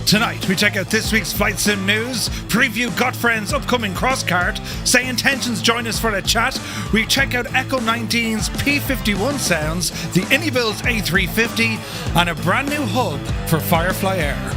Tonight, we check out this week's flight sim news, preview GotFriends' upcoming Crosskart, SayIntentions join us for a chat, we check out Echo19's P-51 sounds, the iniBuilds A350, and a brand new hub for Firefly Air.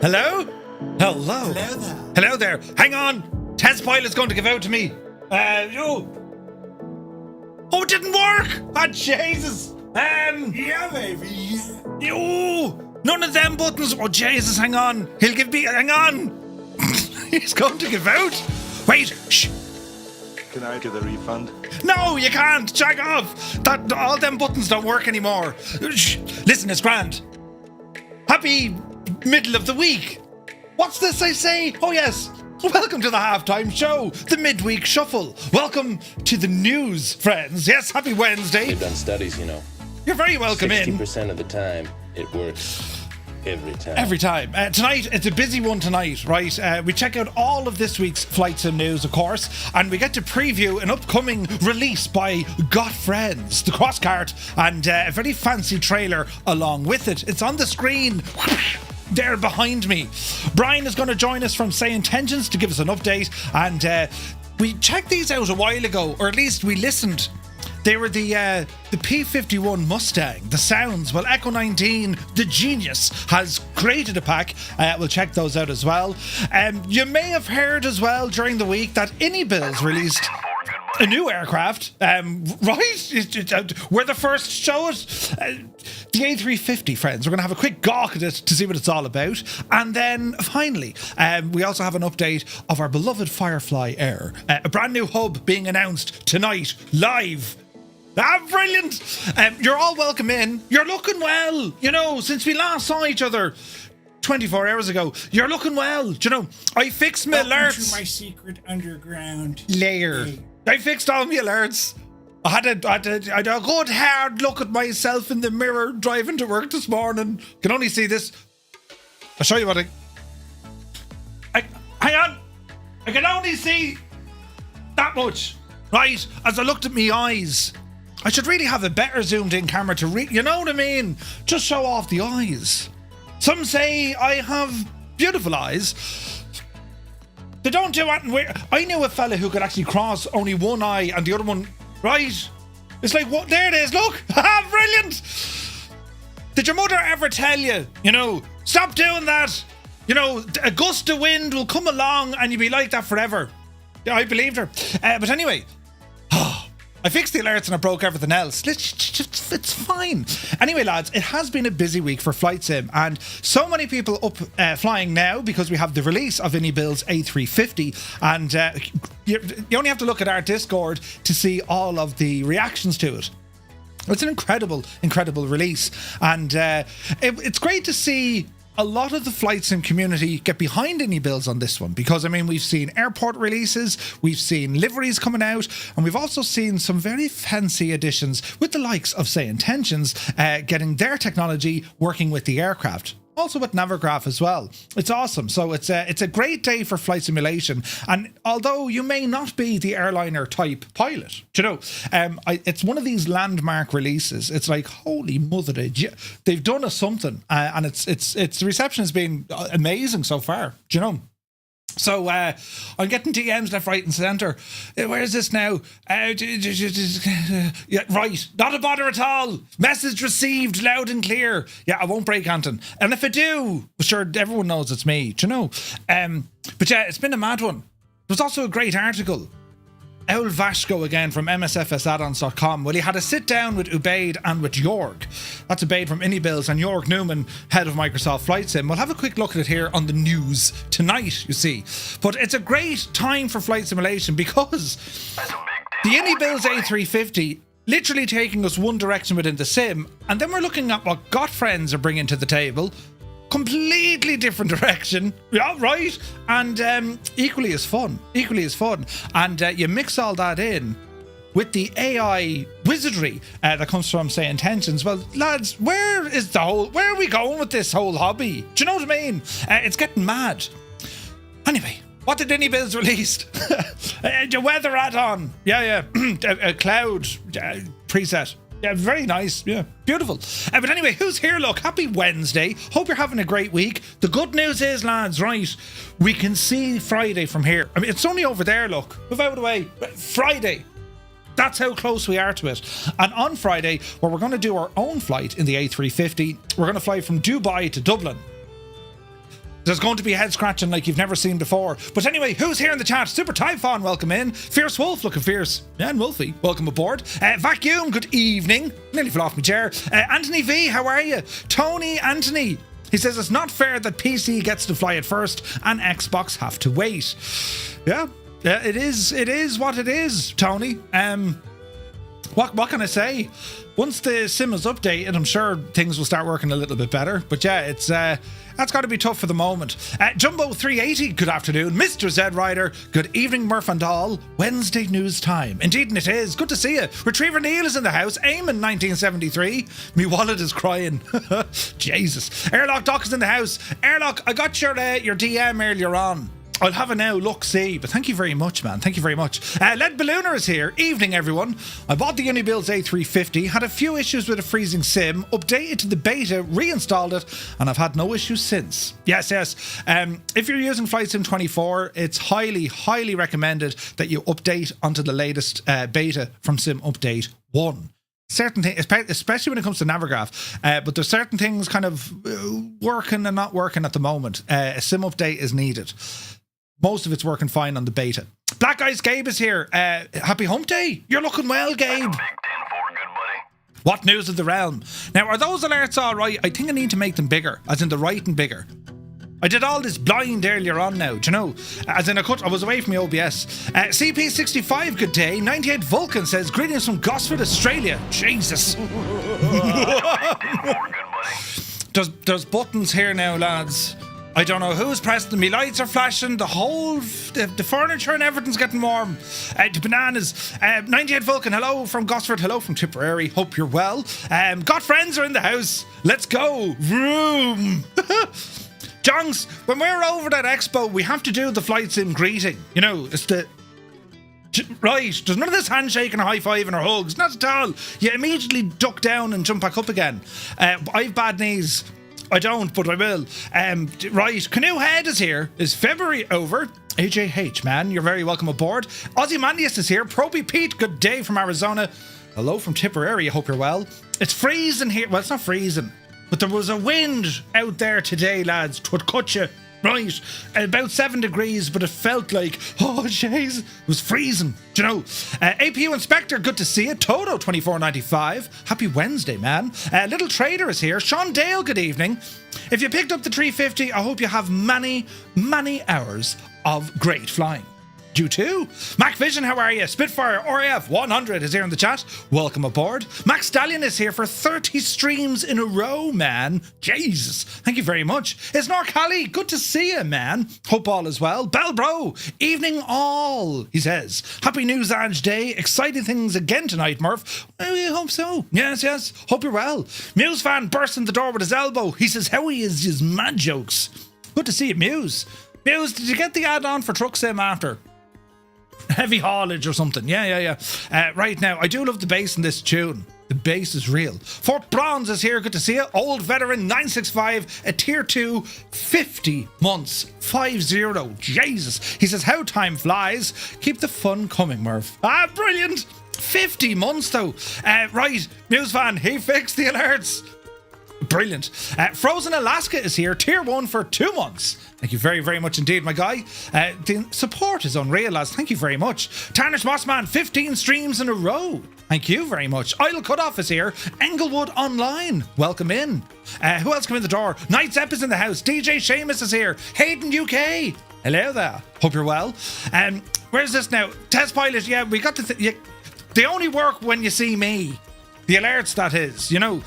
Hello? Hello. Hello there. Hello there. Hang on. Test pilot's going to give out to me. Oh, it didn't work. Ah, Jesus. Yeah, baby. None of them buttons. Oh, Jesus, hang on. He'll give me, hang on. He's going to give out. Wait, shh. Can I get a refund? No, you can't. Jack off. All them buttons don't work anymore. Shh. Listen, it's grand. Happy middle of the week. What's this I say? Oh, yes. Welcome to the halftime show, the midweek shuffle. Welcome to the news, friends. Yes, happy Wednesday. They've done studies, you know. You're very welcome 60% in. of the time, it works. Every time. Every time. Tonight, it's a busy one tonight, right? We check out all of this week's flight sim news, of course, and we get to preview an upcoming release by GotFriends, the Crosskart, and a very fancy trailer along with it. It's on the screen there behind me. Brian is going to join us from SayIntentions to give us an update, and we checked these out a while ago, or at least we listened. They were the P-51 Mustang, the sounds. Well, Echo19, the genius, has created a pack. We'll check those out as well. You may have heard as well during the week that iniBuilds released a new aircraft, right? We're the first to show it. The A350, friends. We're going to have a quick gawk at it to see what it's all about. And then, finally, we also have an update of our beloved Firefly Air. A brand new hub being announced tonight, live. Ah, brilliant! You're all welcome in. You're looking well. You know, since we last saw each other 24 hours ago, you're looking well. Do you know, I fixed my alerts. To my secret underground layer. I fixed all my alerts. I had a good hard look at myself in the mirror driving to work this morning. Can only see this. I'll show you what hang on. I can only see that much. Right, as I looked at my eyes. I should really have a better zoomed in camera to you know what I mean? Just show off the eyes. Some say I have beautiful eyes. They don't do anything weird. I knew a fella who could actually cross only one eye and the other one, right? It's like, what? There it is, look. Brilliant. Did your mother ever tell you, you know, stop doing that? You know, a gust of wind will come along and you'll be like that forever. Yeah, I believed her. But anyway, I fixed the alerts and I broke everything else. It's fine. Anyway, lads, it has been a busy week for Flight Sim, and so many people up flying now because we have the release of iniBuilds A350, and you only have to look at our Discord to see all of the reactions to it. It's an incredible release, and it's great to see a lot of the Flight Sim community get behind iniBuilds on this one, because I mean, we've seen airport releases, we've seen liveries coming out, and we've also seen some very fancy additions with the likes of SayIntentions getting their technology working with the aircraft. Also with Navigraph as well. It's awesome. So it's a great day for flight simulation. And although you may not be the airliner type pilot, do you know, it's one of these landmark releases. It's like, holy mother, they've done us something, and it's the reception has been amazing so far. Do you know? So I'm getting DMs left, right and centre. Where is this now? Yeah, right, not a bother at all. Message received loud and clear. Yeah, I won't break Anton, and if I do, sure, everyone knows it's me, do you know? But yeah, it's been a mad one. There's also a great article. Owl Vashko again from MSFS Well, he had a sit down with Ubaid and with Jorg. That's Ubaid from iniBuilds and Jorg Newman, head of Microsoft Flight Sim. We'll have a quick look at it here on the news tonight, you see. But it's a great time for flight simulation because the iniBuilds A350 literally taking us one direction within the sim, and then we're looking at what GotFriends are bringing to the table. Completely different direction, yeah, right? And equally as fun. And you mix all that in with the AI wizardry that comes from SayIntentions. Well, lads, where are we going with this whole hobby? Do you know what I mean? It's getting mad. Anyway, what did iniBuilds release? The weather add-on. Yeah. A cloud preset. Yeah, very nice. Yeah, beautiful. But anyway, who's here? Look, happy Wednesday. Hope you're having a great week. The good news is, lads, right, we can see Friday from here. I mean, it's only over there, look. Move out of the way. Friday. That's how close we are to it. And on Friday, well, we're going to do our own flight in the A350. We're going to fly from Dubai to Dublin. There's going to be head scratching like you've never seen before. But anyway, who's here in the chat? Super Typhon, welcome in. Fierce Wolf, looking fierce. Yeah, and Wolfie, welcome aboard. Vacuum, good evening. Nearly fell off my chair. Anthony V, how are you? Tony Anthony. He says it's not fair that PC gets to fly it first and Xbox have to wait. Yeah, it is what it is, Tony. What can I say? Once the sim is updated, I'm sure things will start working a little bit better. But yeah, it's that's got to be tough for the moment. Jumbo 380, good afternoon. Mr. Z Rider, good evening, Murph and all. Wednesday news time. Indeed, it is. Good to see you. Retriever Neil is in the house. Eamon 1973. Me wallet is crying. Jesus. Airlock Doc is in the house. Airlock, I got your DM earlier on. I'll have a now look-see, but thank you very much, man. Thank you very much. Lead Ballooner is here. Evening, everyone. I bought the iniBuilds A350, had a few issues with a freezing sim, updated to the beta, reinstalled it, and I've had no issues since. Yes. If you're using Flight Sim 24, it's highly recommended that you update onto the latest beta from Sim Update 1. Certain things, especially when it comes to Navigraph, but there's certain things kind of working and not working at the moment. A sim update is needed. Most of it's working fine on the beta. Black Ice Gabe is here. Happy hump day. You're looking well, Gabe. What news of the realm? Now, are those alerts all right? I think I need to make them bigger, as in the writing bigger. I did all this blind earlier on now, do you know? As in I was away from my OBS. CP65, good day. 98 Vulcan says, greetings from Gosford, Australia. Jesus. There's buttons here now, lads. I don't know who's pressed them. My lights are flashing. The furniture and everything's getting warm. The bananas. 98 Vulcan, hello from Gosford. Hello from Tipperary. Hope you're well. GotFriends are in the house. Let's go. Room. Jongs, when we're over at Expo, we have to do the Flight Sim greeting. You know, it's the... Right, there's none of this handshake and high five and hugs. Not at all. You immediately duck down and jump back up again. I've bad knees. I don't, but I will. Right, Canoe Head is here. Is February over? AJH, man, you're very welcome aboard. Ozymandias is here. Proby Pete, good day from Arizona. Hello from Tipperary, I hope you're well. It's freezing here. Well, it's not freezing, but there was a wind out there today, lads. 'Twould cut you. Right, about 7 degrees, but it felt like, oh jeez, it was freezing. Do you know? APU Inspector, good to see you. Toto2495, happy Wednesday, man. Little Trader is here. Sean Dale, good evening. If you picked up the 350, I hope you have many, many hours of great flying. You too. Mac Vision, how are you? Spitfire RAF 100 is here in the chat. Welcome aboard. Max Stallion is here for 30 streams in a row, man. Jesus, thank you very much. It's Norcali, good to see you, man. Hope all is well. Bell Bro, evening all, he says. Happy News Edge Day. Exciting things again tonight, Murph. I hope so. Yes. Hope you're well. Muse fan bursts in the door with his elbow. He says, how is his mad jokes? Good to see you, Muse. Muse, did you get the add-on for Truck Sim after? Heavy haulage or something. Yeah. Right now, I do love the bass in this tune. The bass is real. Fort Bronze is here. Good to see you. Old veteran 965, a tier 2, 50 months. 50. Jesus. He says, how time flies. Keep the fun coming, Murph. Brilliant. 50 months though. Right, news fan, he fixed the alerts. Brilliant. Frozen Alaska is here. Tier 1 for 2 months. Thank you very, very much indeed, my guy. The support is unreal, lads. Thank you very much. Tarnish Mossman, 15 streams in a row. Thank you very much. Idle Cutoff is here. Englewood Online, welcome in. Who else came in the door? Night's Ep is in the house. DJ Seamus is here. Hayden UK. Hello there. Hope you're well. Where's this now? Test Pilot, yeah, we got to... They only work when you see me. The alerts, that is, you know.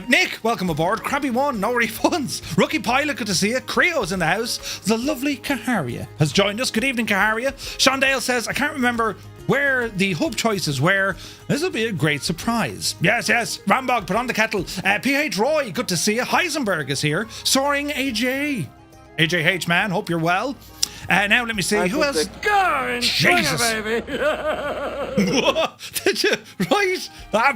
Nick, welcome aboard. Krabby1, no refunds. Rookie Pilot, good to see you. Creo's in the house. The lovely Kaharia has joined us. Good evening, Kaharia. Sean Dale says, I can't remember where the hub choices were. This will be a great surprise. Yes. Rambog, put on the kettle. PH Roy, good to see you. Heisenberg is here. Soaring AJ. AJH, man, hope you're well. Now let me see, who else? Jesus. Baby. Did you? Right.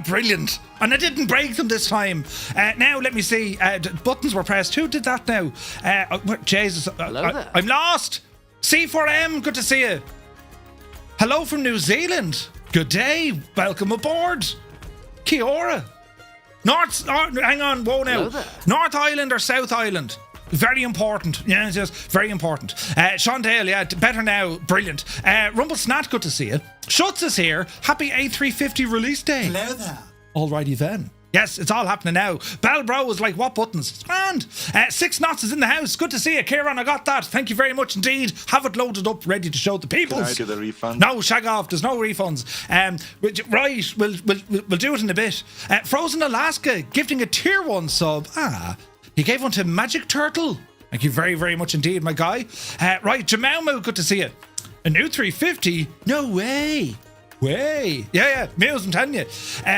Brilliant. And I didn't break them this time. Now let me see, buttons were pressed. Who did that now? Jesus. I'm lost. C4M, good to see you. Hello from New Zealand. Good day. Welcome aboard. Kia ora. Hang on, whoa now. North Island or South Island? Very important. Yes, very important. Sean Dale, yeah, better now. Brilliant. Rumble Snat, good to see you. Schutz is here. Happy A350 release day. Hello there. Alrighty then. Yes, it's all happening now. Bell Bro is like, what buttons? It's grand. 6 knots is in the house. Good to see you, Kieran. I got that. Thank you very much indeed. Have it loaded up, ready to show the people. Can I do the refund? No, shag off. There's no refunds. Right, we'll do it in a bit. Frozen Alaska, gifting a tier 1 sub. He gave one to Magic Turtle. Thank you very, very much indeed, my guy. Right, Jamaumu, good to see you. A new 350? No way. Yeah, Muse, I'm telling you.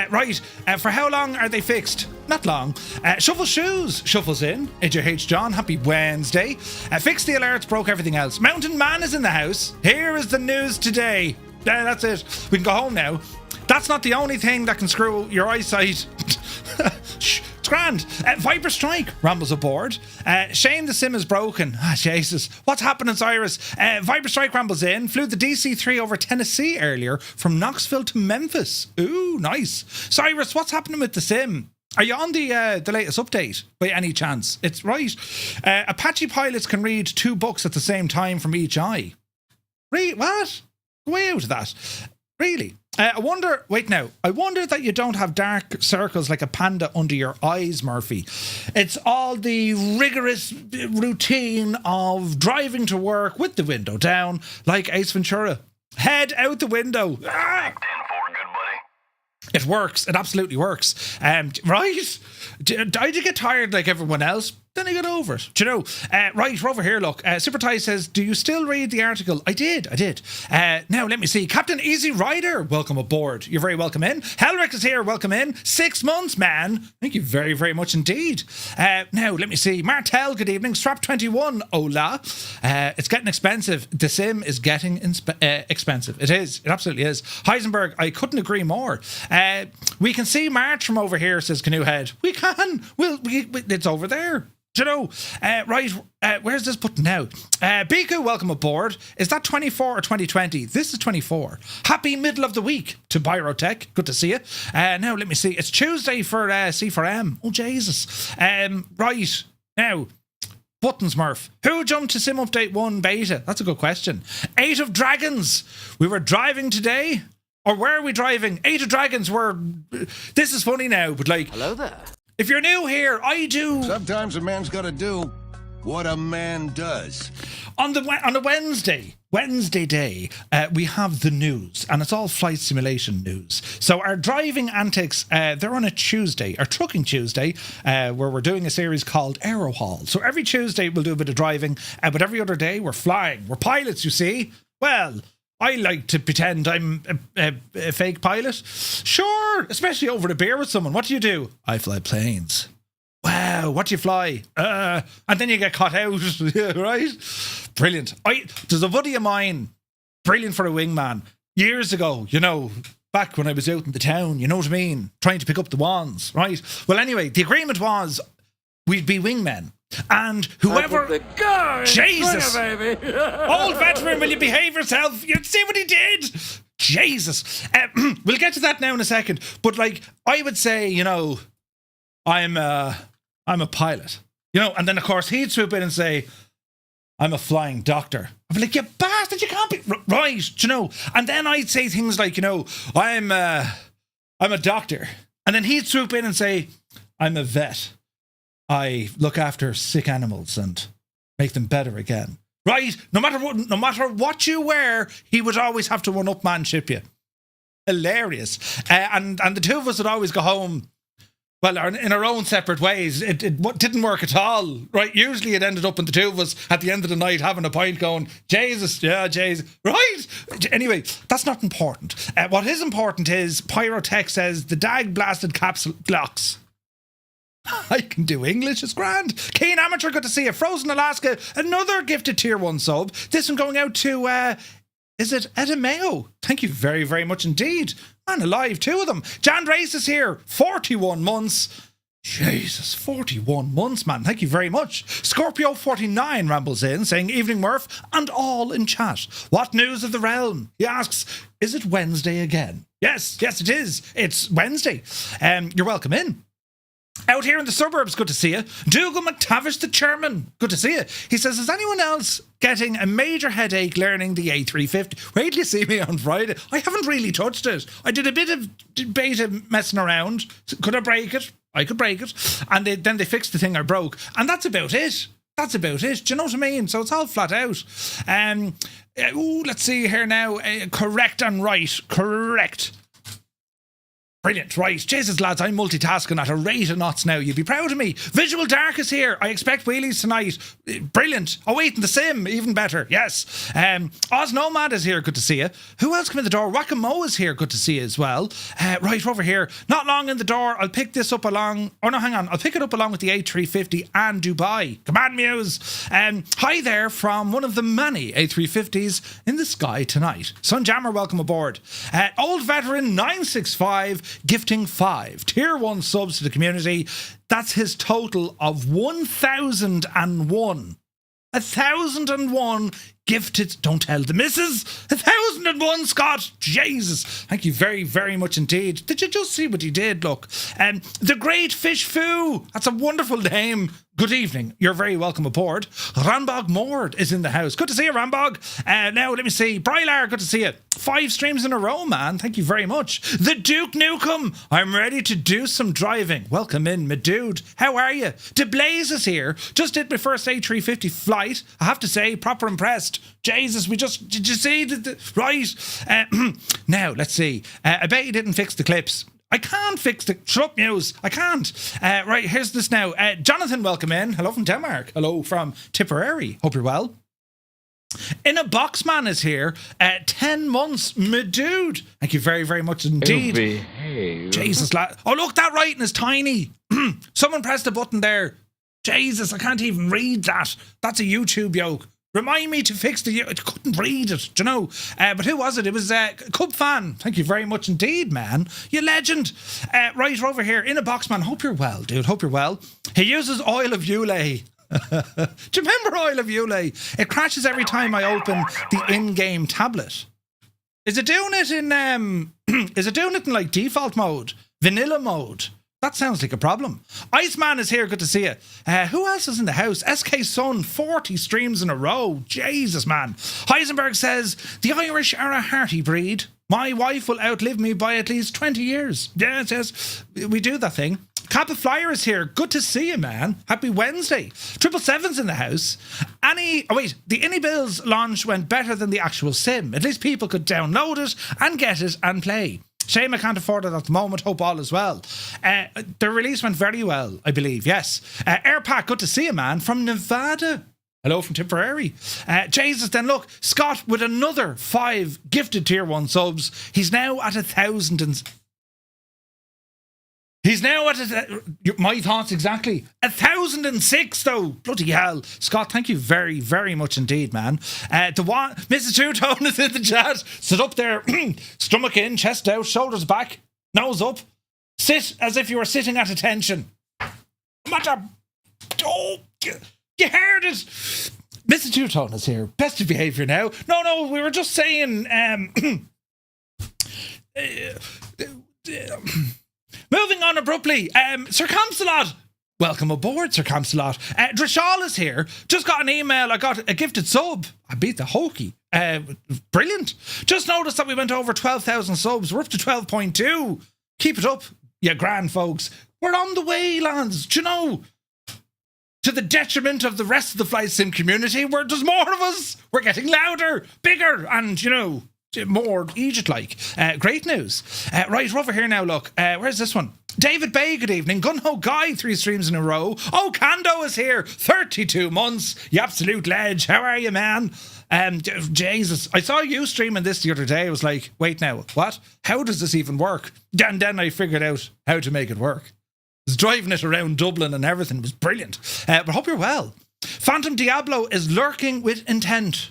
Right, for how long are they fixed? Not long. Shuffle Shoes, shuffles in. AJH John, happy Wednesday. Fix the alerts, broke everything else. Mountain Man is in the house. Here is the news today. That's it. We can go home now. That's not the only thing that can screw your eyesight. Shh. It's grand. Viper Strike rambles aboard. Shane, the sim is broken. Jesus. What's happening, Cyrus? Viper Strike rambles in. Flew the DC-3 over Tennessee earlier from Knoxville to Memphis. Ooh, nice. Cyrus, what's happening with the sim? Are you on the latest update by any chance? It's right. Apache pilots can read 2 books at the same time from each eye. Read what? Way out of that. Really? I wonder that you don't have dark circles like a panda under your eyes, Murphy. It's all the rigorous routine of driving to work with the window down, like Ace Ventura. Head out the window. It works. It absolutely works. Right? Did you get tired like everyone else? Then I got over it. Do you know? Right, we're over here, look. Super Ty says, do you still read the article? I did. Now, let me see. Captain Easy Rider, welcome aboard. You're very welcome in. Helric is here, welcome in. 6 months, man. Thank you very, very much indeed. Now, let me see. Martel, good evening. Strap 21, hola. It's getting expensive. The sim is getting expensive. It is. It absolutely is. Heisenberg, I couldn't agree more. We can see March from over here, says Canoehead. We can. It's over there. Do you know? Right, where's this button now? Biku, welcome aboard. Is that 24 or 2020? This is 24. Happy middle of the week to Byrotech. Good to see you. Now, let me see. It's Tuesday for C4M. Oh, Jesus. Right. Now, Buttons Murph. Who jumped to Sim Update 1 beta? That's a good question. 8 of Dragons. We were driving today. Or where are we driving? 8 of Dragons were... This is funny now, but like... Hello there. If you're new here, I do... Sometimes a man's got to do what a man does. On a Wednesday day, we have the news, and it's all flight simulation news. So our driving antics, they're on a Tuesday, our trucking Tuesday, where we're doing a series called Aero Hall. So every Tuesday we'll do a bit of driving, but every other day we're flying. We're pilots, you see. Well, I like to pretend I'm a fake pilot. Sure, especially over a beer with someone. What do? I fly planes. Wow, what do you fly? And then you get caught out, right? Brilliant. There's a buddy of mine, brilliant for a wingman. Years ago, you know, back when I was out in the town, you know what I mean? Trying to pick up the wands, right? Well, anyway, the agreement was we'd be wingmen. And whoever... Jesus! Baby. Old veteran, will you behave yourself? You see what he did? Jesus. We'll get to that now in a second. But, like, I would say, you know, I'm a pilot. You know, and then, of course, he'd swoop in and say, I'm a flying doctor. I'd be like, you bastard, you can't be... Right, you know. And then I'd say things like, you know, I'm a doctor. And then he'd swoop in and say, I'm a vet. I look after sick animals and make them better again. Right? No matter what you wear, he would always have to one-up-manship you. Hilarious. And the two of us would always go home, well, in our own separate ways. It didn't work at all. Right? Usually it ended up in the two of us at the end of the night having a pint going, Jesus, yeah, Jesus. Right? Anyway, that's not important. What is important is Pyrotech says the dag blasted capsule blocks. I can do English, it's grand. Keen Amateur, good to see you. Frozen Alaska, another gifted tier 1 sub. This one going out to, is it Edameo? Thank you very, very much indeed. Man alive, 2 of them. Jan Race is here, 41 months. Jesus, 41 months, man. Thank you very much. Scorpio49 rambles in, saying, Evening Murph, and all in chat. What news of the realm? He asks, is it Wednesday again? Yes, it is. It's Wednesday. You're welcome in. Out here in the suburbs, good to see you. Dougal McTavish, the chairman, good to see you. He says, is anyone else getting a major headache learning the A350? Wait till you see me on Friday. I haven't really touched it. I did a bit of beta messing around. Could I break it? I could break it. And then they fixed the thing I broke. And that's about it. That's about it. Do you know what I mean? So it's all flat out. Let's see here now. Correct and right. Correct. Brilliant, right. Jesus, lads, I'm multitasking at a rate of knots now. You'd be proud of me. Visual Dark is here. I expect wheelies tonight. Brilliant. Oh, wait, in the sim, even better. Yes. Oz Nomad is here. Good to see you. Who else came in the door? Whack-A-Mo is here. Good to see you as well. Right over here. Not long in the door. I'll pick this up along... Oh, no, hang on. I'll pick it up along with the A350 and Dubai. Come on, Muse. Hi there from one of the many A350s in the sky tonight. Sunjammer, welcome aboard. Old Veteran 965... gifting 5 tier 1 subs to the community. That's his total of 1,001. 1,001 gifted. Don't tell the missus. 1,001, Scott. Jesus. Thank you very, very much indeed. Did you just see what he did? Look. The Great Fish Foo. That's a wonderful name. Good evening. You're very welcome aboard. Rambog Mord is in the house. Good to see you, Rambog. Now, let me see. Brylar, good to see you. 5 streams in a row, man. Thank you very much. The Duke Nukem. I'm ready to do some driving. Welcome in, my dude. How are you? DeBlaze is here. Just did my first A350 flight. I have to say, proper impressed. Jesus, did you see? Right. Now, let's see. I bet you didn't fix the clips. I can't fix the... Shut up, Muse. I can't. Right, here's this now. Jonathan, welcome in. Hello from Denmark. Hello from Tipperary. Hope you're well. In a Box Man is here. 10 months, my dude. Thank you very, very much indeed. Jesus, lad. Oh, look, that writing is tiny. Someone pressed a button there. Jesus, I can't even read that. That's a YouTube yoke. Remind me to fix the... I couldn't read it, do you know? But who was it? It was Cub Fan. Thank you very much indeed, man. You legend. Right over here, in a Box Man. Hope you're well, dude. Hope you're well. He uses oil of Ulay. Do you remember oil of Ulay? It crashes every time I open the in-game tablet. Is it doing it in... is it doing it in, like, default mode? Vanilla mode? That sounds like a problem. Iceman is here. Good to see you. Who else is in the house? SK Sun, 40 streams in a row. Jesus, man. Heisenberg says, the Irish are a hearty breed. My wife will outlive me by at least 20 years. Yes, we do that thing. Kappa Flyer is here. Good to see you, man. Happy Wednesday. 777's in the house. The iniBuilds launch went better than the actual sim. At least people could download it and get it and play. Shame I can't afford it at the moment. Hope all is well. The release went very well, I believe. Yes. Airpack, good to see you, man. From Nevada. Hello from Tipperary. Jesus, then look, Scott with another 5 gifted tier 1 subs. He's now at 1,000 and... He's now at my thoughts exactly. 1,006 though. Bloody hell. Scott, thank you very, very much indeed, man. Mrs. Two-Tone is in the chat. Sit up there. Stomach in, chest out, shoulders back, nose up. Sit as if you were sitting at attention. Oh, you heard it. Mrs. Two-Tone is here. Best of behaviour now. No, we were just saying... Moving on abruptly, Sir Camsalot. Welcome aboard, Sir Camsalot. Drishal is here. Just got an email. I got a gifted sub. I beat the hokey. Brilliant. Just noticed that we went over 12,000 subs. We're up to 12.2. Keep it up, you grand folks. We're on the way, lads. Do you know? To the detriment of the rest of the flight sim community, where there's more of us. We're getting louder, bigger, and, you know, more Egypt-like. Great news. Right, we're over here now, look. Where's this one? David Bay, good evening. Gunho Guy, 3 streams in a row. Oh, Kando is here. 32 months. You absolute ledge. How are you, man? Jesus. I saw you streaming this the other day. I was like, wait now, what? How does this even work? And then I figured out how to make it work. I was driving it around Dublin and everything. It was brilliant. But hope you're well. Phantom Diablo is lurking with intent.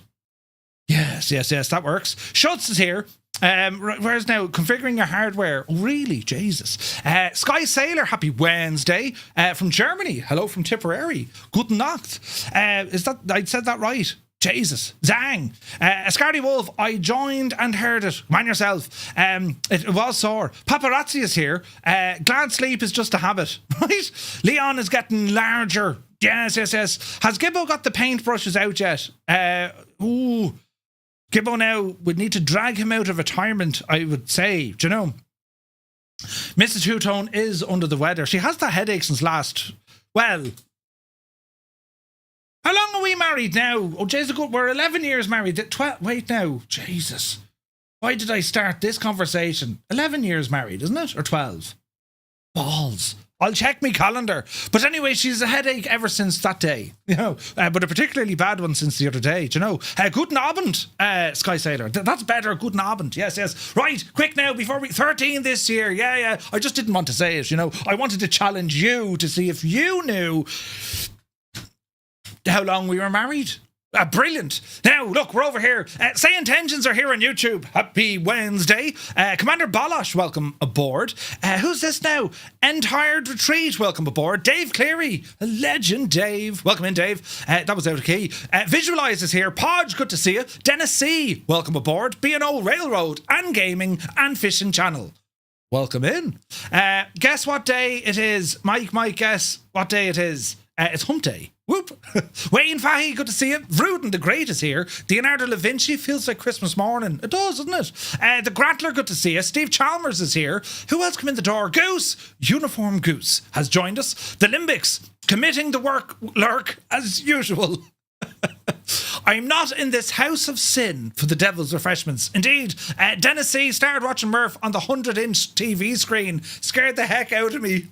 Yes, that works. Schultz is here. Where's now configuring your hardware? Oh, really? Jesus. Sky Sailor, happy Wednesday. From Germany. Hello from Tipperary. Guten Nacht. Is that, I said that right? Jesus. Zang. Ascardi Wolf, I joined and heard it. Mind yourself. It was sore. Paparazzi is here. Glad sleep is just a habit. Right? Leon is getting larger. Yes. Has Gibbo got the paintbrushes out yet? Gibbo now would need to drag him out of retirement, I would say. Do you know? Mrs. Two-Tone is under the weather. She has that headache since last... Well... How long are we married now? Oh, Jesus, we're 11 years married. Wait now. Jesus. Why did I start this conversation? 11 years married, isn't it? Or 12? Balls. I'll check my calendar. But anyway, she's a headache ever since that day. You know, but a particularly bad one since the other day. Do you know? Guten Abend, Sky Sailor. That's better. Guten Abend. Yes. Right, quick now, before we... 13 this year. Yeah. I just didn't want to say it, you know. I wanted to challenge you to see if you knew how long we were married. Brilliant. Now, look, we're over here. SayIntentions are here on YouTube. Happy Wednesday. Commander Balosh, welcome aboard. Who's this now? Entired Retreat, welcome aboard. Dave Cleary, a legend, Dave. Welcome in, Dave. That was out of key. Visualize is here. Podge, good to see you. Dennis C, welcome aboard. B&O Railroad and Gaming and Fishing Channel. Welcome in. Guess what day it is? Mike, guess what day it is. It's Hump Day. Whoop. Wayne Fahy, good to see you. Rudin the Great is here. Leonardo da Vinci, feels like Christmas morning. It does, doesn't it? The Grattler, good to see you. Steve Chalmers is here. Who else come in the door? Goose, Uniform Goose, has joined us. The Limbics, committing the work lurk as usual. I'm not in this house of sin for the devil's refreshments. Indeed, Dennis C started watching Murph on the 100-inch TV screen. Scared the heck out of me.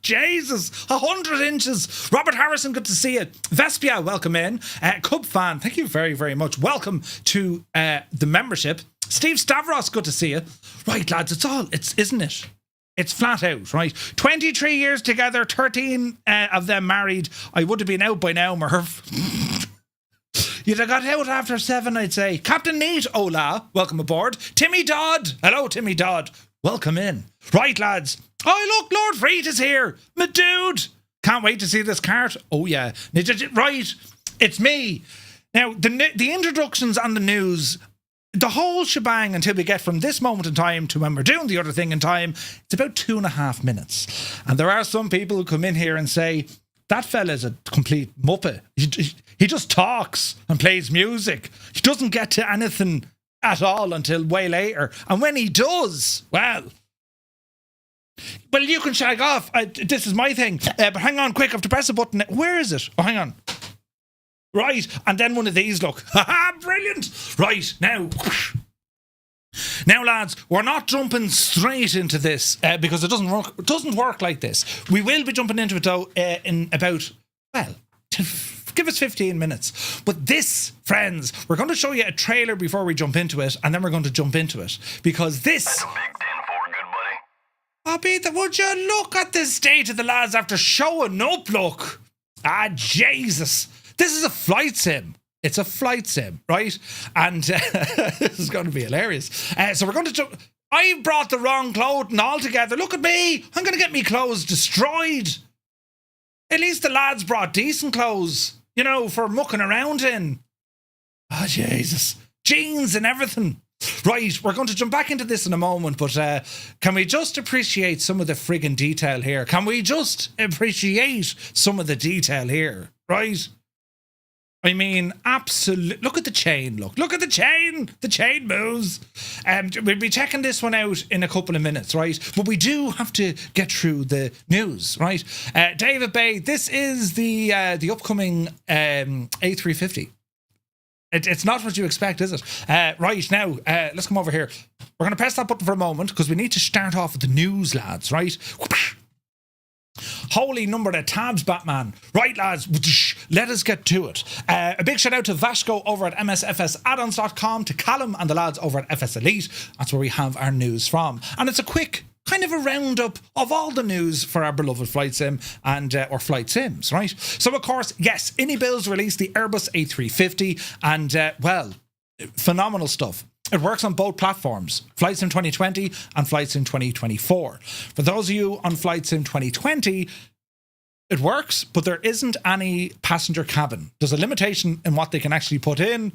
Jesus, 100 inches. Robert Harrison, good to see you. Vespia, welcome in. Cub fan, thank you very, very much. Welcome to the membership. Steve Stavros, good to see you. Right, lads, isn't it? It's flat out, right? 23 years together, 13 of them married. I would have been out by now, Murph. You'd have got out after 7, I'd say. Captain Neat, hola, welcome aboard. Timmy Dodd, hello, Timmy Dodd. Welcome in. Right, lads. Oh, look, Lord Freed is here. My dude. Can't wait to see this cart. Oh, yeah. Right. It's me. Now, the introductions on the news the whole shebang until we get from this moment in time to when we're doing the other thing in time, it's about 2.5 minutes. And there are some people who come in here and say, that fella's a complete muppet. He just talks and plays music. He doesn't get to anything at all until way later. And when he does, well, you can shag off. This is my thing. But hang on, quick, I have to press a button. Where is it? Oh, hang on. Right, and then one of these, look. Ha-ha, brilliant. Right, now. Now, lads, we're not jumping straight into this because it doesn't work. It doesn't work like this. We will be jumping into it, though, in about, well, give us 15 minutes. But this, friends, we're going to show you a trailer before we jump into it, and then we're going to jump into it. Because this... That's a big 10-4, good buddy. Oh, Peter, would you look at the state of the lads after showing up, look. Ah, Jesus. This is a flight sim. It's a flight sim, right? And this is going to be hilarious. So we're going to jump... I brought the wrong clothing altogether. Look at me. I'm going to get me clothes destroyed. At least the lads brought decent clothes, you know, for mucking around in. Oh, Jesus. Jeans and everything. Right, we're going to jump back into this in a moment, but can we just appreciate some of the friggin' detail here? Can we just appreciate some of the detail here, right? I mean, absolutely. Look at the chain, look at the chain. The chain moves. We'll be checking this one out in a couple of minutes, right? But we do have to get through the news, right? David Bay, this is the upcoming A350. It's not what you expect, is it? Right, now, let's come over here. We're going to press that button for a moment because we need to start off with the news, lads, right? Holy number of tabs, Batman. Right, lads, let us get to it. A big shout out to Vashko over at MSFSaddons.com, to Callum and the lads over at FS Elite. That's where we have our news from. And it's a quick kind of a roundup of all the news for our beloved flight sim and or flight sims, right? So, of course, yes, IndyBuilds released the Airbus A350 and, well, phenomenal stuff. It works on both platforms, Flight Sim 2020 and Flight Sim 2024. For those of you on Flight Sim 2020, it works, but there isn't any passenger cabin. There's a limitation in what they can actually put in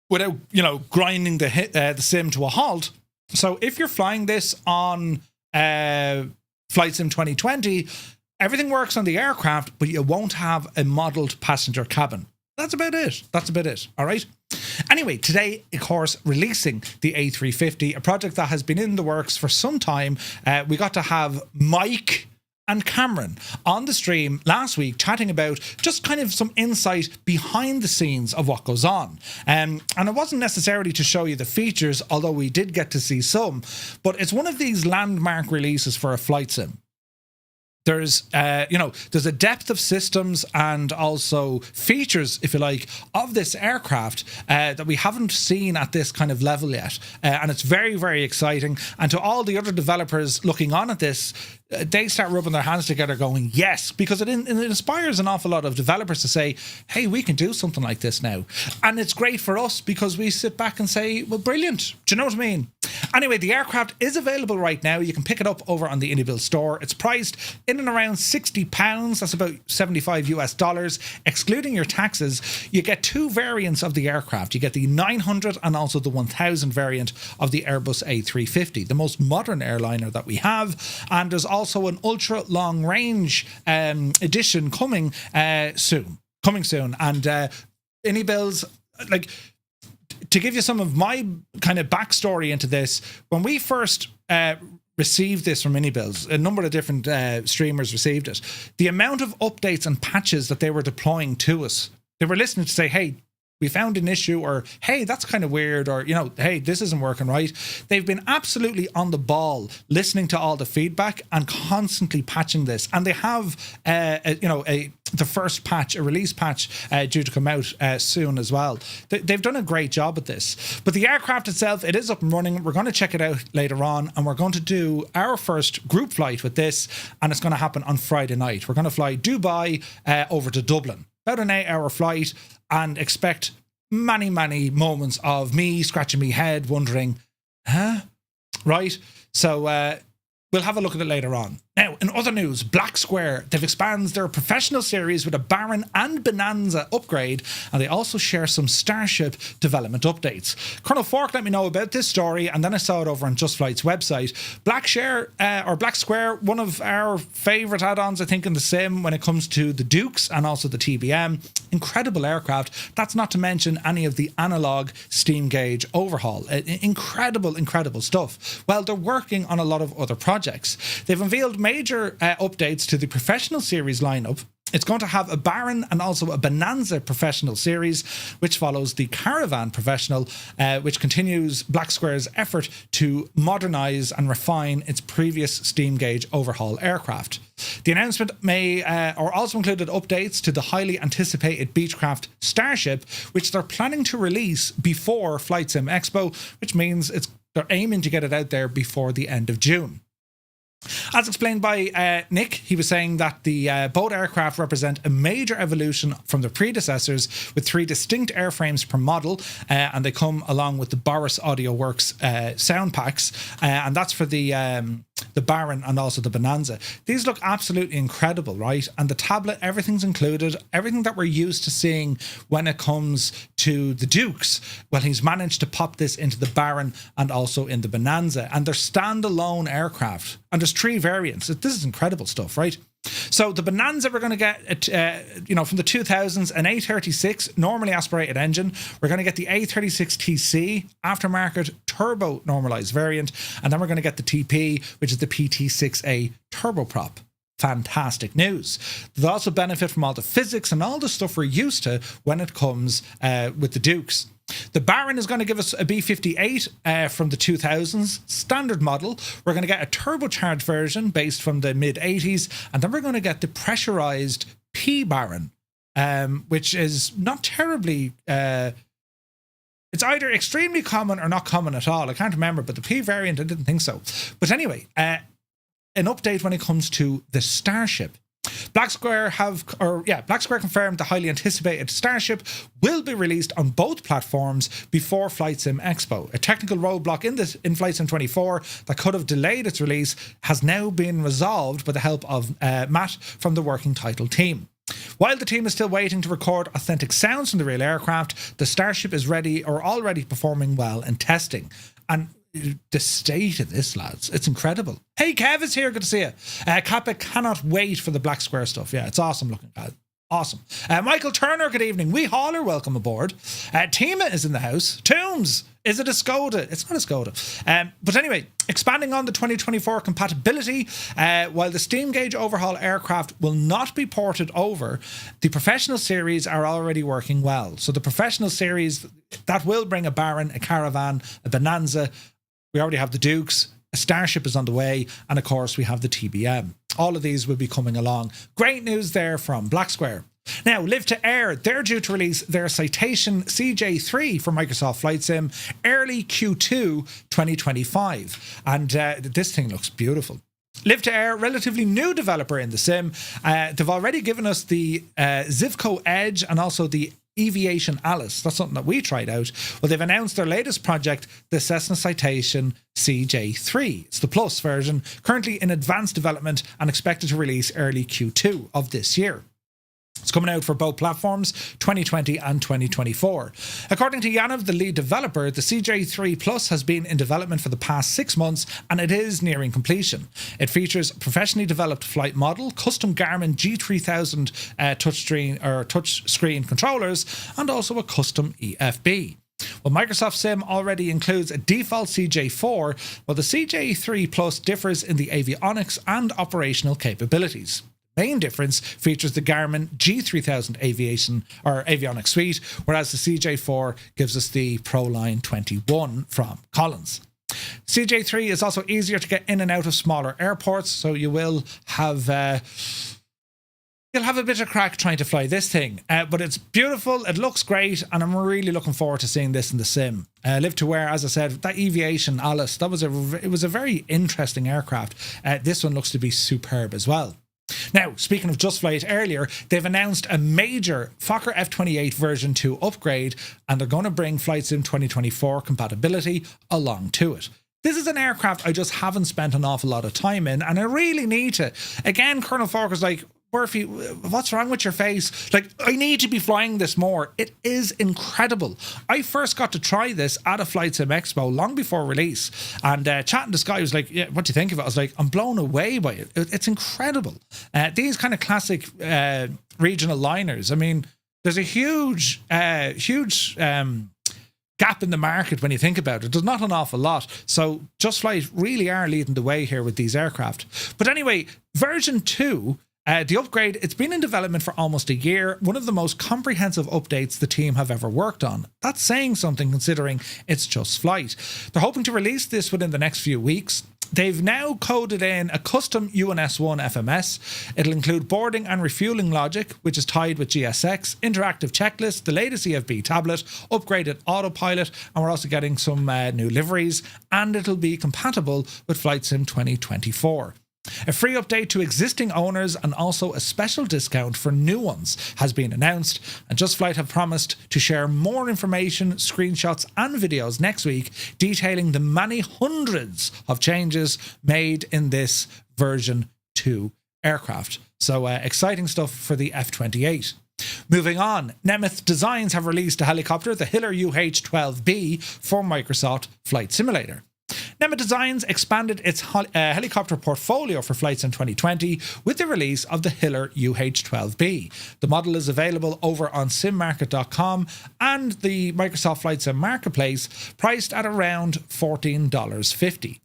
without, you know, grinding the sim to a halt. So if you're flying this on Flight Sim 2020, everything works on the aircraft, but you won't have a modelled passenger cabin. That's about it. All right. Anyway, today, of course, releasing the A350, a project that has been in the works for some time. We got to have Mike and Cameron on the stream last week chatting about just kind of some insight behind the scenes of what goes on. And it wasn't necessarily to show you the features, although we did get to see some, but it's one of these landmark releases for a flight sim. There's, there's a depth of systems and also features, if you like, of this aircraft that we haven't seen at this kind of level yet. And it's very, very exciting. And to all the other developers looking on at this, they start rubbing their hands together going, yes, because it inspires an awful lot of developers to say, hey, we can do something like this now. And it's great for us because we sit back and say, well, brilliant. Do you know what I mean? Anyway, the aircraft is available right now. You can pick it up over on the iniBuilds store. It's priced in and around £60. That's about $75 US, excluding your taxes. You get two variants of the aircraft. You get the 900 and also the 1000 variant of the Airbus A350, the most modern airliner that we have. And there's also an ultra long range edition coming soon. And iniBuilds, like, to give you some of my kind of backstory into this, when we first received this from iniBuilds, a number of different streamers received it. The amount of updates and patches that they were deploying to us, they were listening to say, hey, we found an issue, or hey, that's kind of weird, or, you know, hey, this isn't working right. They've been absolutely on the ball, listening to all the feedback and constantly patching this. And they have, the first patch, a release patch due to come out soon as well. They've done a great job at this. But the aircraft itself, it is up and running. We're going to check it out later on, and we're going to do our first group flight with this, and it's going to happen on Friday night. We're going to fly Dubai over to Dublin. About an 8-hour flight, and expect many, many moments of me scratching my head, wondering, huh? Right? So we'll have a look at it later on. Now, in other news, Black Square, they've expanded their professional series with a Baron and Bonanza upgrade, and they also share some Starship development updates. Colonel Fork let me know about this story, and then I saw it over on Just Flight's website. Black Square, one of our favourite add-ons, I think, in the sim when it comes to the Dukes and also the TBM. Incredible aircraft. That's not to mention any of the analog steam gauge overhaul. Incredible stuff. Well, they're working on a lot of other projects. They've unveiled major updates to the professional series lineup. It's going to have a Baron and also a Bonanza professional series, which follows the Caravan professional, which continues Black Square's effort to modernise and refine its previous steam gauge overhaul aircraft. The announcement may or also included updates to the highly anticipated Beechcraft Starship, which they're planning to release before Flight Sim Expo, which means they're aiming to get it out there before the end of June. As explained by Nick, he was saying that the both aircraft represent a major evolution from their predecessors with 3 distinct airframes per model, and they come along with the Boris Audio Works sound packs, and that's for the Baron and also the Bonanza. These look absolutely incredible, right? And the tablet, everything's included, everything that we're used to seeing when it comes to the Dukes. Well, he's managed to pop this into the Baron and also in the Bonanza, and they're standalone aircraft. And there's 3 variants. This is incredible stuff, right? So the Bonanza, we're going to get, from the 2000s, an A36 normally aspirated engine. We're going to get the A36TC aftermarket turbo normalized variant. And then we're going to get the TP, which is the PT6A turboprop. Fantastic news. They'll also benefit from all the physics and all the stuff we're used to when it comes with the Dukes. The Baron is going to give us a B58 from the 2000s standard model. We're going to get a turbocharged version based from the mid-80s, and then we're going to get the pressurized P Baron, which is not terribly... it's either extremely common or not common at all. I can't remember, but the P variant, I didn't think so. But anyway, an update when it comes to the Starship. Black Square confirmed the highly anticipated Starship will be released on both platforms before Flight Sim Expo. A technical roadblock in Flight Sim 24 that could have delayed its release has now been resolved by the help of Matt from the working title team. While the team is still waiting to record authentic sounds from the real aircraft, the Starship is ready or already performing well in testing. And the state of this, lads, it's incredible. Hey, Kev is here. Good to see you. Kappa cannot wait for the Black Square stuff. Yeah, it's awesome looking. Awesome. Michael Turner, good evening. Wee Hauler, welcome aboard. Tima is in the house. Toombs, is it a Skoda? It's not a Skoda. But anyway, expanding on the 2024 compatibility, while the steam gauge overhaul aircraft will not be ported over, the professional series are already working well. So the professional series, that will bring a Baron, a Caravan, a Bonanza. We already have the Dukes, a Starship is on the way, and of course we have the TBM. All of these will be coming along. Great news there from Black Square. Now, LivToAir, they're due to release their Citation CJ3 for Microsoft Flight Sim early Q2 2025. And this thing looks beautiful. LivToAir, relatively new developer in the sim. They've already given us the Zivco Edge and also the Aviation Alice. That's something that we tried out. Well, they've announced their latest project, the Cessna Citation CJ3. It's the Plus version, currently in advanced development and expected to release early Q2 of this year. It's coming out for both platforms, 2020 and 2024. According to Yanov, the lead developer, the CJ3 Plus has been in development for the past 6 months and it is nearing completion. It features a professionally developed flight model, custom Garmin G3000 touchscreen controllers, and also a custom EFB. Well, Microsoft Sim already includes a default CJ4, while the CJ3 Plus differs in the avionics and operational capabilities. Main difference features the Garmin G3000 Aviation or avionics suite, whereas the CJ4 gives us the Proline 21 from Collins. CJ3 is also easier to get in and out of smaller airports, so you will have you'll have a bit of crack trying to fly this thing, but it's beautiful, it looks great, and I'm really looking forward to seeing this in the sim. LivToAir, as I said, that Aviation Alice, it was a very interesting aircraft. This one looks to be superb as well. Now, speaking of Just Flight earlier, they've announced a major Fokker F28 version 2 upgrade, and they're going to bring Flight Sim 2024 compatibility along to it. this is an aircraft I just haven't spent an awful lot of time in, and I really need to. Again, Colonel Falker's like, Murphy, what's wrong with your face? Like, I need to be flying this more. It is incredible. I first got to try this at a Flight Sim Expo long before release, and chatting to Sky was like, yeah, what do you think of it? I was like, I'm blown away by it. It's incredible. These kind of classic regional liners, I mean, there's a huge gap in the market when you think about it. There's not an awful lot. So Just Flight really are leading the way here with these aircraft. But anyway, version 2, the upgrade, it's been in development for almost a year. One of the most comprehensive updates the team have ever worked on. That's saying something considering it's Just Flight. They're hoping to release this within the next few weeks. They've now coded in a custom UNS-1 FMS. It'll include boarding and refueling logic, which is tied with GSX, interactive checklist, the latest EFB tablet, upgraded autopilot, and we're also getting some new liveries, and it'll be compatible with Flight Sim 2024. A free update to existing owners and also a special discount for new ones has been announced, and Just Flight have promised to share more information, screenshots and videos next week detailing the many hundreds of changes made in this version 2 aircraft. So exciting stuff for the F28. Moving on, Nemeth Designs have released a helicopter, the Hiller UH-12B, for Microsoft Flight Simulator. Nemeth Designs expanded its helicopter portfolio for flights in 2020 with the release of the Hiller UH-12B. The model is available over on simmarket.com and the Microsoft Flight Sim Marketplace, priced at around $14.50.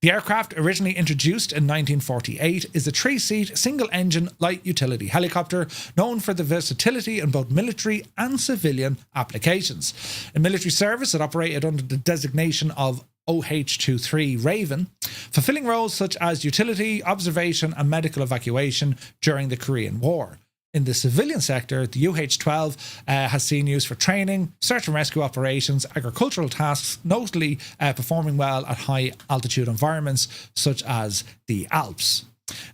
The aircraft, originally introduced in 1948, is a 3-seat, single-engine light utility helicopter known for the versatility in both military and civilian applications. In military service, it operated under the designation of OH-23 Raven, fulfilling roles such as utility, observation and medical evacuation during the Korean War. In the civilian sector, the UH-12 has seen use for training, search and rescue operations, agricultural tasks, notably performing well at high altitude environments such as the Alps.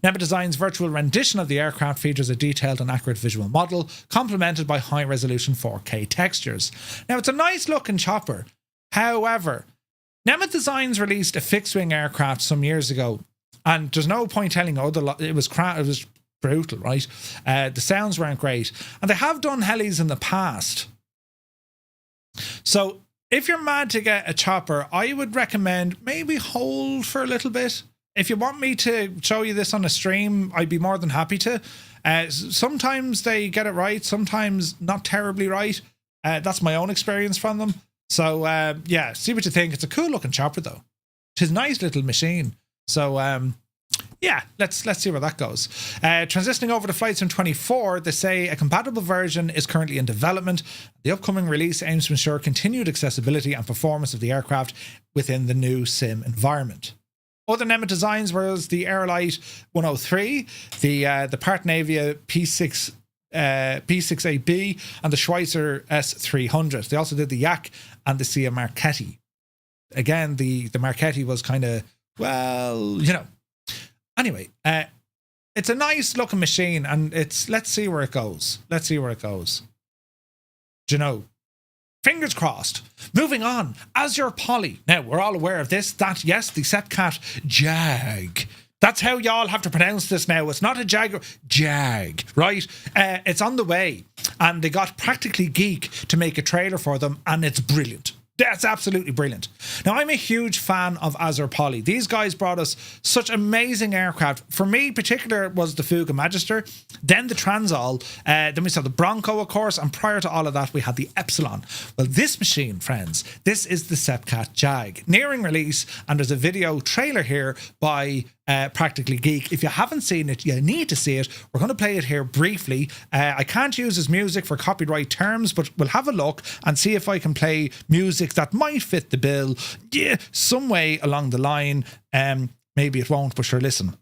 Nemeth Design's virtual rendition of the aircraft features a detailed and accurate visual model, complemented by high-resolution 4K textures. Now, it's a nice-looking chopper. However, Nemeth Designs released a fixed-wing aircraft some years ago, and there's no point telling it was brutal, right? The sounds weren't great, and they have done helis in the past. So if you're mad to get a chopper, I would recommend maybe hold for a little bit. If you want me to show you this on a stream, I'd be more than happy to. Sometimes they get it right, sometimes not terribly right. That's my own experience from them. So yeah, see what you think. It's a cool looking chopper though. It's a nice little machine. So yeah, let's see where that goes. Transitioning over to Flight Sim 24, they say a compatible version is currently in development. The upcoming release aims to ensure continued accessibility and performance of the aircraft within the new sim environment. Other Nemeth Designs was the Airlight 103, the Partnavia P6AB and the Schweitzer S300. They also did the Yak and the Sia Marchetti. Again, the Marchetti was kind of, well, you know. Anyway, it's a nice looking machine, and let's see where it goes. Let's see where it goes. Do you know? Fingers crossed. Moving on, AzurPoly. Now, we're all aware of this, that, yes, the SEPECAT Jag. That's how y'all have to pronounce this now. It's not a Jaguar, Jag, right? It's on the way, and they got Practically Geek to make a trailer for them, and it's brilliant. That's absolutely brilliant. Now, I'm a huge fan of AzurPoly. These guys brought us such amazing aircraft. For me, particular was the Fuga Magister, then the Transall, then we saw the Bronco, of course, and prior to all of that, we had the Epsilon. Well, this machine, friends, this is the SEPECAT Jag, nearing release, and there's a video trailer here by Practically Geek. If you haven't seen it, you need to see it. We're going to play it here briefly. I can't use his music for copyright terms, but we'll have a look and see if I can play music that might fit the bill. Yeah, some way along the line. Maybe it won't, but sure, listen.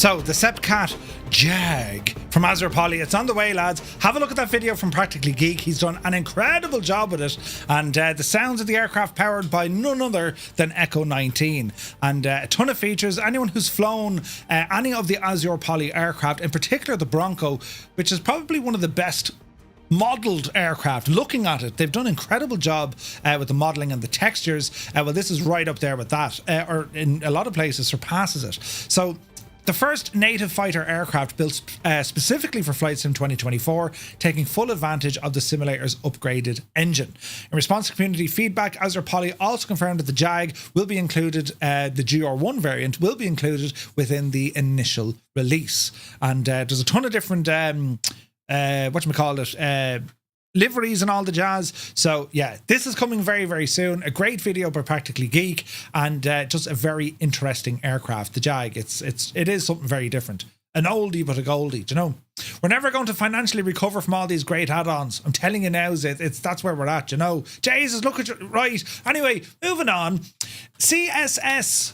So, the SEPECAT Jag from AzurPoly, it's on the way, lads. Have a look at that video from Practically Geek. He's done an incredible job with it. And the sounds of the aircraft powered by none other than Echo19. And a ton of features. Anyone who's flown any of the AzurPoly aircraft, in particular the Bronco, which is probably one of the best modelled aircraft, looking at it, they've done an incredible job with the modelling and the textures. Well, this is right up there with that, or in a lot of places surpasses it. So, the first native fighter aircraft built specifically for Flight Sim 2024, taking full advantage of the simulator's upgraded engine. In response to community feedback, AzurPoly also confirmed that the Jag will be included, the GR1 variant will be included within the initial release. And there's a ton of different, liveries and all the jazz. So yeah, this is coming very, very soon. A great video by Practically Geek, and just a very interesting aircraft, the Jag. It is something very different. An oldie but a goldie, do you know? We're never going to financially recover from all these great add-ons. I'm telling you now, that's where we're at, you know? Jesus, look at you. Right. Anyway, moving on. CSS,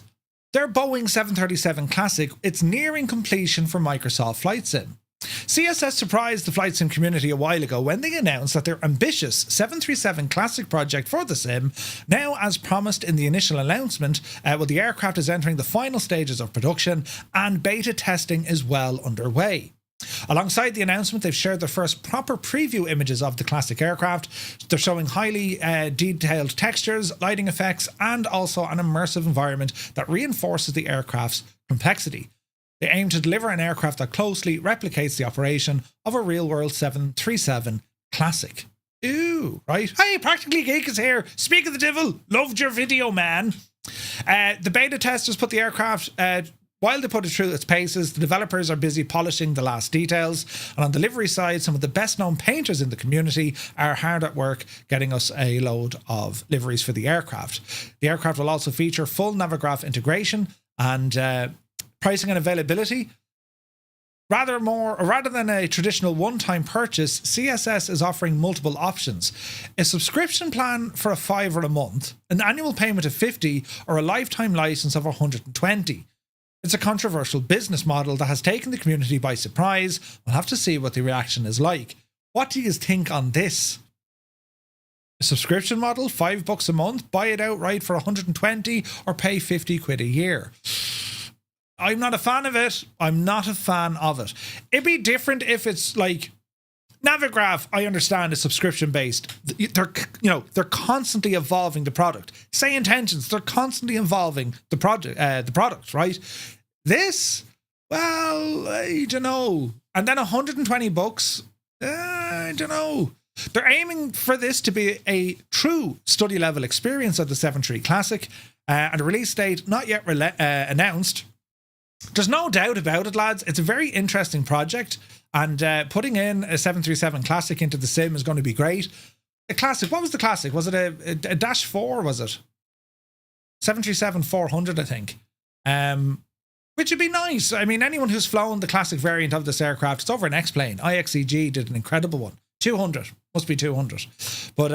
their Boeing 737 Classic, it's nearing completion for Microsoft Flight Sim. CSS surprised the Flight Sim community a while ago when they announced that their ambitious 737 Classic project for the sim, now as promised in the initial announcement, the aircraft is entering the final stages of production and beta testing is well underway. Alongside the announcement, they've shared their first proper preview images of the classic aircraft. They're showing highly detailed textures, lighting effects, and also an immersive environment that reinforces the aircraft's complexity. They aim to deliver an aircraft that closely replicates the operation of a real-world 737 Classic. Ooh, right. Hey, Practically Geek is here. Speak of the devil. Loved your video, man. The beta testers put the aircraft... while they put it through its paces, the developers are busy polishing the last details. And on the livery side, some of the best-known painters in the community are hard at work getting us a load of liveries for the aircraft. The aircraft will also feature full Navigraph integration and... pricing and availability. Rather than a traditional one-time purchase, CSS is offering multiple options. A subscription plan for a $5 a month, an annual payment of $50, or a lifetime license of $120. It's a controversial business model that has taken the community by surprise. We'll have to see what the reaction is like. What do you think on this? A subscription model, $5 a month, buy it outright for $120, or pay 50 quid a year. I'm not a fan of it. I'm not a fan of it. It'd be different if it's like Navigraph. I understand is subscription based. They're constantly evolving the product. SayIntentions, they're constantly evolving the product, right? This, well, I don't know. And then $120, I don't know. They're aiming for this to be a true study level experience of the 73 Classic, and a release date not yet announced. There's no doubt about it, lads. It's a very interesting project, and putting in a 737 Classic into the sim is going to be great. A Classic, what was the Classic? Was it a Dash 4, was it? 737-400, I think. Which would be nice. I mean, anyone who's flown the Classic variant of this aircraft, it's over an X-Plane. IXEG did an incredible one. 200. Must be 200. But,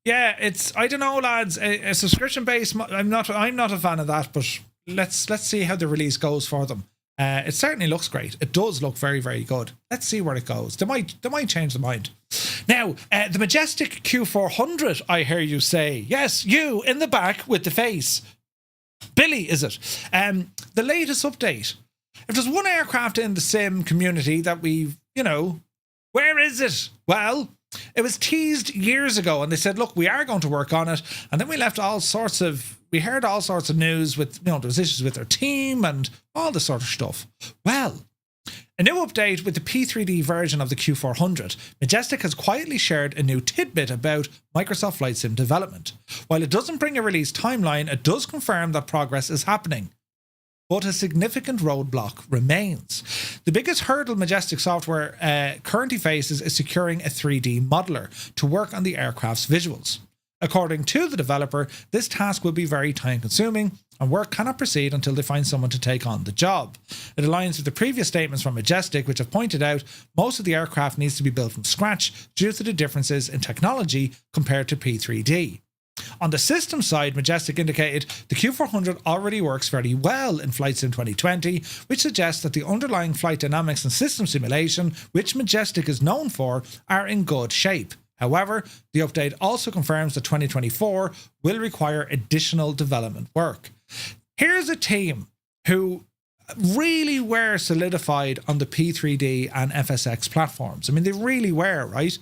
yeah, it's, I don't know, lads. A subscription base, I'm not a fan of that, but... Let's see how the release goes for them. It certainly looks great. It does look very, very good. Let's see where it goes. They might change their mind. Now, the Majestic Q400, I hear you say. Yes, you in the back with the face. Billy, is it? The latest update. If there's one aircraft in the sim community that we've, where is it? Well, it was teased years ago, and they said, look, we are going to work on it. And then we heard all sorts of news with, there was issues with their team and all this sort of stuff. Well, a new update with the P3D version of the Q400, Majestic has quietly shared a new tidbit about Microsoft Flight Sim development. While it doesn't bring a release timeline, it does confirm that progress is happening. But a significant roadblock remains. The biggest hurdle Majestic Software currently faces is securing a 3D modeler to work on the aircraft's visuals. According to the developer, this task will be very time-consuming, and work cannot proceed until they find someone to take on the job. It aligns with the previous statements from Majestic, which have pointed out most of the aircraft needs to be built from scratch due to the differences in technology compared to P3D. On the system side, Majestic indicated the Q400 already works very well in Flight Sim 2020, which suggests that the underlying flight dynamics and system simulation, which Majestic is known for, are in good shape. However, the update also confirms that 2024 will require additional development work. Here's a team who really were solidified on the P3D and FSX platforms. I mean, they really were, right?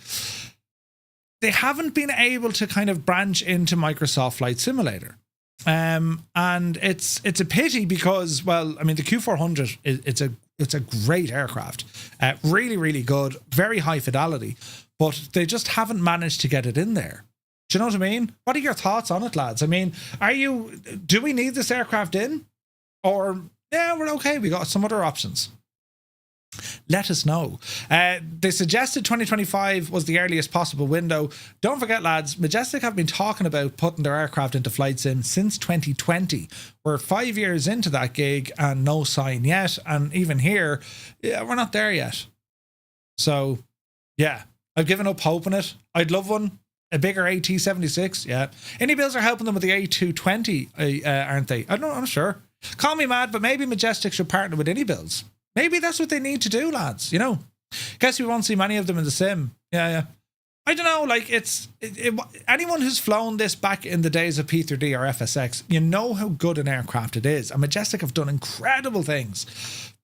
They haven't been able to kind of branch into Microsoft Flight Simulator. And it's a pity because, well, I mean, the Q400, it's a great aircraft. Really, really good, very high fidelity, but they just haven't managed to get it in there. Do you know what I mean? What are your thoughts on it, lads? I mean, do we need this aircraft in? Or, yeah, we're okay, we got some other options. Let us know. They suggested 2025 was the earliest possible window. Don't forget, lads, Majestic have been talking about putting their aircraft into Flight Sim since 2020. We're 5 years into that gig and no sign yet. And even here, yeah, we're not there yet. So, yeah, I've given up hope on it. I'd love one. A bigger AT76, yeah. AnyBuilds are helping them with the A220, aren't they? I don't know, I'm sure. Call me mad, but maybe Majestic should partner with AnyBuilds. Maybe that's what they need to do, lads, you know. Guess we won't see many of them in the sim. Yeah. I don't know, like, anyone who's flown this back in the days of P3D or FSX, you know how good an aircraft it is. And Majestic have done incredible things.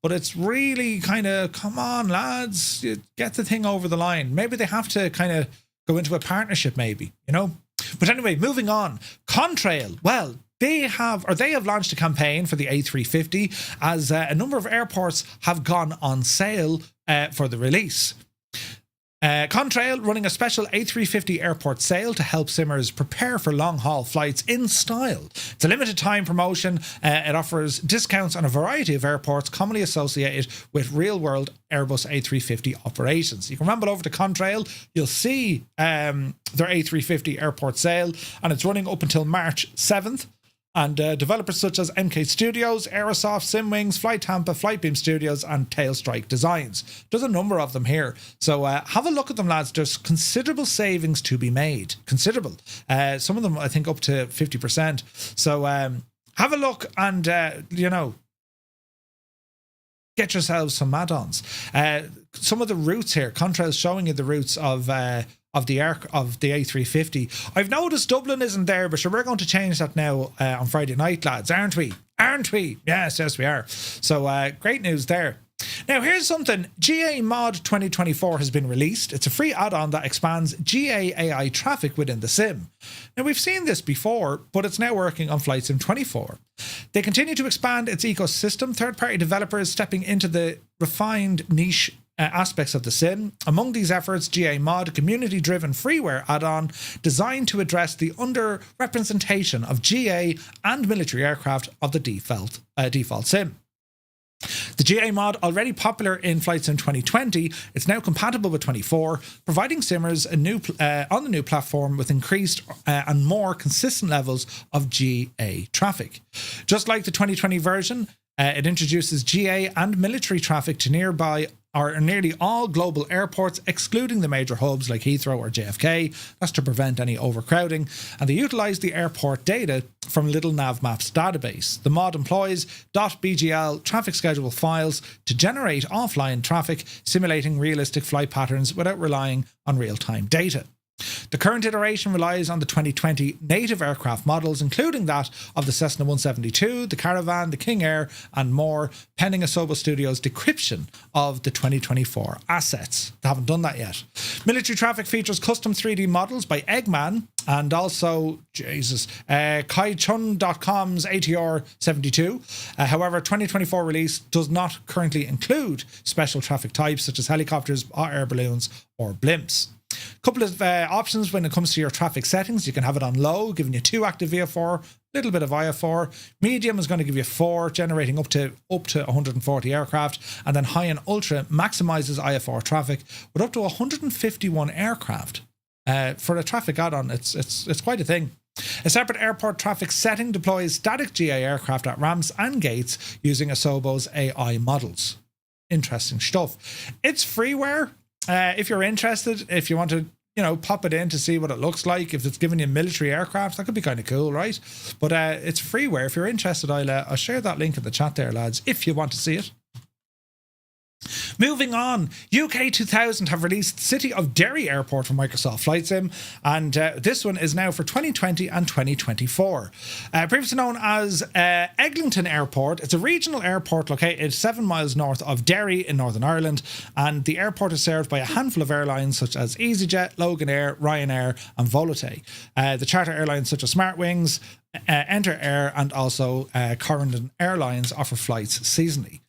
But it's really kind of, come on, lads, get the thing over the line. Maybe they have to kind of go into a partnership, maybe, you know. But anyway, moving on. Contrail, well, they have launched a campaign for the A350 as a number of airports have gone on sale for the release. Contrail running a special A350 airport sale to help simmers prepare for long-haul flights in style. It's a limited time promotion. It offers discounts on a variety of airports commonly associated with real-world Airbus A350 operations. You can ramble over to Contrail. You'll see their A350 airport sale, and it's running up until March 7th. And developers such as MK Studios, Aerosoft, Simwings, Flight Tampa, Flightbeam Studios, and Tailstrike Designs. There's a number of them here. So have a look at them, lads. There's considerable savings to be made. Considerable. Some of them, I think, up to 50%. So have a look and, you know, get yourselves some add-ons. Some of the routes here, Contrail's showing you the routes of the A350. I've noticed Dublin isn't there, but sure, we're going to change that now on Friday night, lads, aren't we? Yes, we are. So great news there. Now here's something. GAmod 2024 has been released. It's a free add-on that expands GA AI traffic within the sim. Now we've seen this before, but it's now working on Flight Sim 24. They continue to expand its ecosystem, third-party developers stepping into the refined niche aspects of the sim. Among these efforts, GAmod, a community-driven freeware add-on designed to address the underrepresentation of GA and military aircraft of the default sim. The GAmod, already popular in Flight Sim 2020, it's now compatible with 24, providing simmers on the new platform with increased and more consistent levels of GA traffic. Just like the 2020 version, it introduces GA and military traffic to nearly all global airports, excluding the major hubs like Heathrow or JFK. That's to prevent any overcrowding. And they utilise the airport data from Little Nav Maps database. The mod employs .bgl traffic schedule files to generate offline traffic, simulating realistic flight patterns without relying on real-time data. The current iteration relies on the 2020 native aircraft models, including that of the Cessna 172, the Caravan, the King Air, and more, pending Asobo Studios' decryption of the 2024 assets. They haven't done that yet. Military traffic features custom 3D models by Eggman and also, KaiChun.com's ATR 72. However, 2024 release does not currently include special traffic types such as helicopters, hot air balloons, or blimps. Couple of options when it comes to your traffic settings. You can have it on low, giving you 2 active VFR, a little bit of IFR. Medium is going to give you 4, generating up to 140 aircraft. And then high and ultra maximizes IFR traffic with up to 151 aircraft. For a traffic add-on, it's quite a thing. A separate airport traffic setting deploys static GA aircraft at ramps and gates using Asobo's AI models. Interesting stuff. It's freeware. If you're interested, if you want to pop it in to see what it looks like. If it's giving you military aircraft, that could be kind of cool, right? But it's freeware. If you're interested, I'll share that link in the chat there, lads, if you want to see it. Moving on, UK 2000 have released City of Derry Airport for Microsoft Flight Sim, and this one is now for 2020 and 2024. Previously known as Eglinton Airport, it's a regional airport located 7 miles north of Derry in Northern Ireland, and the airport is served by a handful of airlines such as EasyJet, Loganair, Ryanair and Volote. The charter airlines such as SmartWings, Enter Air and also Corendon Airlines offer flights seasonally.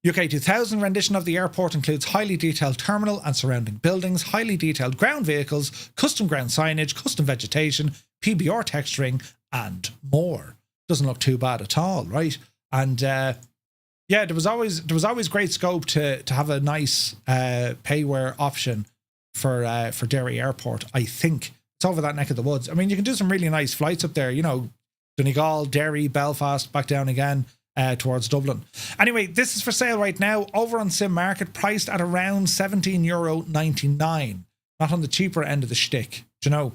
UK 2000 rendition of the airport includes highly detailed terminal and surrounding buildings, highly detailed ground vehicles, custom ground signage, custom vegetation, PBR texturing, and more. Doesn't look too bad at all, right? And there was always great scope to have a nice payware option for Derry Airport. I think it's over that neck of the woods. I mean, you can do some really nice flights up there. Donegal, Derry, Belfast, back down again. Towards Dublin. Anyway, this is for sale right now over on Sim Market, priced at around €17.99. Not on the cheaper end of the shtick, So,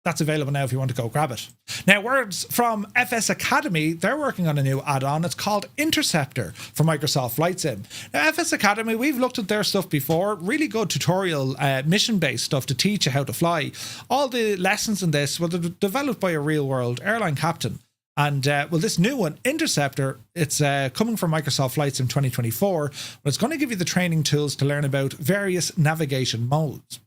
that's available now if you want to go grab it. Now, words from FS Academy, they're working on a new add-on. It's called Interceptor for Microsoft Flight Sim. Now, FS Academy, we've looked at their stuff before. Really good tutorial, mission-based stuff to teach you how to fly. All the lessons in this were developed by a real-world airline captain. And, this new one, Interceptor, it's coming from Microsoft Flight Sim 2024, but it's going to give you the training tools to learn about various navigation modes,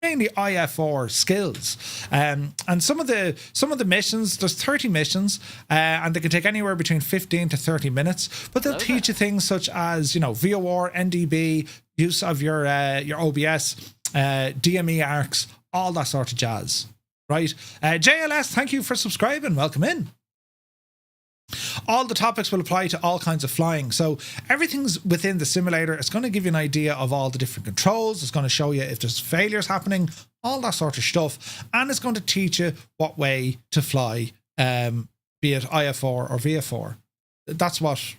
mainly IFR skills. And some of the missions, there's 30 missions, and they can take anywhere between 15 to 30 minutes, but they'll teach you things such as, VOR, NDB, use of your OBS, DME arcs, all that sort of jazz, right? JLS, thank you for subscribing. Welcome in. All the topics will apply to all kinds of flying. So everything's within the simulator. It's going to give you an idea of all the different controls. It's going to show you if there's failures happening, all that sort of stuff. And it's going to teach you what way to fly, be it IFR or VFR. That's what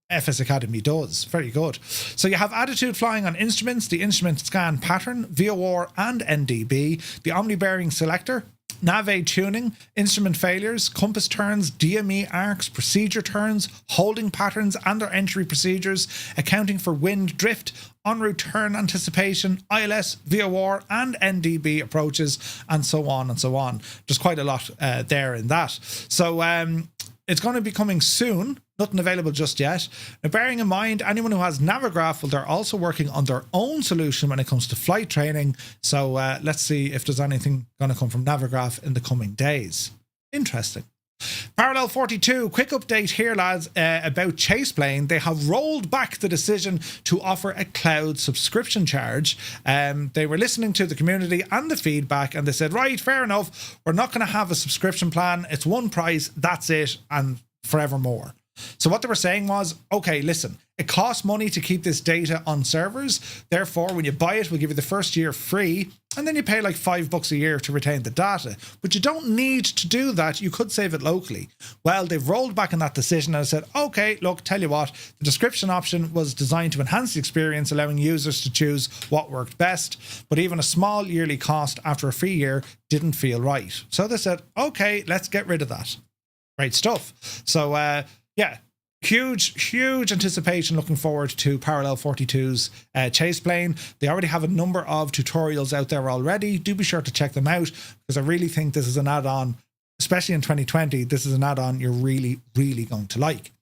FS Academy does. Very good. So you have attitude flying on instruments, the instrument scan pattern, VOR and NDB, the omni bearing selector, nav tuning, instrument failures, compass turns, DME arcs, procedure turns, holding patterns and their entry procedures, accounting for wind drift, en route turn anticipation, ILS, VOR and NDB approaches, and so on and so on. There's quite a lot there in that. So it's going to be coming soon. Nothing available just yet. Now, bearing in mind, anyone who has Navigraph, well, they're also working on their own solution when it comes to flight training. So let's see if there's anything going to come from Navigraph in the coming days. Interesting. Parallel 42, quick update here, lads, about Chaseplane. They have rolled back the decision to offer a cloud subscription charge. They were listening to the community and the feedback, and they said, right, fair enough, we're not going to have a subscription plan. It's one price, that's it, and forevermore. So what they were saying was, okay, listen, it costs money to keep this data on servers. Therefore, when you buy it, we'll give you the first year free, and then you pay like $5 a year to retain the data. But you don't need to do that. You could save it locally. Well, they've rolled back on that decision and said, okay, look, tell you what, the description option was designed to enhance the experience, allowing users to choose what worked best. But even a small yearly cost after a free year didn't feel right. So they said, okay, let's get rid of that. Great stuff. So, yeah, huge anticipation, looking forward to Parallel 42's Chaseplane. They already have a number of tutorials out there already. Do be sure to check them out, because I really think this is an add-on, especially in 2020, this is an add-on you're really going to like.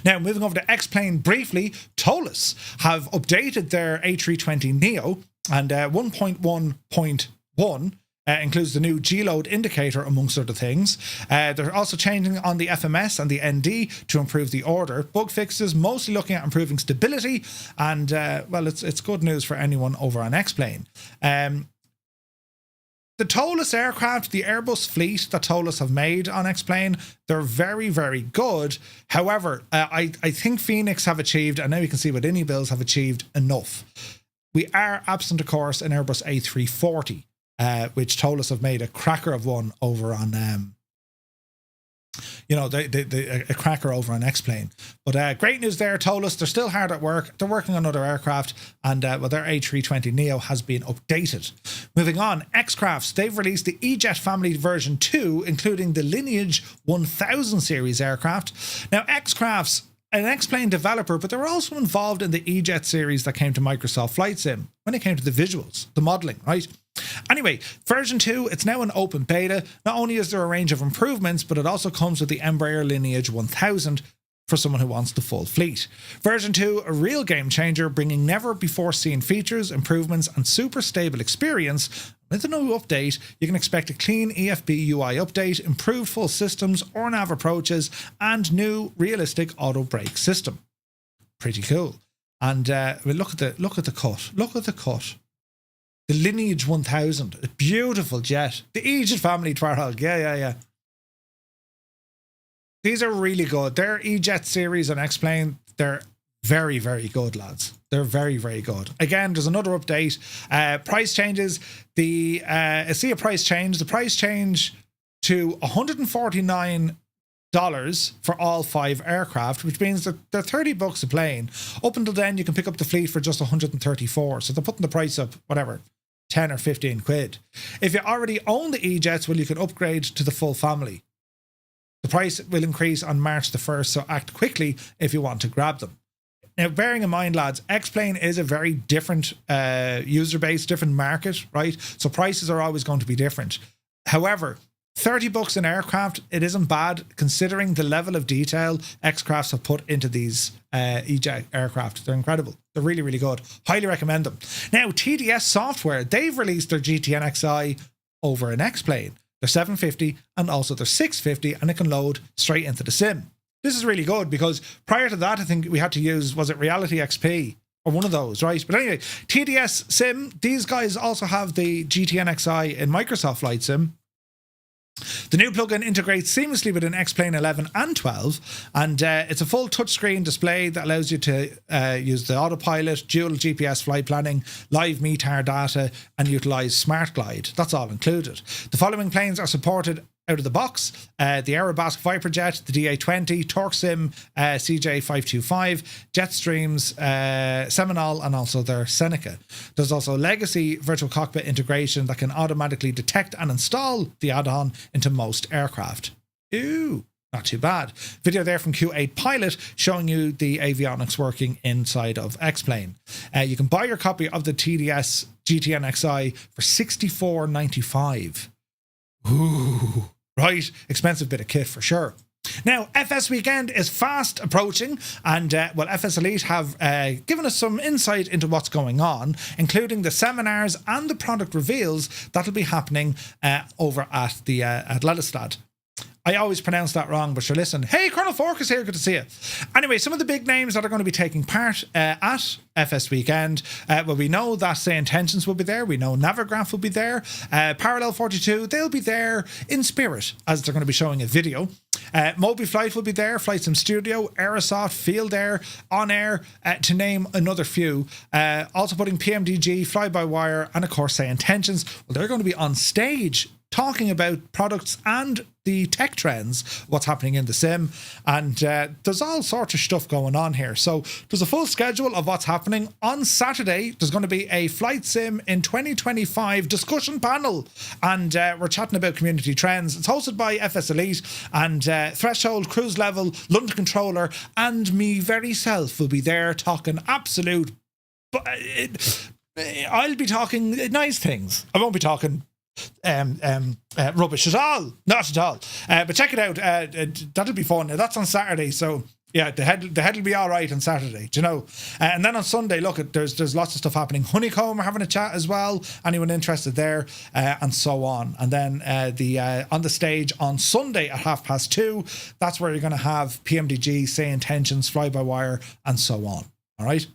Now, moving over to X-Plane briefly, ToLiss have updated their A320NEO, and 1.1.1 includes the new G-load indicator, amongst other things. They're also changing on the FMS and the ND to improve the order. Bug fixes, mostly looking at improving stability, and well, it's good news for anyone over on X-Plane. The ToLiss aircraft, the Airbus fleet that ToLiss have made on X-Plane, they're very good. However, I think Phoenix have achieved, and now you can see what iniBuilds have achieved, enough. We are absent, of course, an Airbus A340. Which ToLiss have made a cracker of one over on you know, a cracker over on X-Plane. But great news there, ToLiss. They're still hard at work. They're working on other aircraft, and their A320NEO has been updated. Moving on, X-Crafts. They've released the E-Jet family version 2, including the Lineage 1000 series aircraft. Now, X-Crafts, an X-Plane developer, but they were also involved in the E-Jet series that came to Microsoft Flight Sim when it came to the visuals, the modeling, right? Anyway, version 2, it's now an open beta. Not only is there a range of improvements, but it also comes with the Embraer Lineage 1000 for someone who wants the full fleet. Version 2, a real game changer, bringing never before seen features, improvements, and super stable experience. With the new update, you can expect a clean EFB UI update, improved full systems or nav approaches, and new realistic auto brake system. Pretty cool. And look at the cut. Look at the cut. The Lineage 1000, a beautiful jet. The E-Jet family Twarhog, yeah. These are really good. Their E-Jet series on X-Plane, they're very, very good, lads. They're very, very good. Again, there's another update. Price changes. I see a price change. The price change to $149 for all 5 aircraft, which means that they're $30 a plane. Up until then, you can pick up the fleet for just $134. So they're putting the price up, whatever, 10 or 15 quid. If you already own the E-Jets, well, you can upgrade to the full family. The price will increase on March the 1st, so act quickly if you want to grab them. Now, bearing in mind, lads, X-Plane is a very different user base, different market, right? So prices are always going to be different. However, $30 an aircraft, it isn't bad considering the level of detail X-Crafts have put into these E-Jet aircraft. They're incredible. They're really, really good. Highly recommend them. Now, TDS Software, they've released their GTN XI over an X-Plane. They're 750 and also they're 650, and it can load straight into the sim. This is really good because prior to that, I think we had to use, was it Reality XP or one of those, right? But anyway, TDS Sim, these guys also have the GTN XI in Microsoft Flight Sim. The new plugin integrates seamlessly with an X-Plane 11 and 12, and it's a full touchscreen display that allows you to use the autopilot, dual GPS flight planning, live METAR data, and utilise Smart Glide. That's all included. The following planes are supported out of the box: the Aerobask Viperjet, the DA20, TorqueSim CJ525, Jetstream's Seminole, and also their Seneca. There's also Legacy Virtual Cockpit integration that can automatically detect and install the add-on into most aircraft. Ooh, not too bad. Video there from Q8 Pilot showing you the avionics working inside of X-Plane. You can buy your copy of the TDS GTN XI for $64.95. Ooh. Right, expensive bit of kit for sure. Now, FS Weekend is fast approaching, and FS Elite have given us some insight into what's going on, including the seminars and the product reveals that'll be happening over at the at Lelystad. I always pronounce that wrong, but sure, listen. Hey, Colonel Fork is here. Good to see you. Anyway, some of the big names that are going to be taking part at FS Weekend. Well, we know that SayIntentions will be there. We know Navigraph will be there. Parallel 42, they'll be there in spirit as they're going to be showing a video. Moby Flight will be there. Flight Sim Studio, Aerosoft, Field Air, On Air, to name another few. Also putting PMDG, Fly-by-Wire, and of course SayIntentions. Well, they're going to be on stage talking about products and the tech trends, what's happening in the sim, and there's all sorts of stuff going on here. So there's a full schedule of what's happening. On Saturday, there's going to be a Flight Sim in 2025 discussion panel, and we're chatting about community trends. It's hosted by FS Elite, and Threshold, Cruise Level, London Controller, and me very self will be there talking absolute... I'll be talking nice things. I won't be talking rubbish at all, not at all. But check it out. That'll be fun. That's on Saturday, so yeah, the head will be all right on Saturday. Do you know? And then on Sunday, look, there's lots of stuff happening. Honeycomb are having a chat as well. Anyone interested there, and so on. And then on the stage on Sunday at 2:30, that's where you're going to have PMDG, SayIntentions, Fly-by-Wire, and so on. All right.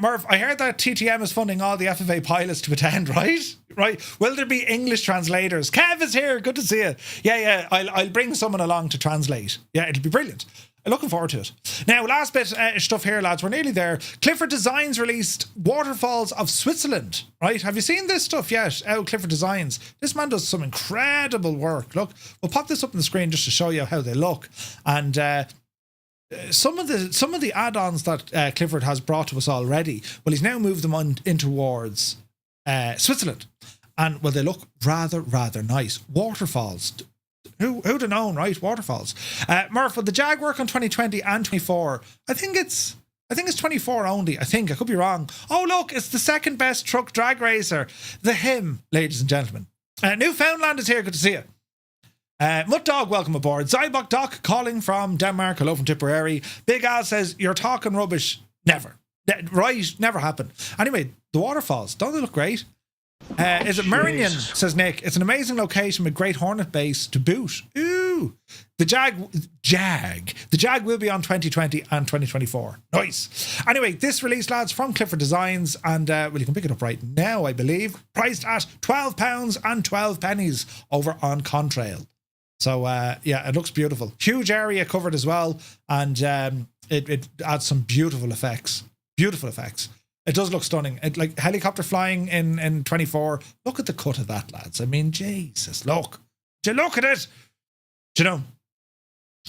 Murph, I heard that TTM is funding all the FFA pilots to attend, right? Right. Will there be English translators? Kev is here. Good to see you. Yeah. I'll bring someone along to translate. Yeah, it'll be brilliant. looking forward to it. Now, last bit of stuff here, lads. We're nearly there. Clifford Designs released Waterfalls of Switzerland, right? Have you seen this stuff yet? Clifford Designs. This man does some incredible work. Look, we'll pop this up on the screen just to show you how they look. And some of the add-ons that Clifford has brought to us already, well, he's now moved them on in towards Switzerland. And, well, they look rather nice. Waterfalls. Who'd have known, right? Waterfalls. Murph, will the Jag work on 2020 and 24? I think it's 24 only. I could be wrong. Oh, look, it's the second best truck drag racer. The Him, ladies and gentlemen. Newfoundland is here. Good to see you. Mutt Dog, welcome aboard. Zybok Doc calling from Denmark. Hello from Tipperary. Big Al says, you're talking rubbish. Never. Right? Never happened. Anyway, the waterfalls. Don't they look great? Is it Meridian, says Nick. It's an amazing location with great Hornet base to boot. Ooh. The Jag will be on 2020 and 2024. Nice. Anyway, this release, lads, from Clifford Designs, and well, you can pick it up right now, I believe. Priced at £12 and 12 pennies over on Contrail. So yeah, it looks beautiful. Huge area covered as well, and it adds some beautiful effects. Beautiful effects. It does look stunning. Like helicopter flying in 24. Look at the cut of that, lads. I mean, Jesus, look. Do you look at it? Do you know?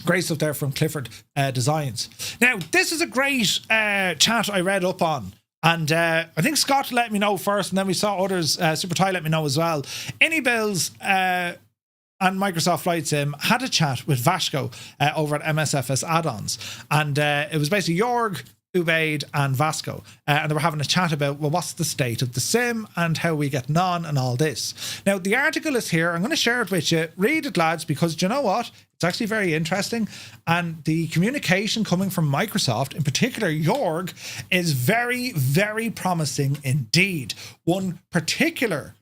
Great stuff there from Clifford Designs. Now, this is a great chat I read up on. And I think Scott let me know first, and then we saw others, Super Ty let me know as well. AnyBuilds and Microsoft Flight Sim had a chat with Vasco over at MSFS add-ons. And it was basically Jorg, Ubaid and Vasco, and they were having a chat about, well, what's the state of the sim and how we getting on and all this. Now, the article is here. I'm going to share it with you. Read it, lads, because do you know what? It's actually very interesting, and the communication coming from Microsoft, in particular Jorg, is very, very promising indeed. One particular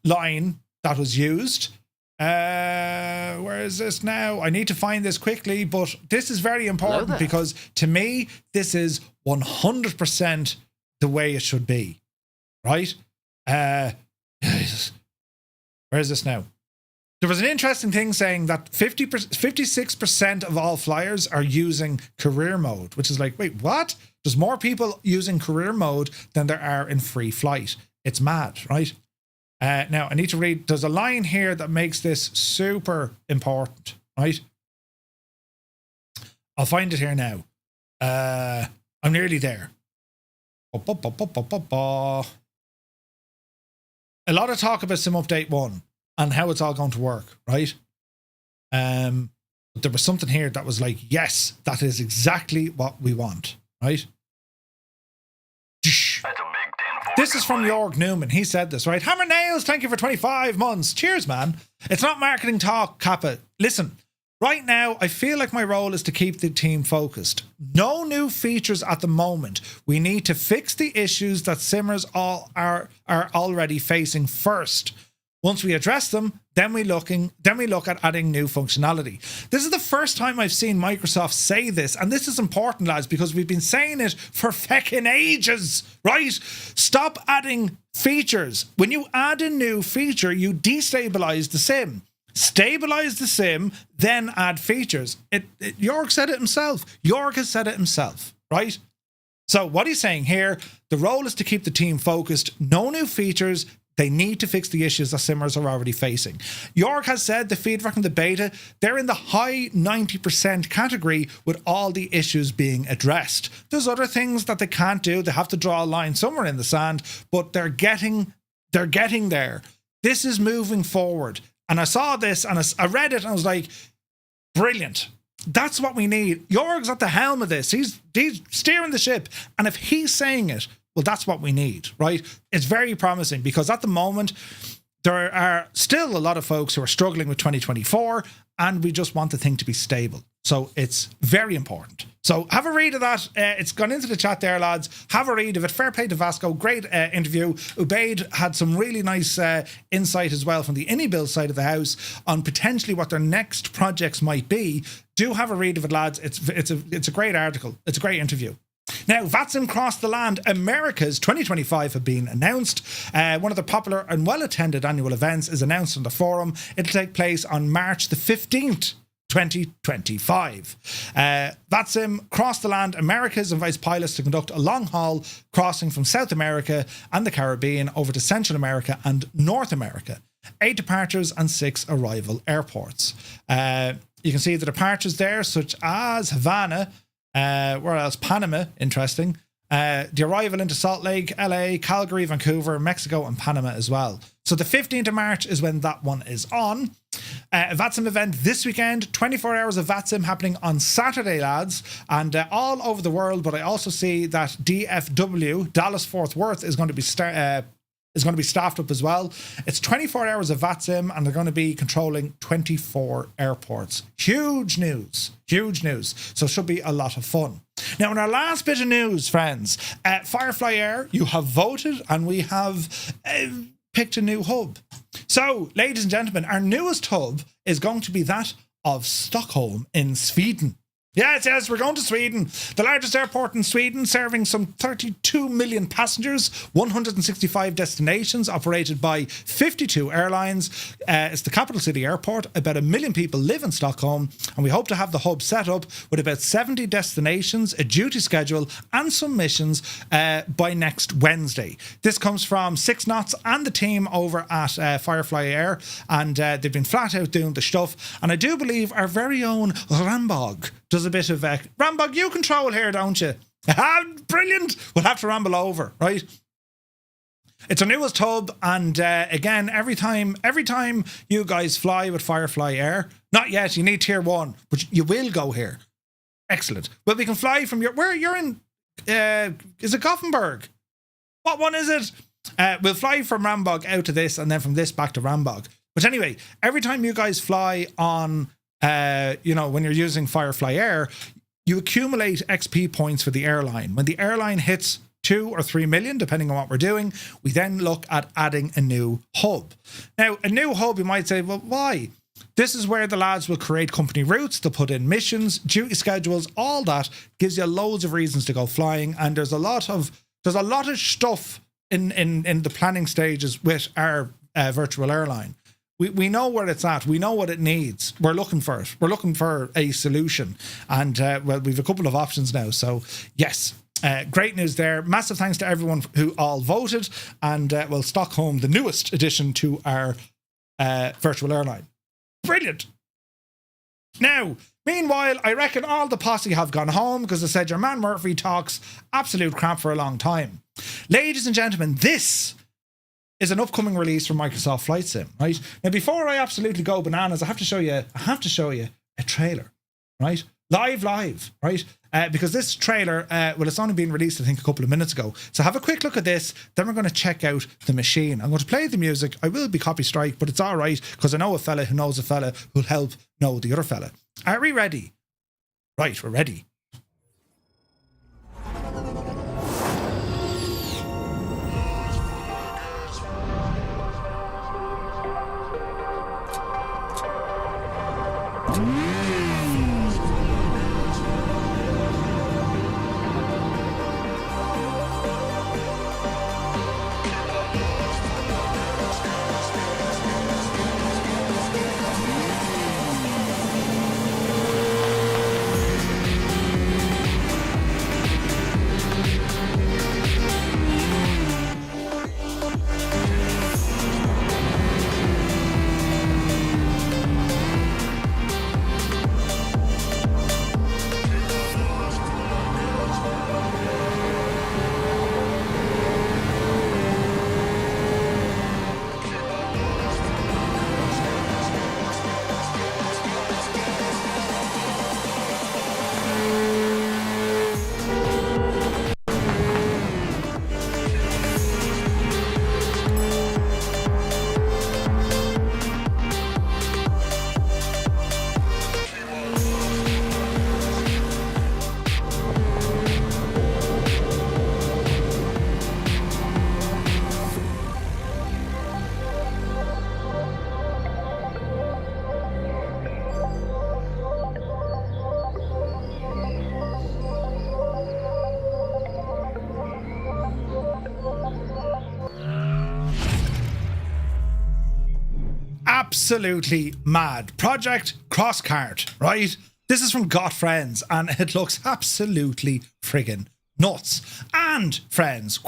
line that was used, where is this now? I need to find this quickly, but this is very important because to me, this is 100% the way it should be, right? Jesus. Where is this now? There was an interesting thing saying that 56% of all flyers are using career mode, which is like, wait, what? There's more people using career mode than there are in free flight. It's mad, right? Now, I need to read. There's a line here that makes this super important, right? I'll find it here now. I'm nearly there. A lot of talk about Sim Update 1 and how it's all going to work, right? But there was something here that was like, yes, that is exactly what we want, right? That's a big 10 for This is from Jorg Newman. He said this, right? Hammer Nails, thank you for 25 months. Cheers, man. It's not marketing talk, Kappa. Listen, right now, I feel like my role is to keep the team focused. No new features at the moment. We need to fix the issues that simmers are already facing first. Once we address them, then we look at adding new functionality. This is the first time I've seen Microsoft say this, and this is important, lads, because we've been saying it for feckin' ages, right? Stop adding features. When you add a new feature, you destabilize the sim. Stabilize the sim, then add features. Jorg said it himself. Jorg has said it himself, right? So what he's saying here, the role is to keep the team focused. No new features. They need to fix the issues that simmers are already facing. Jorg has said the feedback from the beta, they're in the high 90% category with all the issues being addressed. There's other things that they can't do. They have to draw a line somewhere in the sand, but they're getting there. This is moving forward. And I saw this and I read it and I was like, brilliant. That's what we need. Jorg's at the helm of this. He's steering the ship. And if he's saying it, well, that's what we need, right? It's very promising because at the moment, there are still a lot of folks who are struggling with 2024 and we just want the thing to be stable. So it's very important. So have a read of that. It's gone into the chat there, lads. Have a read of it. Fair play to Vasco. Great interview. Ubaid had some really nice insight as well from the iniBuilds side of the house on potentially what their next projects might be. Do have a read of it, lads. It's a great article. It's a great interview. Now, VATSIM Cross the Land Americas 2025 have been announced. One of the popular and well-attended annual events is announced on the forum. It'll take place on March the 15th, 2025. VATSIM crossed the land Americas invites pilots to conduct a long-haul crossing from South America and the Caribbean over to Central America and North America. 8 departures and 6 arrival airports. You can see the departures there, such as Havana, where else? Panama, interesting. The arrival into Salt Lake, LA, Calgary, Vancouver, Mexico, and Panama as well. So the 15th of March is when that one is on. A VATSIM event this weekend, 24 hours of VATSIM happening on Saturday, lads, and all over the world. But I also see that DFW, Dallas Fort Worth, is going to be staffed up as well. It's 24 hours of VATSIM, and they're going to be controlling 24 airports. Huge news. So it should be a lot of fun. Now, in our last bit of news, friends, Firefly Air, you have voted, and we have picked a new hub. So, ladies and gentlemen, our newest hub is going to be that of Stockholm in Sweden. Yes, we're going to Sweden. The largest airport in Sweden, serving some 32 million passengers, 165 destinations, operated by 52 airlines. It's the capital city airport. About 1 million people live in Stockholm, and we hope to have the hub set up with about 70 destinations, a duty schedule, and some missions by next Wednesday. This comes from 6 Knots and the team over at Firefly Air, and they've been flat out doing the stuff. And I do believe our very own Rambog does a bit of Rambog, you control here, don't you? Brilliant. We'll have to ramble over, right? It's our newest hub, and again, every time you guys fly with Firefly Air, not yet, you need tier 1, but you will go here. Excellent. Well, we can fly from where you're in, is it Gothenburg? What one is it? We'll fly from Rambog out to this, and then from this back to Rambog. But anyway, every time you guys fly on when you're using Firefly Air, you accumulate XP points for the airline. When the airline hits 2 or 3 million, depending on what we're doing, we then look at adding a new hub. Now, a new hub, you might say, well, why? This is where the lads will create company routes, to put in missions, duty schedules, all that gives you loads of reasons to go flying. And there's a lot of stuff in the planning stages with our virtual airline. We know where it's at. We know what it needs. We're looking for it. We're looking for a solution. And, we've a couple of options now. So, yes, great news there. Massive thanks to everyone who all voted. And, Stockholm, the newest addition to our virtual airline. Brilliant. Now, meanwhile, I reckon all the posse have gone home, because I said your man Murphy talks absolute crap for a long time. Ladies and gentlemen, this is an upcoming release from Microsoft Flight Sim, right? Now, before I absolutely go bananas, I have to show you a trailer, right? Live, right? Because this trailer, it's only been released, I think, a couple of minutes ago. So have a quick look at this, then we're going to check out the machine. I'm going to play the music. I will be copy strike, but it's all right, because I know a fella who knows a fella who'll help know the other fella. Are we ready? Right, we're ready. absolutely mad. Project Crosskart, right? This is from GotFriends, and it looks absolutely friggin' nuts. And, friends,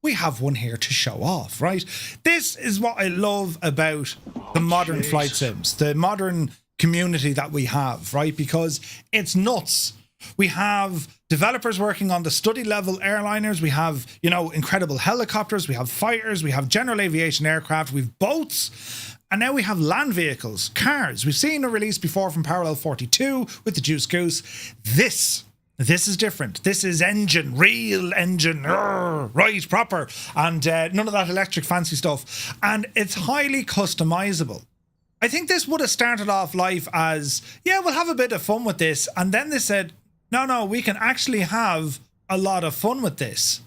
we have one here to show off, right? This is what I love about the modern flight sims, the modern community that we have, right? Because it's nuts. We have developers working on the study level airliners. We have, you know, incredible helicopters. We have fighters. We have general aviation aircraft. We have boats. And now we have land vehicles, cars. We've seen a release before from Parallel 42 with the Juice Goose. This is different. This is engine, real engine, right, proper. And none of that electric fancy stuff. And it's highly customizable. I think this would have started off life as, yeah, we'll have a bit of fun with this. And then they said, no, we can actually have a lot of fun with this,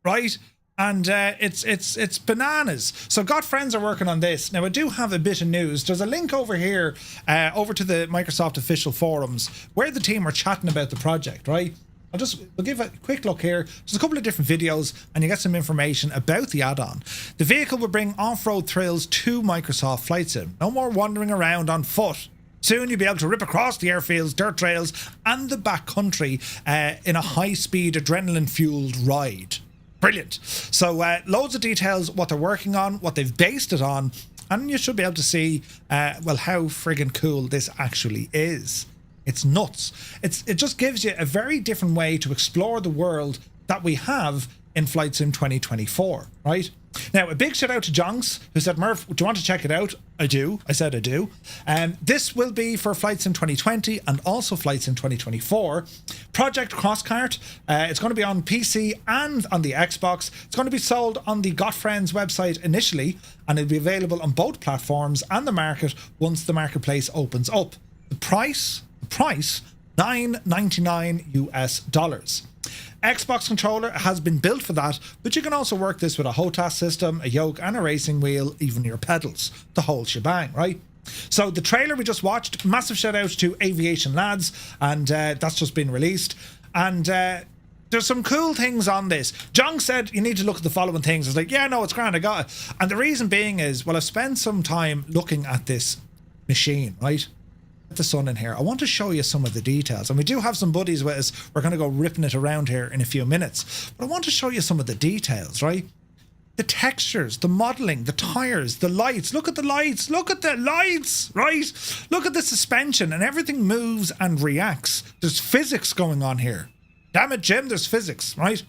right? And it's bananas. So GotFriends are working on this. Now, I do have a bit of news. There's a link over here, over to the Microsoft official forums, where the team are chatting about the project, right? We'll give a quick look here. There's a couple of different videos, and you get some information about the add-on. The vehicle will bring off-road thrills to Microsoft Flight Sim. No more wandering around on foot. Soon you'll be able to rip across the airfields, dirt trails, and the backcountry in a high-speed, adrenaline-fueled ride. Brilliant. So loads of details, what they're working on, what they've based it on, and you should be able to see, well, how friggin' cool this actually is. It's nuts. It just gives you a very different way to explore the world that we have in Flight Sim 2024, right? Now, a big shout out to Jonks, who said, Murph, do you want to check it out? I do. I said I do. This will be for Flight Sim 2020 and also Flight Sim 2024. Project Crosskart. It's going to be on PC and on the Xbox. It's going to be sold on the GotFriends website initially, and it'll be available on both platforms and the market once the marketplace opens up. The price, $9.99 US. Xbox controller has been built for that, but you can also work this with a HOTAS system, a yoke, and a racing wheel, even your pedals, the whole shebang, right? So the trailer we just watched, massive shout out to Aviation lads, and that's just been released. And there's some cool things on this. John said you need to look at the following things. I was like, yeah, no, it's grand, I got it. And the reason being is, well, I've spent some time looking at this machine, right? The sun in here. I want to show you some of the details, and we do have some buddies with us. We're going to go ripping it around here in a few minutes, but I want to show you some of the details, right? The textures, the modeling, the tires, the lights. Look at the lights. Look at the lights, right? Look at the suspension, and everything moves and reacts. There's physics going on here. Damn it, Jim, there's physics, right?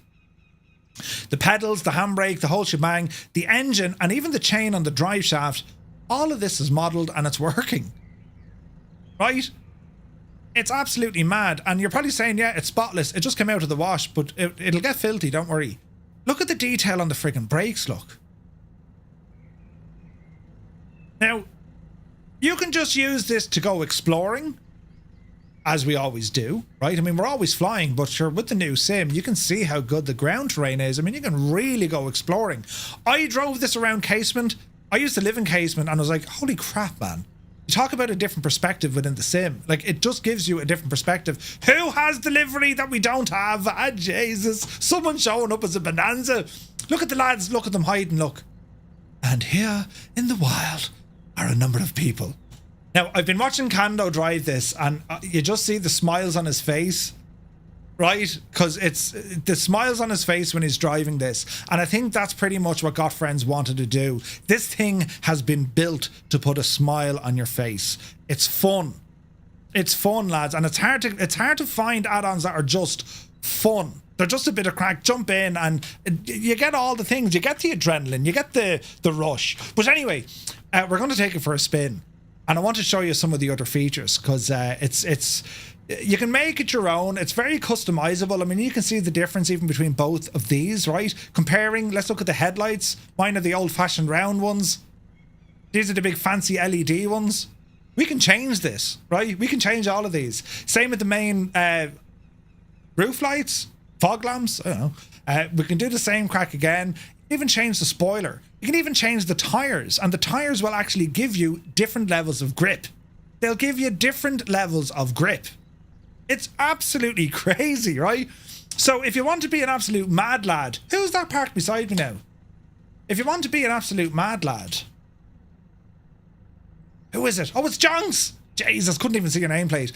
The pedals, the handbrake, the whole shebang, the engine, and even the chain on the drive shaft. All of this is modeled and it's working. Right? It's absolutely mad. And you're probably saying, yeah, it's spotless. It just came out of the wash, but it'll get filthy, don't worry. Look at the detail on the friggin' brakes, look. Now, you can just use this to go exploring, as we always do, right? I mean, we're always flying, but sure, with the new sim, you can see how good the ground terrain is. I mean, you can really go exploring. I drove this around Casement. I used to live in Casement, and I was like, holy crap, man. You talk about a different perspective within the sim. Like, it just gives you a different perspective. Who has delivery that we don't have? Ah, Jesus. Someone showing up as a bonanza. Look at the lads. Look at them hiding, look. And here in the wild are a number of people. Now, I've been watching Kando drive this, and you just see the smiles on his face. Right? Because it's the smiles on his face when he's driving this. And I think that's pretty much what GotFriends wanted to do. This thing has been built to put a smile on your face. It's fun. It's fun, lads. And it's hard to find add-ons that are just fun. They're just a bit of crack. Jump in and you get all the things. You get the adrenaline. You get the rush. But anyway, we're going to take it for a spin. And I want to show you some of the other features, because it's you can make it your own. It's very customizable. I mean, you can see the difference even between both of these, right? Comparing, let's look at the headlights. Mine are the old-fashioned round ones. These are the big fancy LED ones. We can change this, right? We can change all of these. Same with the main roof lights, fog lamps, I don't know. We can do the same crack again. Even change the spoiler. You can even change the tires, and the tires will actually give you different levels of grip. They'll give you different levels of grip. It's absolutely crazy, right? So if you want to be an absolute mad lad, who's that parked beside me now? If you want to be an absolute mad lad, Who is it? Oh, it's Jonks. Jesus, couldn't even see your nameplate.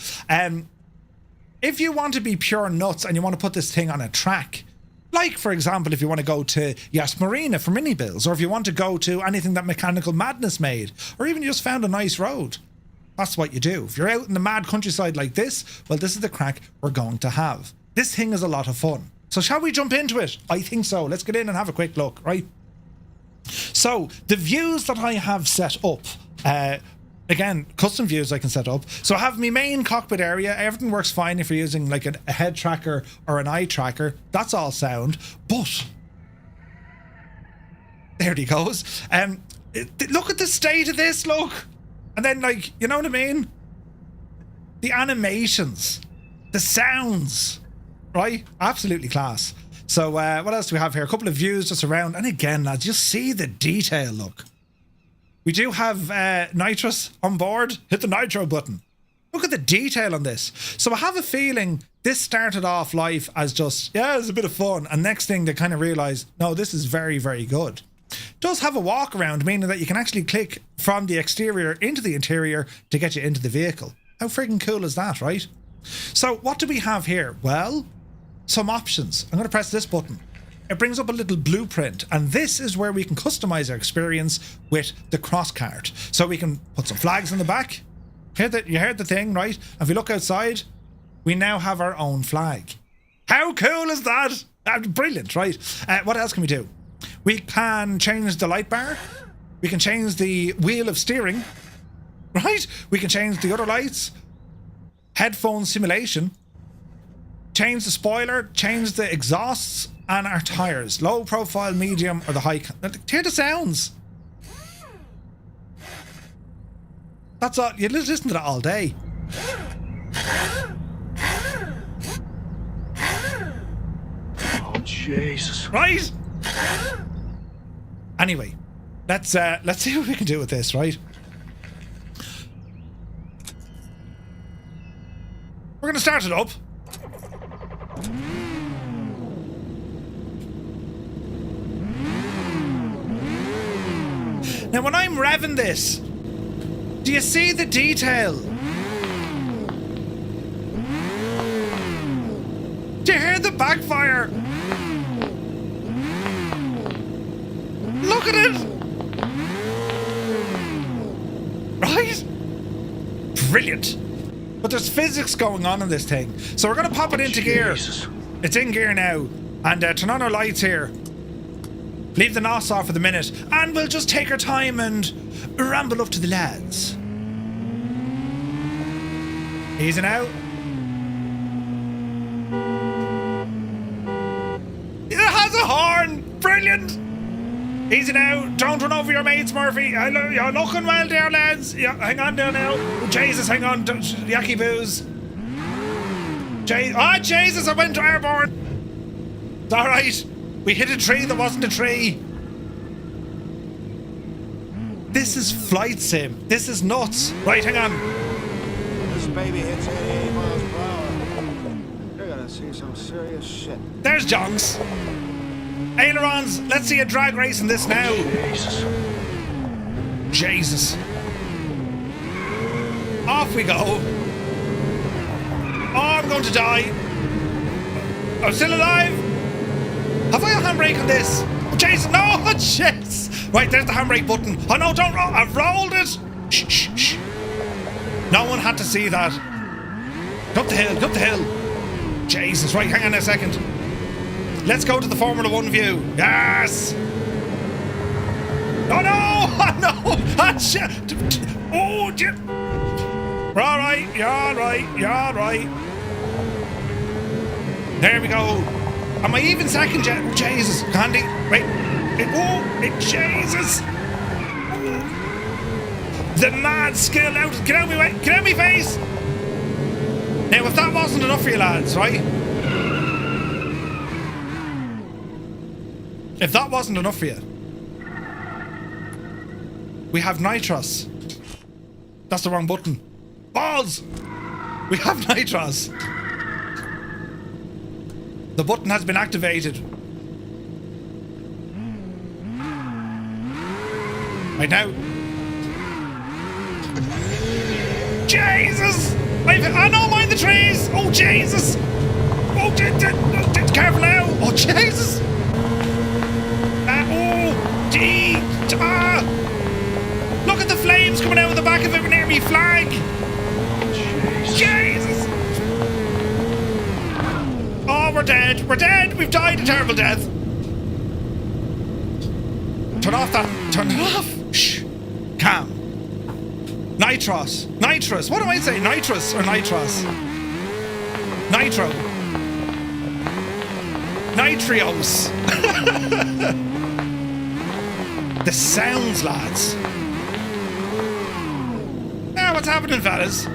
If you want to be pure nuts and you want to put this thing on a track, like, for example, if you want to go to Yas Marina for iniBuilds, or if you want to go to anything that Mechanical Madness made, or even just found a nice road, that's what you do. If you're out in the mad countryside like this, well, this is the crack we're going to have. This thing is a lot of fun. So shall we jump into it? I think so. Let's get in and have a quick look, right? So the views that I have set up, again, custom views I can set up. So I have my main cockpit area. Everything works fine if you're using like a head tracker or an eye tracker. That's all sound. But there he goes. Look at the state of this, look. And then, like, you know what I mean? The animations, the sounds, right? Absolutely class. So what else do we have here? A couple of views just around. And again, lads, just see the detail, look. We do have nitrous on board. Hit the nitro button. Look at the detail on this. So I have a feeling this started off life as just, yeah, it's a bit of fun. And next thing they kind of realized, no, this is very, very good. It does have a walk around, meaning that you can actually click from the exterior into the interior to get you into the vehicle. How freaking cool is that, right? So what do we have here? Well, some options. I'm going to press this button. It brings up a little blueprint, and this is where we can customize our experience with the Crosskart. So we can put some flags in the back. You heard the thing, right? And if we look outside, we now have our own flag. How cool is that? Brilliant, right? What else can we do? We can change the light bar. We can change the wheel of steering, right? We can change the other lights. Headphone simulation. Change the spoiler, change the exhausts, and our tires. Low profile, medium, or the high. Hear the sounds. That's all. You listen to that all day. Oh, Jesus. Right? Anyway, let's see what we can do with this, right? We're gonna start it up. Now, when I'm revving this, do you see the detail? Do you hear the backfire? Look at it! Right? Brilliant. But there's physics going on in this thing. So we're going to pop it into gear. It's in gear now. And turn on our lights here. Leave the NOS off for the minute. And we'll just take our time and ramble up to the lads. Easing out. It has a horn! Brilliant! Easy now. Don't run over your mates, Murphy. You're looking well there, lads. Yeah, hang on there now. Jesus, hang on. Yucky booze. Jesus, I went airborne. It's alright. We hit a tree that wasn't a tree. This is flight sim. This is nuts. Right, hang on. This baby hits 80 miles per hour. You're gonna see some serious shit. There's Jonks. Ailerons, let's see a drag race in this now. Jesus. Off we go. Oh, I'm going to die. I'm still alive. Have I a handbrake on this? Oh, Jesus, no, jeez. Right, there's the handbrake button. Oh no, don't roll. I've rolled it. Shh, shh, shh. No one had to see that. Go up the hill, go up the hill. Jesus, right, hang on a second. Let's go to the Formula 1 view. Yes! Oh no! Oh no! Oh shit! Oh, shit! We're alright, you're alright, you're alright. There we go. Am I even second yet? Oh, Jesus, Candy. Wait. Jesus! The mad skill out. Get out of my way. Get out of my face! Now, if that wasn't enough for you lads, right? If that wasn't enough for you, we have nitros. That's the wrong button. Balls! We have nitros. The button has been activated. Right now. Jesus! I don't mind the trees! Oh, Jesus! Oh, careful now! Oh, Jesus! Look at the flames coming out of the back of it near me flag! Jesus! Oh, we're dead! We're dead! We've died a terrible death! Turn off that! Turn it off! Shh! Calm. Nitros. Nitrous. What do I say? Nitrous or nitros? Nitro. Nitrios. The sounds, lads. Now, what's happening, fellas?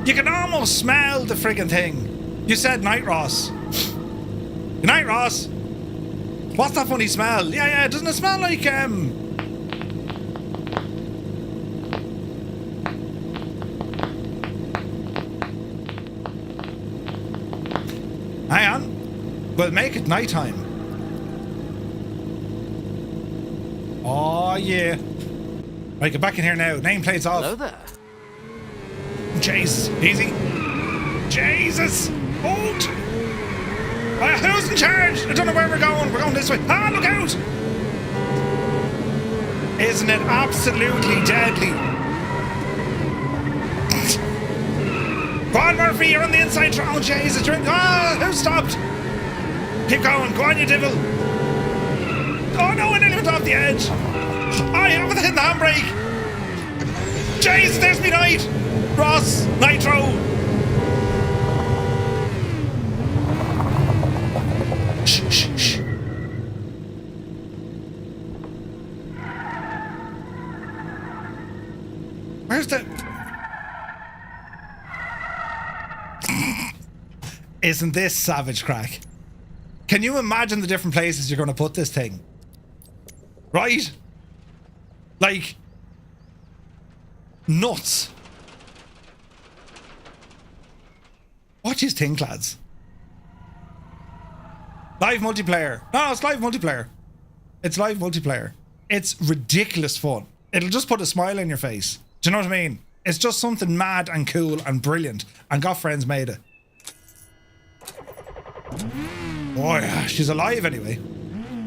You can almost smell the friggin' thing. You said night, Ross. Good night, Ross. What's that funny smell? Yeah, doesn't it smell like, Hang on. We'll make it nighttime. Oh, yeah. Right, get back in here now. Nameplate's off. Hello there. Jesus. Easy. Jesus. Hold. Who's in charge? I don't know where we're going. We're going this way. Ah, look out. Isn't it absolutely deadly? Go on, Murphy. You're on the inside. Oh, Jesus. Who stopped? Keep going. Go on, you devil. Oh, no. I nearly went off the edge. I haven't hit the handbrake. Jesus, there's me night. Ross, Nitro. Shh. Where's the... Isn't this savage crack? Can you imagine the different places you're going to put this thing? Right? Like... nuts. What do you think, lads? Live multiplayer. No, it's live multiplayer. It's live multiplayer. It's ridiculous fun. It'll just put a smile on your face. Do you know what I mean? It's just something mad and cool and brilliant. And GotFriends made it. Oh yeah, she's alive anyway.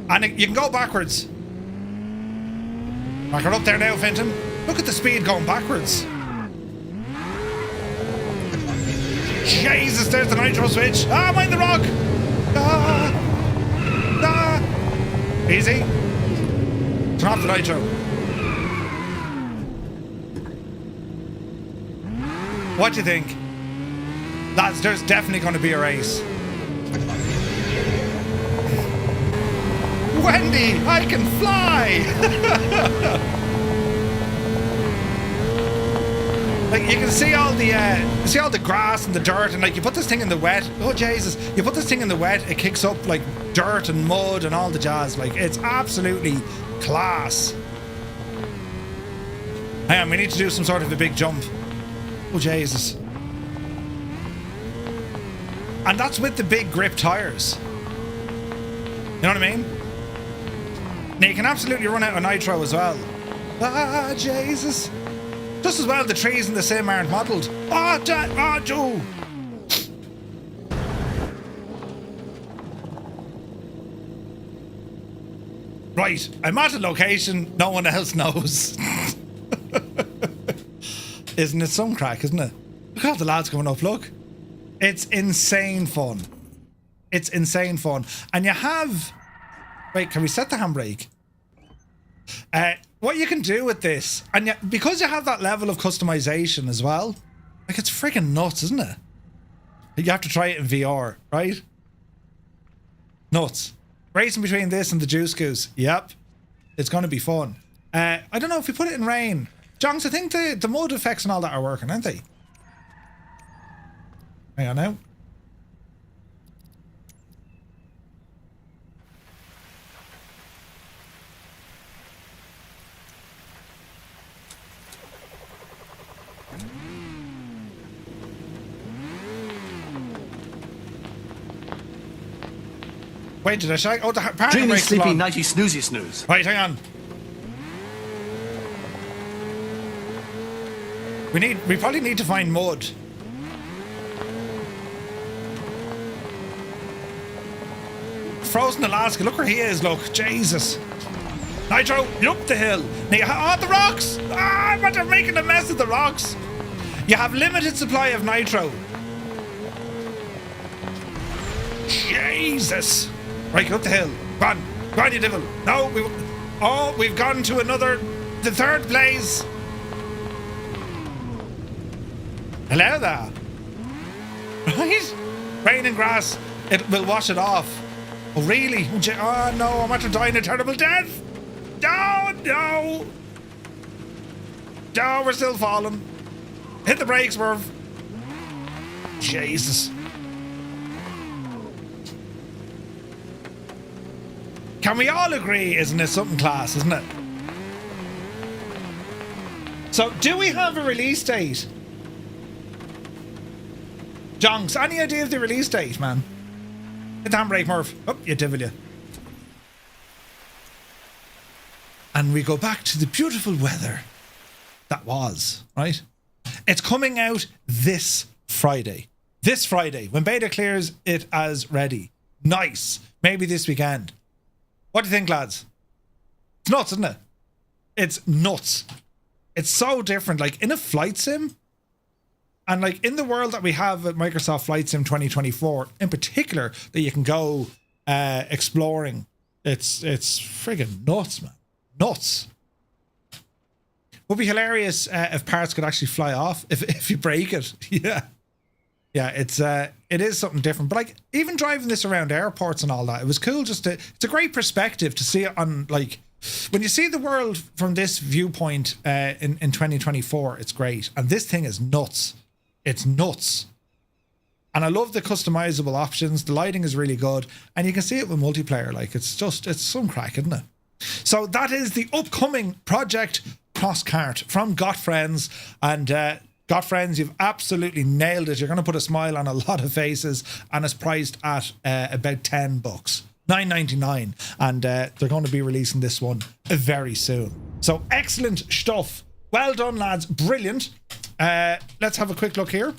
And you can go backwards. Back her up there now, Finton. Look at the speed going backwards. Jesus, there's the nitro switch. Ah, mind the rock. Easy. Turn off the nitro. What do you think? Lads, there's definitely going to be a race. Wendy, I can fly! Like, you can see all the grass and the dirt, and like, you put this thing in the wet. Oh, Jesus. You put this thing in the wet, it kicks up like dirt and mud and all the jazz. Like, it's absolutely class. Hang on, we need to do some sort of a big jump. Oh, Jesus. And that's with the big grip tires. You know what I mean? Now, you can absolutely run out of nitro as well. Ah, Jesus. Just as well the trees in the sim aren't modelled. Joe. Right, I'm at a location no one else knows. Isn't it some crack, isn't it? Look at all the lads coming up, look. It's insane fun. It's insane fun. And you have... Wait, can we set the handbrake? What you can do with this, and because you have that level of customization as well, like, it's freaking nuts, isn't it? You have to try it in VR, right? Nuts. Racing between this and the Juice Goose. Yep. It's going to be fun. I don't know if we put it in rain. Jonks, I think the mud effects and all that are working, aren't they? Hang on now. Wait, did I shag? Oh, the parking Dreamy, brake's sleepy, on. nighty, snoozy, snooze. Right, hang on. We probably need to find mud. Frozen Alaska. Look where he is. Look, Jesus. Nitro, you're up the hill. Now, oh, the rocks. Ah, but they're making a mess of the rocks. You have limited supply of nitro. Jesus. Right, up the hill. Go on, you devil. No, we've gone to the third place. Hello there. Right? Rain and grass, it will wash it off. Oh, really? Oh, no, I'm after dying a terrible death. No. No, we're still falling. Hit the brakes, Merv. Jesus. Can we all agree, isn't it something class, isn't it? So, do we have a release date? Jonks, any idea of the release date, man? Hit the handbrake, Murph. Oh, you devil you. And we go back to the beautiful weather that was, right? It's coming out this Friday. This Friday, when beta clears it as ready. Nice. Maybe this weekend. What do you think, lads? It's nuts, isn't it? It's nuts. It's so different. Like, in a flight sim, and like in the world that we have at Microsoft Flight Sim 2024, in particular, that you can go exploring, it's friggin' nuts, man. Nuts. Would be hilarious if parts could actually fly off if you break it. Yeah, it is something different. But like, even driving this around airports and all that, it was cool. It's a great perspective to see it on, like, when you see the world from this viewpoint in 2024, it's great. And this thing is nuts. It's nuts. And I love the customizable options. The lighting is really good. And you can see it with multiplayer. Like, it's some crack, isn't it? So that is the upcoming project Crosskart from GotFriends. And GotFriends, you've absolutely nailed it. You're going to put a smile on a lot of faces. And it's priced at about $10. $9.99, and they're going to be releasing this one very soon. So excellent stuff. Well done, lads. Brilliant. Let's have a quick look here.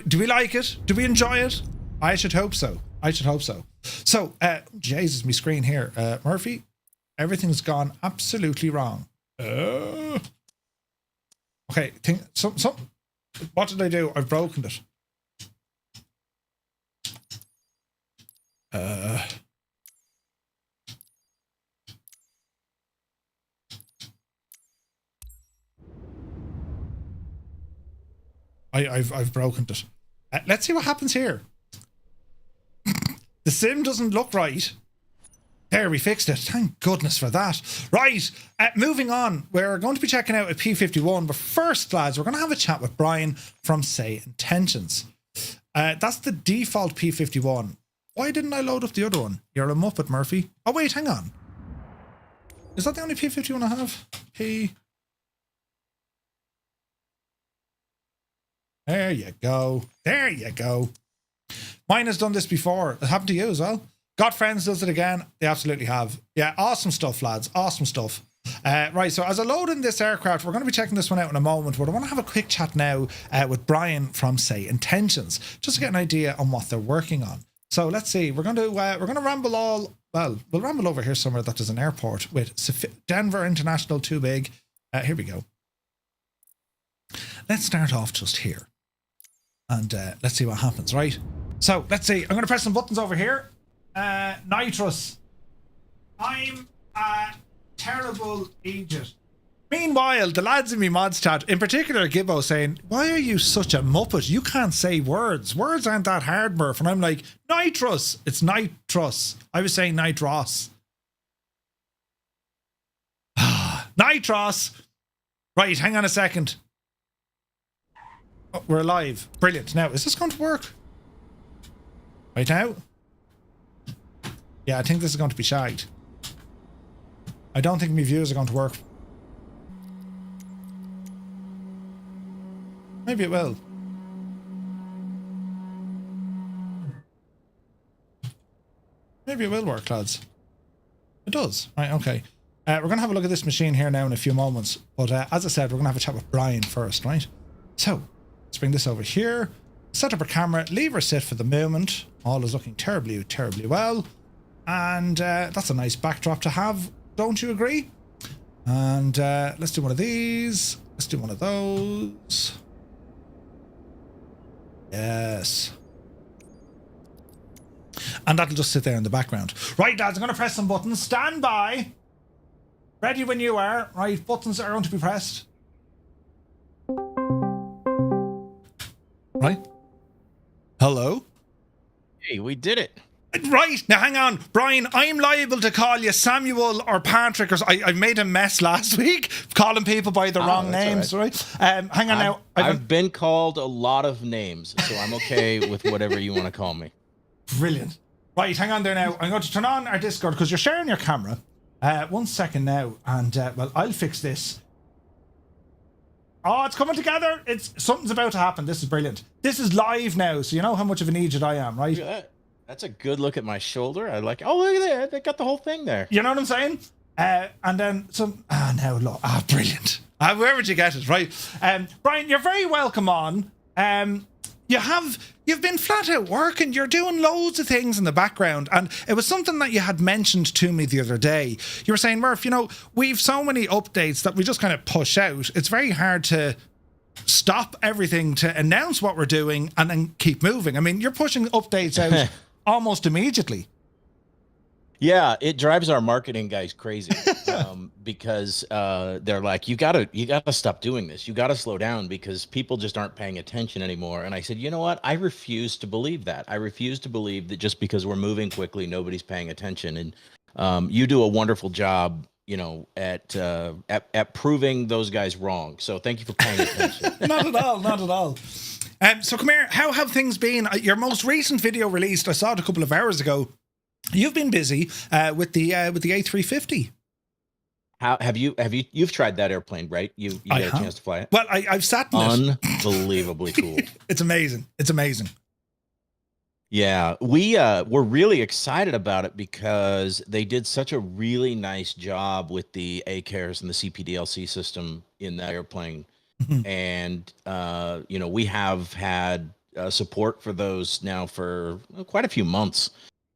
Do we like it? Do we enjoy it? I should hope so. So, Jesus, my screen here. Murphy, everything's gone absolutely wrong. Okay, what did I do? I've broken it. I've broken it. Let's see what happens here. The sim doesn't look right. There, we fixed it. Thank goodness for that. Right, moving on. We're going to be checking out a P-51, but first, lads, we're going to have a chat with Brian from SayIntentions. That's the default P-51. Why didn't I load up the other one? You're a muppet, Murphy. Oh, wait, hang on. Is that the only P-51 I have? There you go. There you go. Mine has done this before. It happened to you as well. GotFriends does it again. They absolutely have. Yeah, awesome stuff, lads. Awesome stuff. Right, so as I load in this aircraft, we're going to be checking this one out in a moment, but I want to have a quick chat now with Brian from SayIntentions, just to get an idea on what they're working on. So let's see. We're going to ramble we'll ramble over here somewhere that there's an airport with Denver International too big. Here we go. Let's start off just here. And let's see what happens, right? So let's see. I'm going to press some buttons over here. Nitrous. I'm a terrible idiot. Meanwhile, the lads in me mods chat, in particular Gibbo, saying, why are you such a muppet? You can't say words. Words aren't that hard, Murph. And I'm like, nitrous. It's nitrous. I was saying nitros. Nitros. Right, hang on a second. Oh, we're alive. Brilliant. Now, is this going to work? Right now? Yeah, I think this is going to be shagged. I don't think my views are going to work. Maybe it will. Maybe it will work, lads. It does. Right, okay. We're going to have a look at this machine here now in a few moments. But as I said, we're going to have a chat with Brian first, right? So let's bring this over here. Set up our camera, leave her sit for the moment. All is looking terribly, terribly well. And that's a nice backdrop to have, don't you agree? And let's do one of these. Let's do one of those. Yes. And that'll just sit there in the background. Right, lads, I'm going to press some buttons. Stand by. Ready when you are. Right, buttons are going to be pressed. Right. Hello? Hey, we did it. Right, now hang on. Brian, I'm liable to call you Samuel or Patrick, or I made a mess last week calling people by the wrong names, right? Hang on now. I've been called a lot of names, so I'm okay with whatever you want to call me. Brilliant. Right, hang on there now. I'm going to turn on our Discord because you're sharing your camera. 1 second now, and well, I'll fix this. Oh, it's coming together. Something's about to happen. This is brilliant. This is live now, so you know how much of an idiot I am, right? Yeah, that's a good look at my shoulder. I like. Oh, look at that! They got the whole thing there. You know what I'm saying? And then some. Now look. Brilliant. Where would you get it, right? Brian, you're very welcome on. You've been flat out working. You're doing loads of things in the background, and it was something that you had mentioned to me the other day. You were saying, Murph, you know, we've so many updates that we just kind of push out. It's very hard to stop everything to announce what we're doing and then keep moving. I mean, you're pushing updates out almost immediately. Yeah, it drives our marketing guys crazy because they're like, you gotta stop doing this. You gotta slow down because people just aren't paying attention anymore. And I said, you know what? I refuse to believe that. I refuse to believe that just because we're moving quickly, nobody's paying attention. And you do a wonderful job, you know, at proving those guys wrong. So thank you for paying attention. Not at all. Not at all. So come here. How have things been? Your most recent video released, I saw it a couple of hours ago. You've been busy with the A350. You've tried that airplane, right? You got a chance to fly it? Well, I've sat in it. Unbelievably cool. It's amazing. It's amazing. Yeah, we're really excited about it because they did such a really nice job with the ACARES and the CPDLC system in that airplane. And you know, we have had support for those now for quite a few months.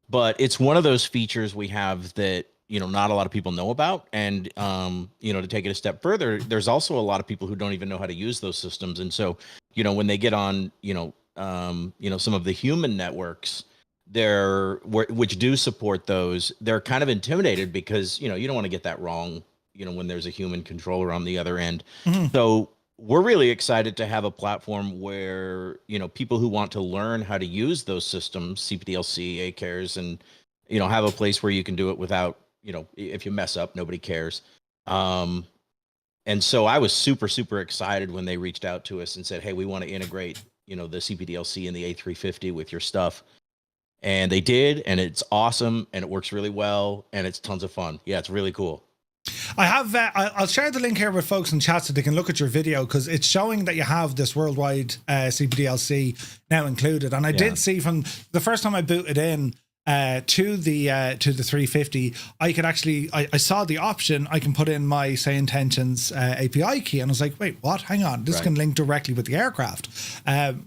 But it's one of those features we have that, you know, not a lot of people know about. And, you know, to take it a step further, there's also a lot of people who don't even know how to use those systems. And so, you know, when they get on, you know, some of the human networks, which do support those, they're kind of intimidated because, you know, you don't want to get that wrong, you know, when there's a human controller on the other end. So we're really excited to have a platform where, you know, people who want to learn how to use those systems, CPDLC, ACARES, and, you know, have a place where you can do it without, you know, if you mess up, nobody cares. And so I was super, super excited when they reached out to us and said, hey, we want to integrate, you know, the CPDLC and the A350 with your stuff. And they did, and it's awesome, and it works really well, and it's tons of fun. Yeah, it's really cool. I have. I'll share the link here with folks in chat so they can look at your video because it's showing that you have this worldwide CPDLC now included. And I did see from the first time I booted in to the 350, I could actually I saw the option I can put in my SayIntentions API key, and I was like, wait, what? Hang on, this can link directly with the aircraft,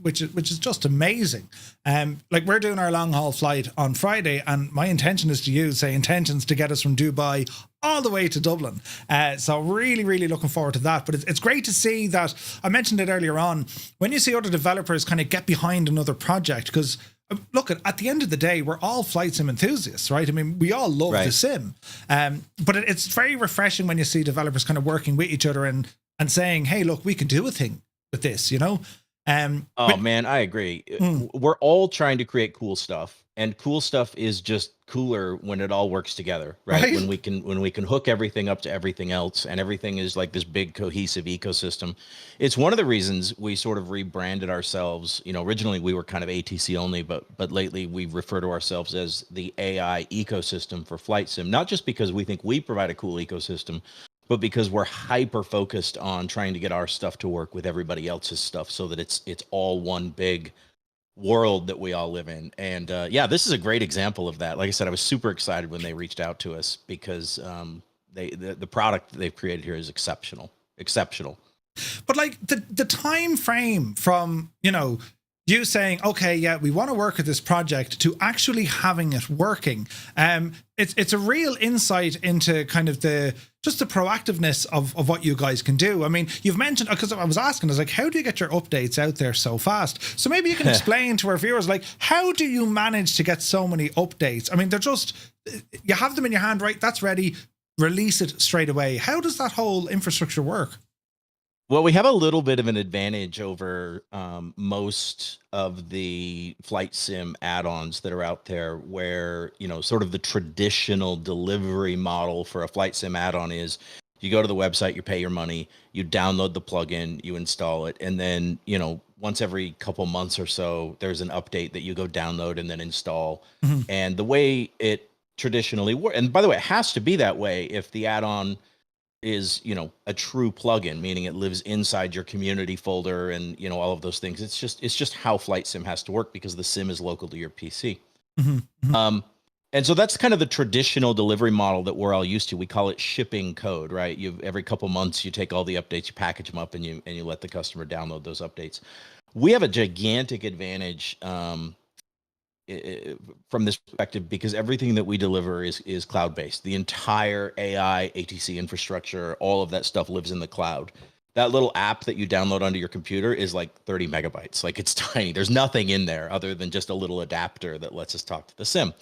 which is just amazing. Like we're doing our long haul flight on Friday, and my intention is to use SayIntentions to get us from Dubai all the way to Dublin. So really, really looking forward to that. But it's great to see that, I mentioned it earlier on, when you see other developers kind of get behind another project, because look, at the end of the day, we're all flight sim enthusiasts, right? I mean, we all love the sim. But it's very refreshing when you see developers kind of working with each other and saying, hey, look, we can do a thing with this, you know? Man, I agree. We're all trying to create cool stuff, and cool stuff is just cooler when it all works together, right? When we can hook everything up to everything else, and everything is like this big cohesive ecosystem. It's one of the reasons we sort of rebranded ourselves. You know, originally we were kind of ATC only, but lately we refer to ourselves as the AI ecosystem for flight sim, not just because we think we provide a cool ecosystem, but because we're hyper focused on trying to get our stuff to work with everybody else's stuff so that it's all one big world that we all live in. And yeah, this is a great example of that. Like I said, I was super excited when they reached out to us because the product that they've created here is exceptional. But like the time frame from, you know, you saying, okay, yeah, we want to work with this project to actually having it working. It's a real insight into kind of the proactiveness of what you guys can do. I mean, you've mentioned, because I was asking, I was like, how do you get your updates out there so fast? So maybe you can explain to our viewers, like, how do you manage to get so many updates? I mean, they're just, you have them in your hand, right? That's ready. Release it straight away. How does that whole infrastructure work? Well, we have a little bit of an advantage over most of the flight sim add-ons that are out there, where, you know, sort of the traditional delivery model for a flight sim add-on is you go to the website, you pay your money, you download the plugin, you install it, and then, you know, once every couple months or so, there's an update that you go download and then install. And the way it traditionally works, and by the way, it has to be that way if the add-on is, you know, a true plugin, meaning it lives inside your community folder and, you know, all of those things. It's just how flight sim has to work, because the sim is local to your PC. And so that's kind of the traditional delivery model that we're all used to. We call it shipping code, right? Every couple months you take all the updates, you package them up, and you let the customer download those updates. We have a gigantic advantage from this perspective, because everything that we deliver is cloud-based. The entire AI, ATC infrastructure, all of that stuff lives in the cloud. That little app that you download onto your computer is like 30 megabytes. Like, it's tiny. There's nothing in there other than just a little adapter that lets us talk to the sim.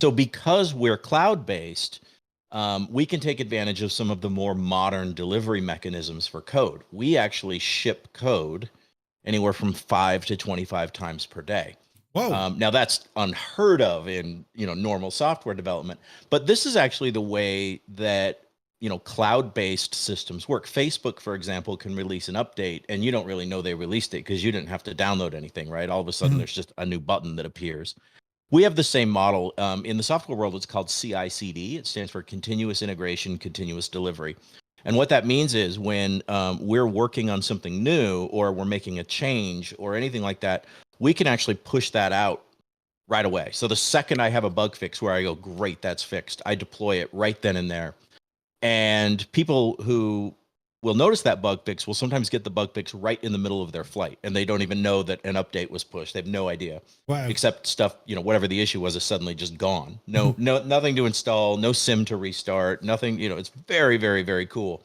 So because we're cloud-based, we can take advantage of some of the more modern delivery mechanisms for code. We actually ship code anywhere from 5 to 25 times per day. Whoa. Now that's unheard of in, you know, normal software development, but this is actually the way that, you know, cloud-based systems work. Facebook, for example, can release an update and you don't really know they released it because you didn't have to download anything, right? All of a sudden there's just a new button that appears. We have the same model. In the software world, it's called CI/CD. It stands for continuous integration, continuous delivery. And what that means is when we're working on something new, or we're making a change or anything like that, we can actually push that out right away. So the second I have a bug fix where I go, great, that's fixed, I deploy it right then and there. And people who will notice that bug fix will sometimes get the bug fix right in the middle of their flight, and they don't even know that an update was pushed. They have no idea. Wow. Except stuff, you know, whatever the issue was is suddenly just gone. Nothing to install, no sim to restart, nothing, you know, it's very, very, very cool.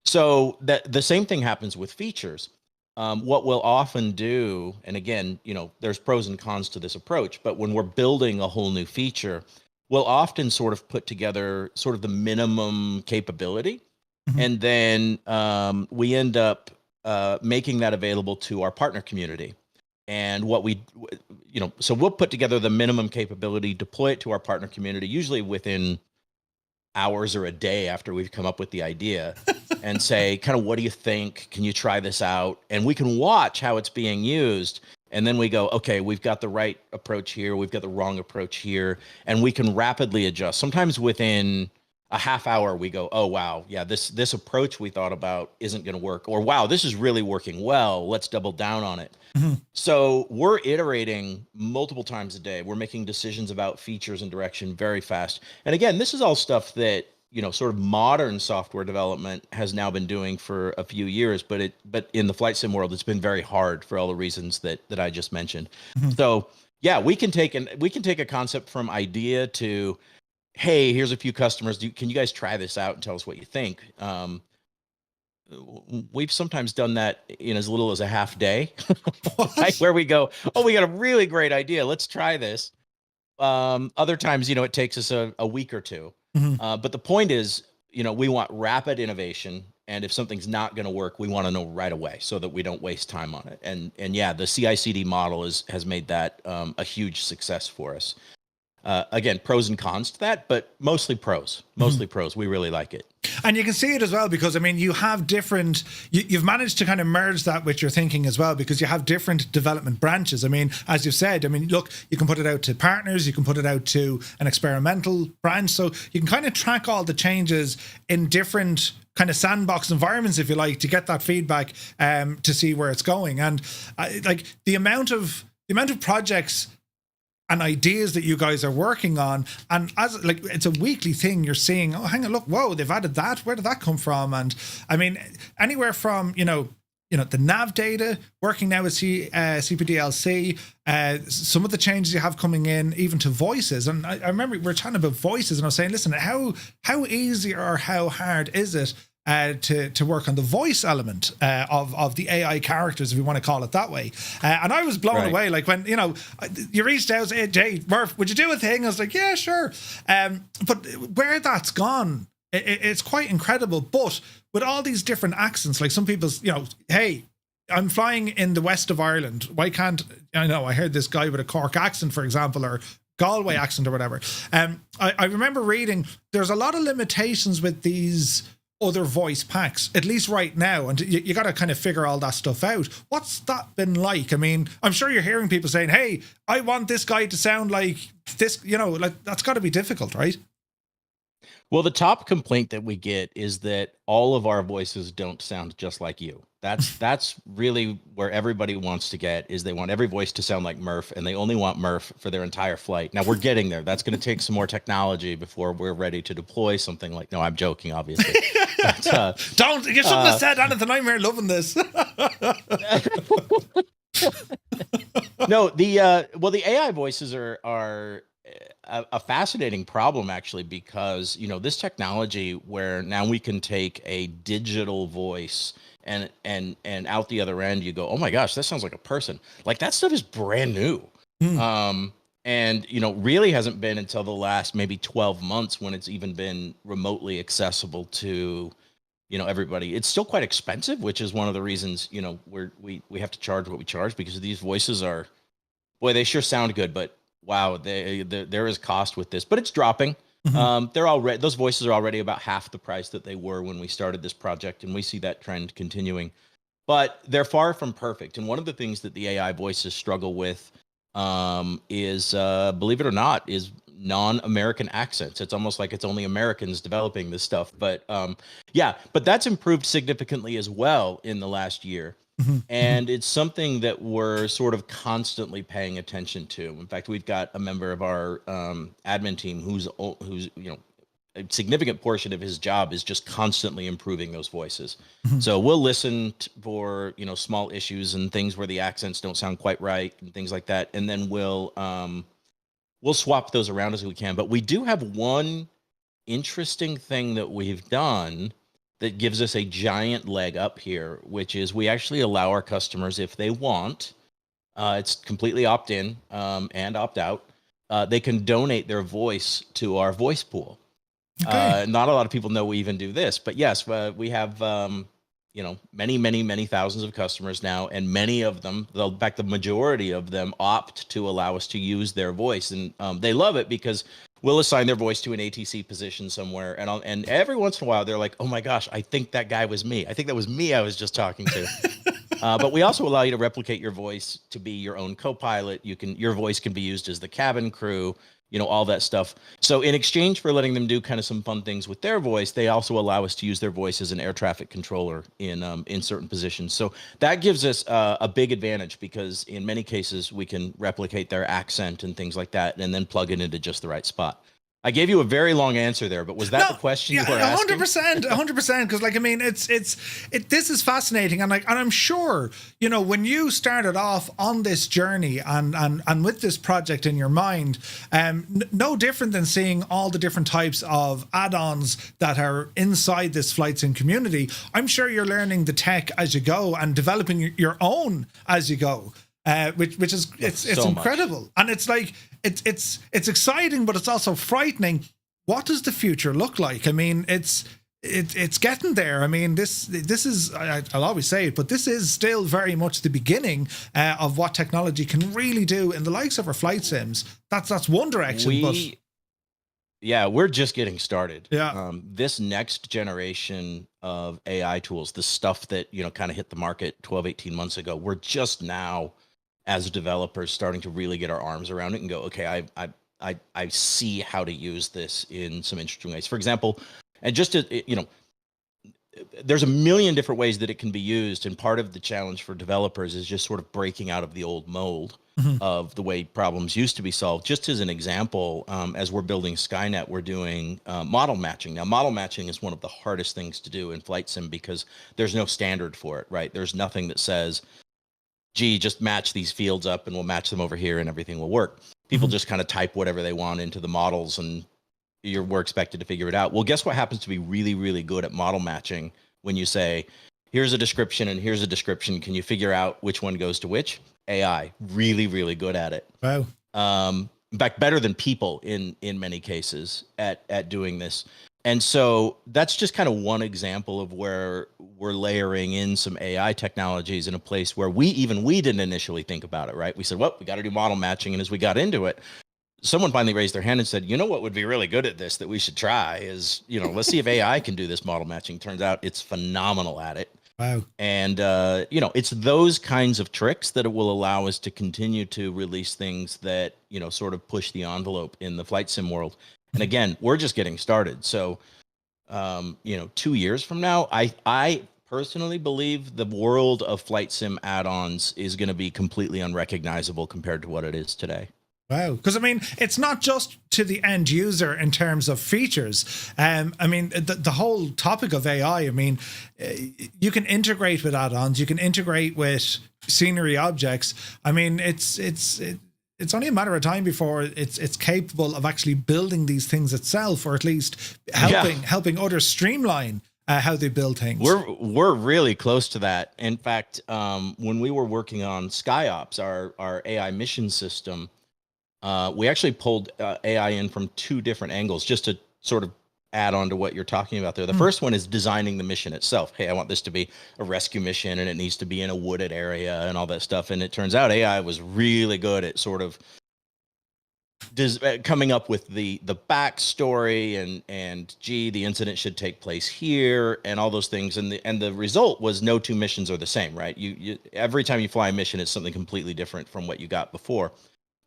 So that the same thing happens with features. What we'll often do, and again, you know, there's pros and cons to this approach, but when we're building a whole new feature, we'll often sort of put together sort of the minimum capability. And then we end up making that available to our partner community. And what we, you know, so we'll put together the minimum capability, deploy it to our partner community, usually within hours or a day after we've come up with the idea, and say, kind of, what do you think? Can you try this out? And we can watch how it's being used. And then we go, okay, we've got the right approach here, we've got the wrong approach here, and we can rapidly adjust. Sometimes within a half hour, we go, oh, wow, yeah, this approach we thought about isn't going to work. Or, wow, this is really working well, let's double down on it. So we're iterating multiple times a day. We're making decisions about features and direction very fast. And again, this is all stuff that, you know, sort of modern software development has now been doing for a few years, but in the flight sim world, it's been very hard for all the reasons that I just mentioned. So yeah, we can take a concept from idea to, hey, here's a few customers. Can you guys try this out and tell us what you think? We've sometimes done that in as little as a half day, right? Where we go, oh, we got a really great idea, let's try this. Other times, you know, it takes us a week or two. But the point is, you know, we want rapid innovation, and if something's not going to work, we want to know right away so that we don't waste time on it. And yeah, the CI/CD model has made that a huge success for us. Again, pros and cons to that, but mostly pros. We really like it. And you can see it as well, because I mean, you have different, you've managed to kind of merge that with your thinking as well, because you have different development branches. I mean, as you've said, I mean, look, you can put it out to partners, you can put it out to an experimental branch. So you can kind of track all the changes in different kind of sandbox environments, if you like, to get that feedback to see where it's going. And like the amount of projects and ideas that you guys are working on, and as like it's a weekly thing, you're seeing, oh, hang on, look, whoa, they've added that. Where did that come from? And I mean, anywhere from the nav data, working now with CPDLC, some of the changes you have coming in, even to voices. And I remember we were chatting about voices, and I was saying, listen, how easy or how hard is it to work on the voice element of the AI characters, if you want to call it that way. And I was blown away, like when, you reached out, say, hey, Murph, would you do a thing? I was like, yeah, sure. But where that's gone, it's quite incredible. But with all these different accents, like some people's, hey, I'm flying in the west of Ireland. Why can't, I heard this guy with a Cork accent, for example, or Galway accent or whatever. I remember reading there's a lot of limitations with these other voice packs, at least right now, and you got to kind of figure all that stuff out. What's that been like? I mean, I'm sure you're hearing people saying, hey, I want this guy to sound like this, like that's got to be difficult, right? Well, the top complaint that we get is that all of our voices don't sound just like you. That's really where everybody wants to get, is they want every voice to sound like Murph, and they only want Murph for their entire flight. Now, we're getting there. That's going to take some more technology before we're ready to deploy something like, no, I'm joking, obviously. But, you shouldn't have said anything. I'm here loving this. No, the AI voices are a fascinating problem, actually, because this technology where now we can take a digital voice and out the other end you go, oh my gosh, that sounds like a person. Like, that stuff is brand new. And really hasn't been until the last maybe 12 months when it's even been remotely accessible to everybody. It's still quite expensive, which is one of the reasons we have to charge what we charge, because these voices are, boy, they sure sound good, but wow, there is cost with this, but it's dropping. Those voices are already about half the price that they were when we started this project, and we see that trend continuing. But they're far from perfect. And one of the things that the AI voices struggle with is, believe it or not, is non-American accents. It's almost like it's only Americans developing this stuff. But but that's improved significantly as well in the last year. And it's something that we're sort of constantly paying attention to. In fact, we've got a member of our admin team who's a significant portion of his job is just constantly improving those voices. So we'll listen for small issues and things where the accents don't sound quite right and things like that, and then we'll swap those around as we can. But we do have one interesting thing that we've done that gives us a giant leg up here, which is we actually allow our customers, if they want, it's completely opt-in and opt-out, they can donate their voice to our voice pool. Okay. Not a lot of people know we even do this, but yes, we have many thousands of customers now, and many of them, in fact, the majority of them opt to allow us to use their voice, and they love it because we'll assign their voice to an ATC position somewhere, and every once in a while they're like, oh my gosh, I think that guy was me. I think that was me I was just talking to. But we also allow you to replicate your voice to be your own co-pilot. Your voice can be used as the cabin crew, all that stuff. So in exchange for letting them do kind of some fun things with their voice, they also allow us to use their voice as an air traffic controller in certain positions. So that gives us a big advantage, because in many cases we can replicate their accent and things like that, and then plug it into just the right spot. I gave you a very long answer there, but was that the question you were asking? 100%. Because, like, I mean, this is fascinating, and I'm sure when you started off on this journey and with this project in your mind, no different than seeing all the different types of add-ons that are inside this flight sim community. I'm sure you're learning the tech as you go and developing your own as you go. Which is it's so incredible, much. And it's like it's exciting, but it's also frightening. What does the future look like? I mean, it's getting there. I mean, this is, I'll always say it, but this is still very much the beginning of what technology can really do in the likes of our flight sims. That's one direction. We're just getting started. Yeah. This next generation of AI tools, the stuff that kind of hit the market 12-18 months ago, we're just now, as developers, starting to really get our arms around it and go, okay, I see how to use this in some interesting ways. For example, and just to, there's a million different ways that it can be used. And part of the challenge for developers is just sort of breaking out of the old mold of the way problems used to be solved. Just as an example, as we're building Skynet, we're doing model matching. Now, model matching is one of the hardest things to do in flight sim because there's no standard for it, right? There's nothing that says, gee, just match these fields up and we'll match them over here and everything will work. People just kind of type whatever they want into the models and we're expected to figure it out. Well, guess what happens to be really, really good at model matching when you say, here's a description and here's a description. Can you figure out which one goes to which? AI, really, really good at it. Wow. In fact, better than people in many cases at doing this. And so that's just kind of one example of where we're layering in some AI technologies in a place where we didn't initially think about it, right? We said, well, we got to do model matching. And as we got into it, someone finally raised their hand and said, you know what would be really good at this that we should try is, let's see if AI can do this model matching. Turns out it's phenomenal at it. Wow. And, it's those kinds of tricks that it will allow us to continue to release things that, sort of push the envelope in the flight sim world. And again, we're just getting started. So, 2 years from now, I personally believe the world of flight sim add-ons is going to be completely unrecognizable compared to what it is today. Wow. Because, it's not just to the end user in terms of features. The whole topic of AI, you can integrate with add-ons, you can integrate with scenery objects. It's only a matter of time before it's capable of actually building these things itself, or at least helping others streamline how they build things. We're really close to that. In fact, when we were working on SkyOps, our AI mission system, we actually pulled AI in from two different angles just to sort of add on to what you're talking about there. The first one is designing the mission itself. Hey, I want this to be a rescue mission and it needs to be in a wooded area and all that stuff. And it turns out AI was really good at sort of coming up with the backstory and gee, the incident should take place here and all those things. And the result was no two missions are the same, right? You every time you fly a mission, it's something completely different from what you got before.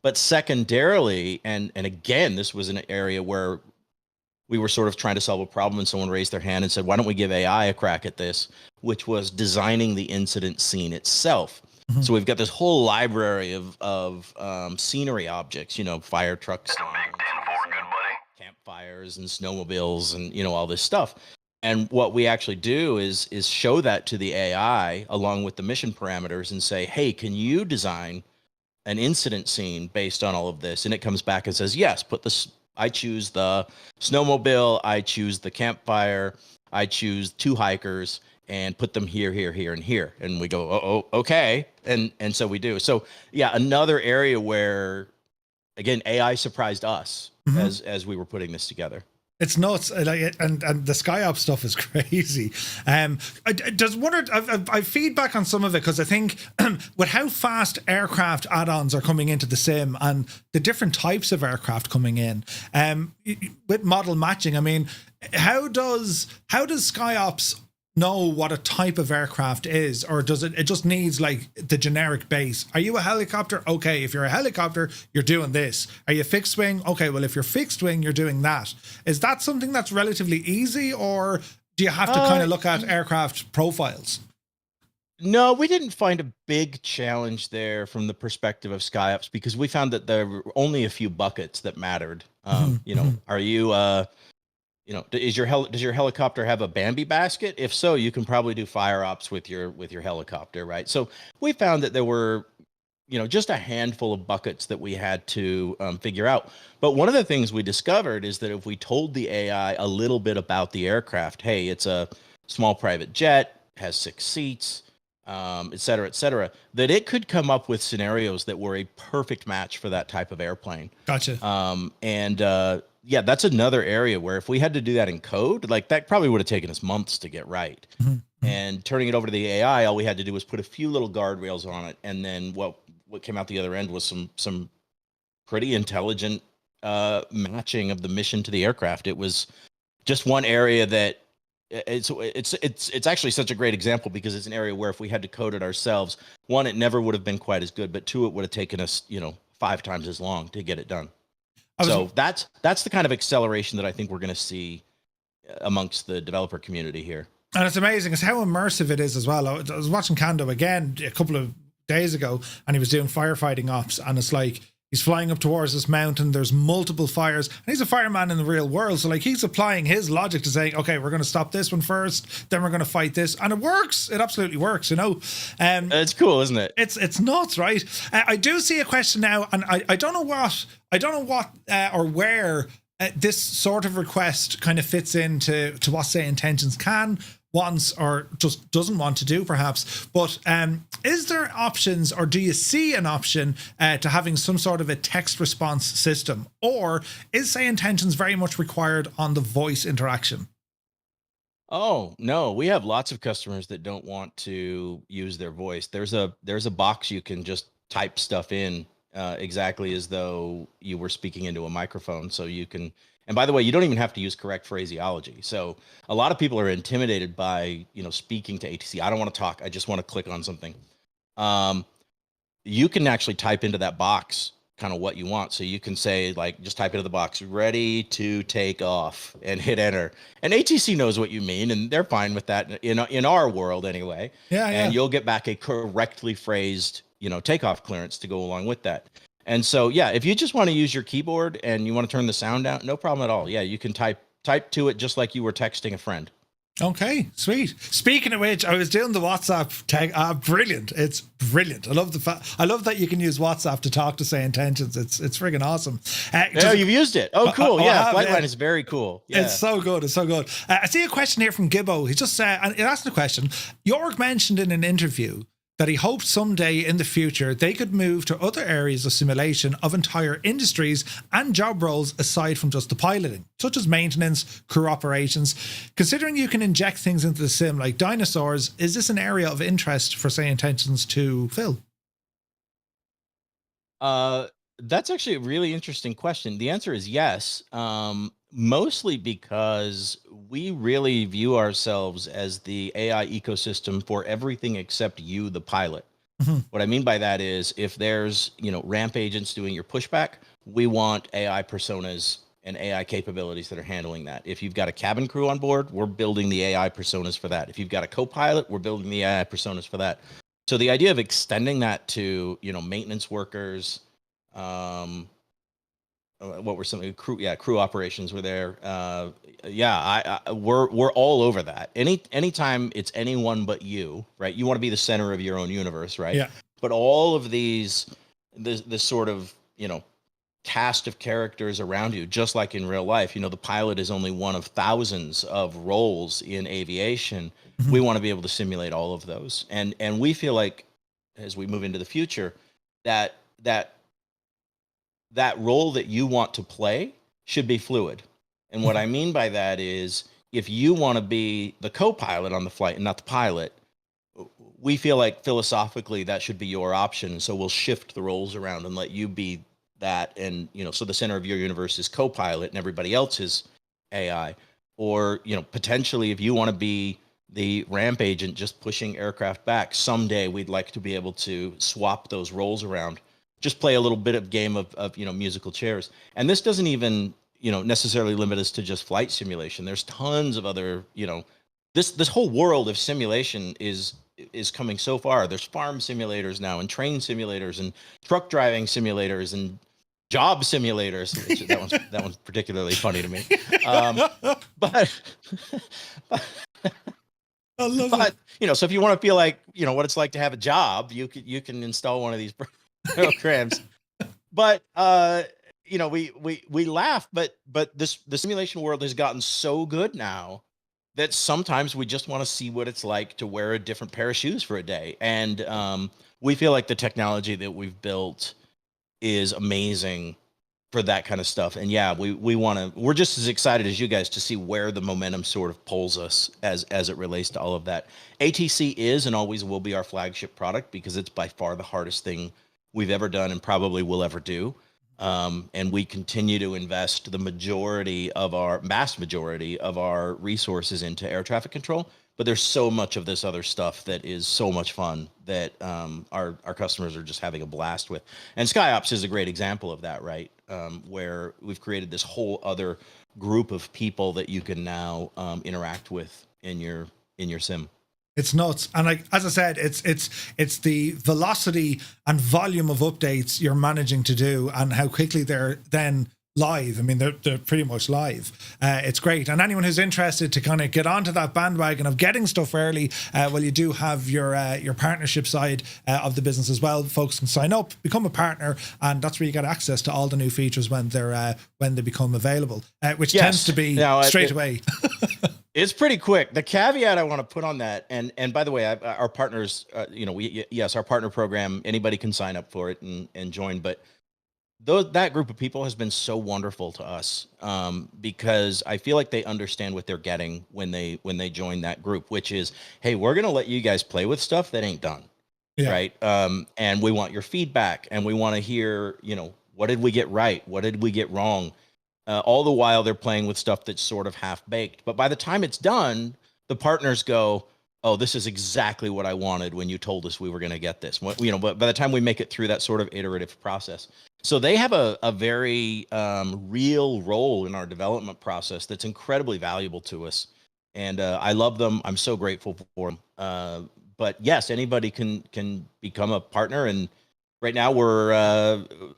But secondarily, and again, this was an area where we were sort of trying to solve a problem and someone raised their hand and said, why don't we give AI a crack at this, which was designing the incident scene itself. So we've got this whole library of scenery objects, fire trucks, campfires and snowmobiles and, all this stuff. And what we actually do is show that to the AI along with the mission parameters and say, hey, can you design an incident scene based on all of this? And it comes back and says, yes, I choose the snowmobile, I choose the campfire, I choose two hikers and put them here, here, here, and here. And we go, oh, okay. And so we do. So yeah, another area where, again, AI surprised us as we were putting this together. It's nuts, and the SkyOps stuff is crazy. I've feedback on some of it because I think with how fast aircraft add-ons are coming into the sim and the different types of aircraft coming in, with model matching. How does SkyOps know what a type of aircraft is, or does it just needs like the generic base? Are you a helicopter? Okay, if you're a helicopter, you're doing this. Are you fixed wing? Okay, well, if you're fixed wing, you're doing that. Is that something that's relatively easy, or do you have to kind of look at aircraft profiles? No, we didn't find a big challenge there from the perspective of SkyOps because we found that there were only a few buckets that mattered. Are you does your helicopter have a Bambi basket? If so, you can probably do fire ops with your helicopter, right? So we found that there were, just a handful of buckets that we had to figure out. But one of the things we discovered is that if we told the AI a little bit about the aircraft, hey, it's a small private jet, has 6 seats, et cetera, that it could come up with scenarios that were a perfect match for that type of airplane. Gotcha. Yeah, that's another area where if we had to do that in code, like that probably would have taken us months to get right. And turning it over to the AI, all we had to do was put a few little guardrails on it. And then what came out the other end was some pretty intelligent matching of the mission to the aircraft. It was just one area that it's actually such a great example because it's an area where if we had to code it ourselves, one, it never would have been quite as good, but two, it would have taken us, 5 times as long to get it done. So that's the kind of acceleration that I think we're going to see amongst the developer community here. And it's amazing. It's how immersive it is as well. I was watching Kando again a couple of days ago, and he was doing firefighting ops, and it's like he's flying up towards this mountain. There's multiple fires, and he's a fireman in the real world. So like he's applying his logic to saying, okay, we're going to stop this one first, then we're going to fight this, and it works. It absolutely works. You know, it's cool, isn't it? It's nuts, right? I do see a question now, and I don't know what or where this sort of request kind of fits into what SayIntentions can, wants, or just doesn't want to do, perhaps. But is there options, or do you see an option to having some sort of a text response system, or is SayIntentions very much required on the voice interaction? Oh, no, we have lots of customers that don't want to use their voice. There's a box you can just type stuff in exactly as though you were speaking into a microphone. So you can, and by the way, you don't even have to use correct phraseology. So a lot of people are intimidated by, speaking to ATC. I don't want to talk. I just want to click on something. You can actually type into that box kind of what you want. So you can say, like, just type into the box, ready to take off, and hit enter. And ATC knows what you mean, and they're fine with that in our world anyway. Yeah. And you'll get back a correctly phrased, takeoff clearance to go along with that. And so, yeah, if you just want to use your keyboard and you want to turn the sound down, no problem at all. Yeah, you can type to it just like you were texting a friend. Okay, sweet. Speaking of which, I was doing the WhatsApp tag. Brilliant! It's brilliant. I love I love that you can use WhatsApp to talk to SayIntentions. It's friggin' awesome. Oh, you've used it. Oh, cool. Yeah, Flightline is is very cool. Yeah. It's so good. It's so good. I see a question here from Gibbo. He just and he asked the question. Jorg mentioned in an interview that he hoped someday in the future they could move to other areas of simulation of entire industries and job roles aside from just the piloting, such as maintenance, crew operations. Considering you can inject things into the sim like dinosaurs, is this an area of interest for SayIntentions to fill? That's actually a really interesting question. The answer is yes. Mostly because we really view ourselves as the AI ecosystem for everything except you, the pilot. Mm-hmm. What I mean by that is if there's, ramp agents doing your pushback, we want AI personas and AI capabilities that are handling that. If you've got a cabin crew on board, we're building the AI personas for that. If you've got a co-pilot, we're building the AI personas for that. So the idea of extending that to, maintenance workers, what were some crew? Yeah, crew operations were there. We're all over that. Anytime it's anyone but you, right? You want to be the center of your own universe, right? Yeah. But all of this sort of cast of characters around you, just like in real life. The pilot is only one of thousands of roles in aviation. Mm-hmm. We want to be able to simulate all of those, and we feel like as we move into the future, that role that you want to play should be fluid. And what I mean by that is if you want to be the co-pilot on the flight and not the pilot, we feel like philosophically that should be your option. So we'll shift the roles around and let you be that. And, so the center of your universe is co-pilot and everybody else is AI. Or, potentially if you want to be the ramp agent just pushing aircraft back, someday we'd like to be able to swap those roles around. Just play a little bit of game of musical chairs. And this doesn't even, necessarily limit us to just flight simulation. There's tons of other, this whole world of simulation is coming so far. There's farm simulators now and train simulators and truck driving simulators and job simulators. That one's particularly funny to me. But I love it. So if you want to feel like, what it's like to have a job, you can install one of these programs. But we laugh, but the simulation world has gotten so good now that sometimes we just want to see what it's like to wear a different pair of shoes for a day. And we feel like the technology that we've built is amazing for that kind of stuff. And yeah, we're just as excited as you guys to see where the momentum sort of pulls us as it relates to all of that. ATC is and always will be our flagship product because it's by far the hardest thing we've ever done and probably will ever do. And we continue to invest the vast majority of our resources into air traffic control. But there's so much of this other stuff that is so much fun that our customers are just having a blast with. And SkyOps is a great example of that, right? Where we've created this whole other group of people that you can now interact with in your in your sim. It's nuts. And like, as I said, it's the velocity and volume of updates you're managing to do and how quickly they're then live. I mean, they're pretty much live. It's great. And anyone who's interested to kind of get onto that bandwagon of getting stuff early, well, you do have your partnership side of the business as well. Folks can sign up, become a partner, and that's where you get access to all the new features when they become available, which tends to be straight away. It's pretty quick. The caveat I want to put on that, and by the way, our partners, our partner program, anybody can sign up for it and join, but that group of people has been so wonderful to us, because I feel like they understand what they're getting when they join that group, which is, hey, we're going to let you guys play with stuff that ain't done. Yeah. Right. And we want your feedback, and we want to hear, what did we get right? What did we get wrong? All the while they're playing with stuff that's sort of half baked. But by the time it's done, the partners go, oh, this is exactly what I wanted when you told us we were going to get this. But by the time we make it through that sort of iterative process. So they have a very real role in our development process that's incredibly valuable to us. And I love them. I'm so grateful for them. But yes, anybody can become a partner. And right now we're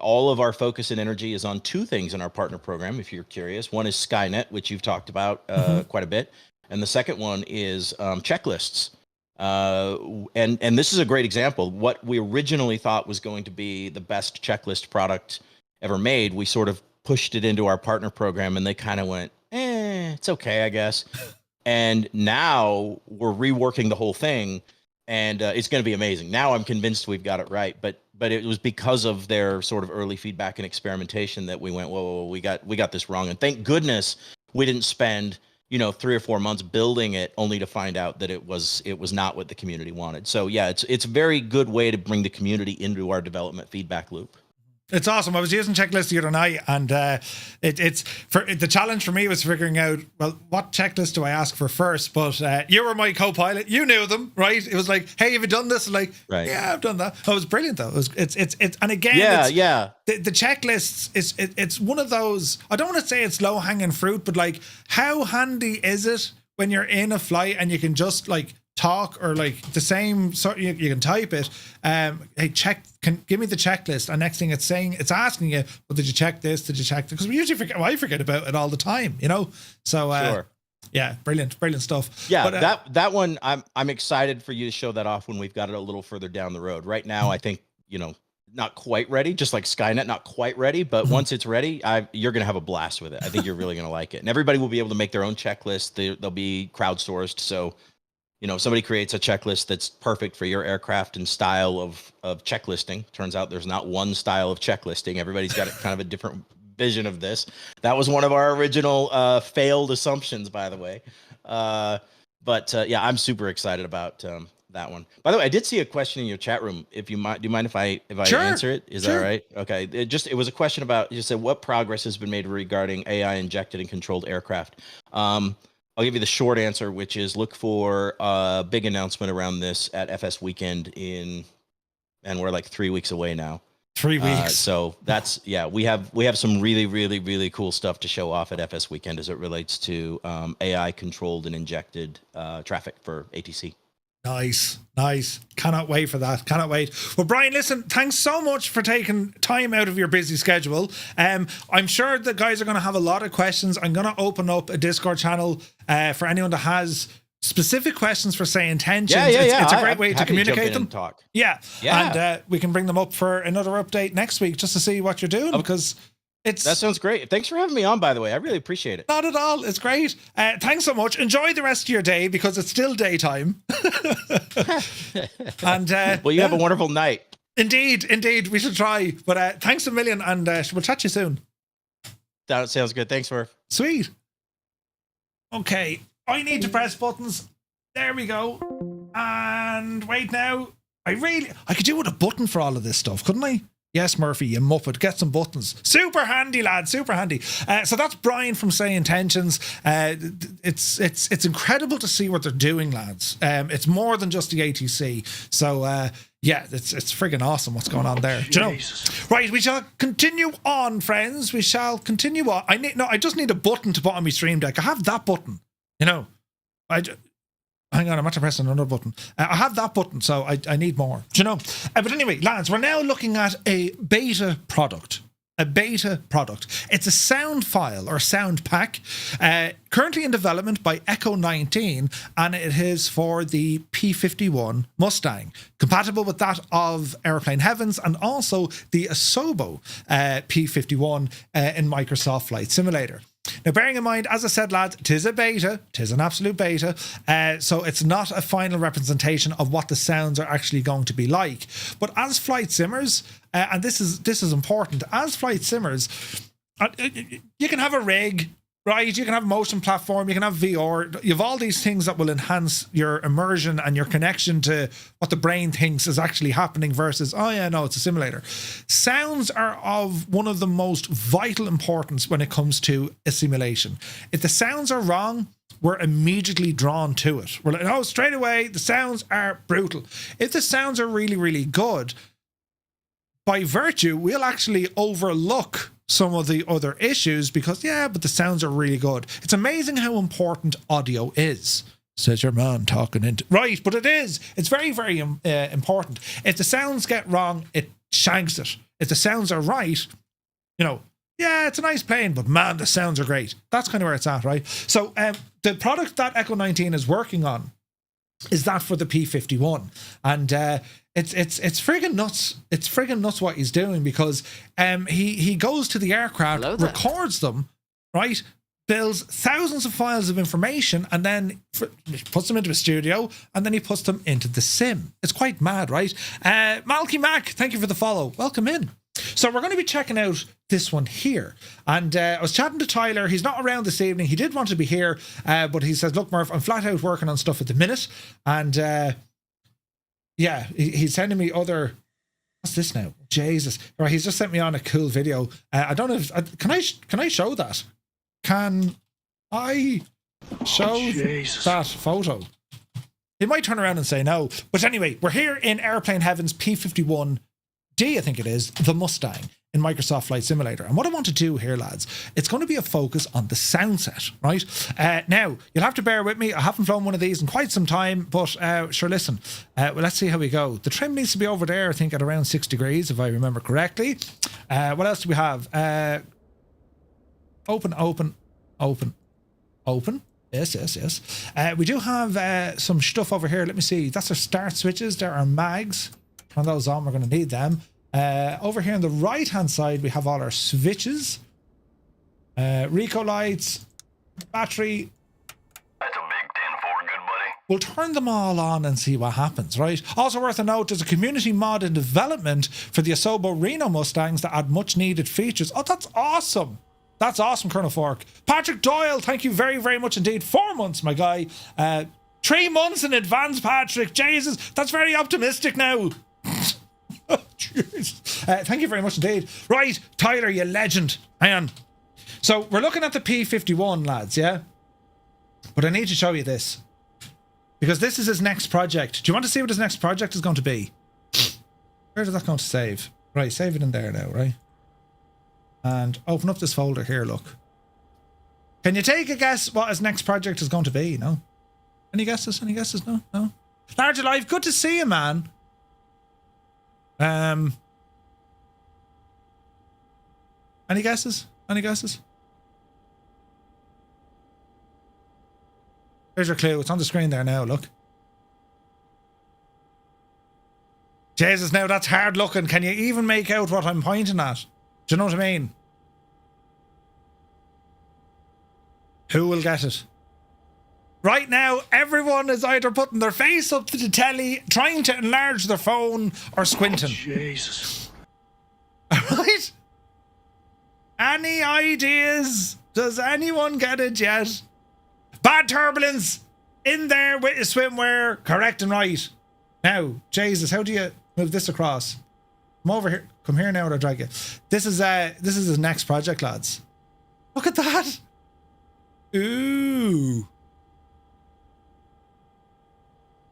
all of our focus and energy is on two things in our partner program, if you're curious. One is Skynet, which you've talked about quite a bit. And the second one is checklists. And this is a great example. What we originally thought was going to be the best checklist product ever made, we sort of pushed it into our partner program, and they kind of went, it's okay, I guess. And now we're reworking the whole thing, and it's going to be amazing. Now I'm convinced we've got it right. But it was because of their sort of early feedback and experimentation that we went, whoa, we got this wrong. And thank goodness we didn't spend 3 or 4 months building it only to find out that it was not what the community wanted. So yeah, it's a very good way to bring the community into our development feedback loop. It's awesome. I was using checklist the other night, and the challenge for me was figuring out, well, what checklist do I ask for first? But you were my co-pilot. You knew them, right? It was like, hey, have you done this? Like, right. Yeah, I've done that. Oh, it was brilliant though. It's and again, the checklists it's one of those. I don't want to say it's low hanging fruit, but like, how handy is it when you're in a flight and you can just like talk, or like the same sort, you can type it, hey, give me the checklist, and next thing it's asking you, well, did you check this, did you check that? Because we usually forget, I forget about it all the time, so sure. Yeah, brilliant stuff. Yeah, but, that one I'm excited for you to show that off when we've got it a little further down the road. Right now I think not quite ready, just like Skynet, not quite ready, but once it's ready, you're gonna have a blast with it. I think you're really gonna like it, and everybody will be able to make their own checklist. They'll be crowdsourced, so if somebody creates a checklist that's perfect for your aircraft and style of checklisting. Turns out there's not one style of checklisting. Everybody's got kind of a different vision of this. That was one of our original failed assumptions, by the way. But yeah, I'm super excited about that one. By the way, I did see a question in your chat room. Do you mind if I sure. answer it? Is sure. that right? Okay. It was a question about, you said, what progress has been made regarding AI injected and controlled aircraft? I'll give you the short answer, which is look for a big announcement around this at FS Weekend and we're like 3 weeks away now. 3 weeks. So that's, we have some really, really, really cool stuff to show off at FS Weekend as it relates to AI controlled and injected traffic for ATC. Nice. Cannot wait for that. Cannot wait. Well, Brian, listen, thanks so much for taking time out of your busy schedule. I'm sure the guys are going to have a lot of questions. I'm going to open up a Discord channel for anyone that has specific questions for SayIntentions. It's a great way to communicate them. Talk. Yeah. And we can bring them up for another update next week just to see what you're doing, because that sounds great. Thanks for having me on, by the way. I really appreciate it. Not at all. It's great. Thanks so much. Enjoy the rest of your day, because it's still daytime. And well, you have a wonderful night. Indeed. We should try. But thanks a million, and we'll chat to you soon. That sounds good. Thanks, Murph. Sweet. Okay. I need to press buttons. There we go. And wait now. I could do with a button for all of this stuff, couldn't I? Yes, Murphy, you muppet. Get some buttons. Super handy, lad. Super handy. So that's Brian from SayIntentions. It's incredible to see what they're doing, lads. It's more than just the ATC. So it's friggin' awesome what's going on there. Do you know? Right, we shall continue on, friends. We shall continue on. I just need a button to put on my stream deck. I have that button. Hang on, I'm about to press another button. I have that button, so I need more. Do you know? But anyway, lads, we're now looking at a beta product. A beta product. It's a sound file or sound pack currently in development by Echo19, and it is for the P-51 Mustang, compatible with that of Airplane Heavens and also the Asobo P-51 in Microsoft Flight Simulator. Now, bearing in mind, as I said, lads, tis a beta, tis an absolute beta, so it's not a final representation of what the sounds are actually going to be like. But as flight simmers, and this is important, as flight simmers, you can have a rig, right? You can have a motion platform, you can have VR, you have all these things that will enhance your immersion and your connection to what the brain thinks is actually happening versus, oh yeah, no, it's a simulator. Sounds are of one of the most vital importance when it comes to a simulation. If the sounds are wrong, we're immediately drawn to it. We're like, oh, straight away, the sounds are brutal. If the sounds are really, really good, by virtue, we'll actually overlook some of the other issues because, yeah, but the sounds are really good. It's amazing how important audio is, says your man talking into... Right, but it is. It's very, very important. If the sounds get wrong, it shanks it. If the sounds are right, you know, yeah, it's a nice plane, but man, the sounds are great. That's kind of where it's at, right? So the product that Echo19 is working on is that for the P-51. And it's friggin' nuts. It's friggin' nuts what he's doing because he goes to the aircraft, records them, right? Builds thousands of files of information and then puts them into a studio and then he puts them into the sim. It's quite mad, right? Malky Mac, thank you for the follow. Welcome in. So we're going to be checking out this one here. And I was chatting to Tyler. He's not around this evening. He did want to be here, but he says, look, Murph, I'm flat out working on stuff at the minute. And yeah, he's sending me other... What's this now? Jesus. Right, he's just sent me on a cool video. I don't know if... Can I show that? Can I show that photo? He might turn around and say no. But anyway, we're here in Airplane Heaven's P-51 D, I think it is, the Mustang in Microsoft Flight Simulator. And what I want to do here, lads, it's going to be a focus on the sound set, right? Now, you'll have to bear with me. I haven't flown one of these in quite some time, but sure, listen. Well, let's see how we go. The trim needs to be over there, I think, at around 6 degrees, if I remember correctly. What else do we have? Open. Yes. We do have some stuff over here. Let me see. That's our start switches. There are mags. Turn those on. We're going to need them. Over here on the right hand side we have all our switches, Rico lights, battery. That's a big 10-4, good buddy. We'll turn them all on and see what happens, right? Also worth a note, there's a community mod in development for the Asobo Reno Mustangs that add much needed features. Oh, that's awesome. That's awesome, Colonel Fork. Patrick Doyle, thank you very, very much indeed. 4 months, my guy. 3 months in advance, Patrick. Jesus, that's very optimistic now. Oh, thank you very much indeed. Right, Tyler, you legend. Hang on. So we're looking at the P-51, lads, yeah? But I need to show you this. Because this is his next project. Do you want to see what his next project is going to be? Where is that going to save? Right, save it in there now, right? And open up this folder here, look. Can you take a guess what his next project is going to be? No? Any guesses? Any guesses? No? No? Large Alive, good to see you, man. Any guesses? Any guesses? Here's your clue. It's on the screen there now, look. Jesus, now that's hard looking. Can you even make out what I'm pointing at? Do you know what I mean? Who will get it? Right now, everyone is either putting their face up to the telly, trying to enlarge their phone, or squinting. Oh, Jesus. Right? Any ideas? Does anyone get it yet? Bad turbulence! In there with your swimwear. Correct and right. Now, Jesus, how do you move this across? Come over here. Come here now, or I'll drag you. This is his next project, lads. Look at that. Ooh.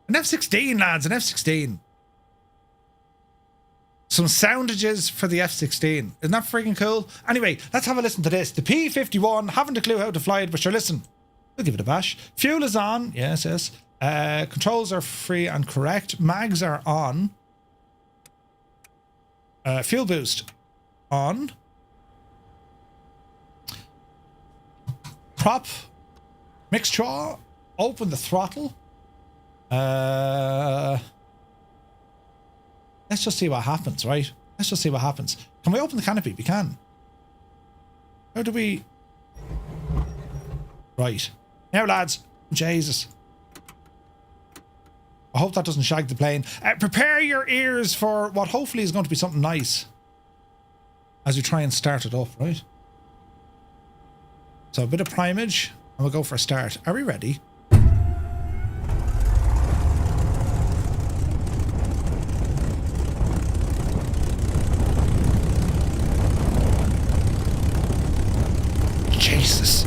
An F-16, lads, an F-16. Some soundages for the F-16. Isn't that freaking cool? Anyway, let's have a listen to this. The P-51, haven't a clue how to fly it, but sure, listen. We'll give it a bash. Fuel is on. Yes, yes. Controls are free and correct. Mags are on. Fuel boost on. Prop. Mixture. Open the throttle. Let's just see what happens, right? Let's just see what happens. Can we open the canopy? We can. How do we... Right. Now, lads. Jesus. I hope that doesn't shag the plane. Prepare your ears for what hopefully is going to be something nice as we try and start it up, right? So a bit of primage and we'll go for a start. Are we ready? Jesus.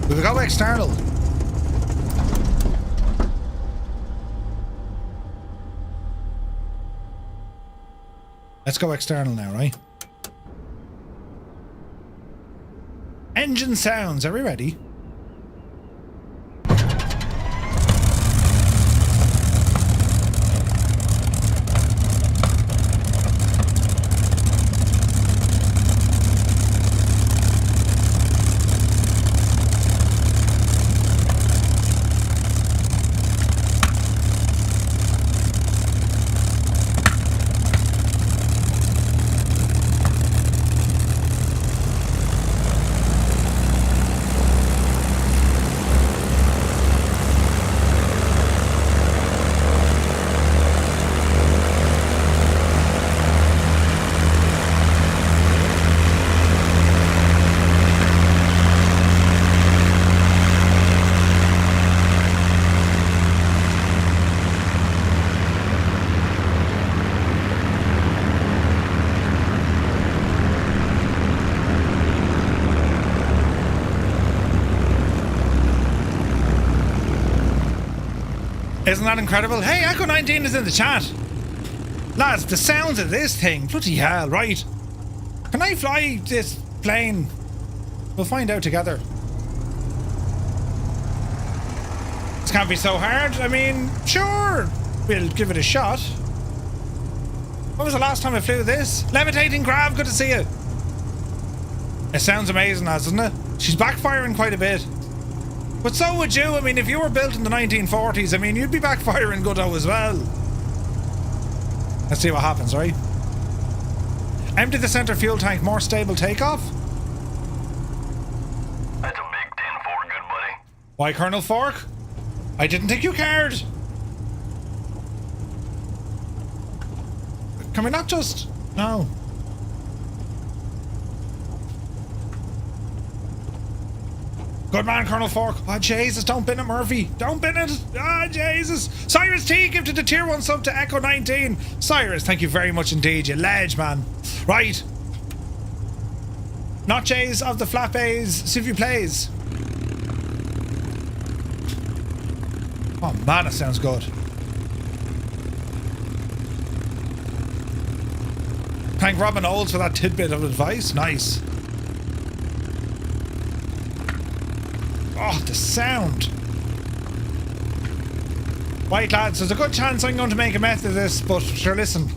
We'll go external. Let's go external now, right? Engine sounds. Are we ready? Isn't that incredible? Hey, Echo19 is in the chat. Lads, the sounds of this thing, bloody hell, right? Can I fly this plane? We'll find out together. This can't be so hard. I mean, sure, we'll give it a shot. When was the last time I flew this? Levitating Grav, good to see you. It sounds amazing, doesn't it? She's backfiring quite a bit. But so would you. I mean, if you were built in the 1940s, I mean, you'd be backfiring good-o as well. Let's see what happens, right? Empty the center fuel tank, more stable takeoff. That's a big 10-4, good buddy. Why, Colonel Fork? I didn't think you cared. Can we not just... No. Good man, Colonel Fork. Oh, Jesus, don't bin it, Murphy. Don't bin it. Ah, Jesus. Cyrus T gifted a tier 1 sub to Echo19. Cyrus, thank you very much indeed, you ledge, man. Right. Not Jays of the Flat Bays, Sivy Plays. Oh, man, that sounds good. Thank Robin Olds for that tidbit of advice. Nice. Oh, the sound. Right, lads, there's a good chance I'm going to make a mess of this, but sure, listen.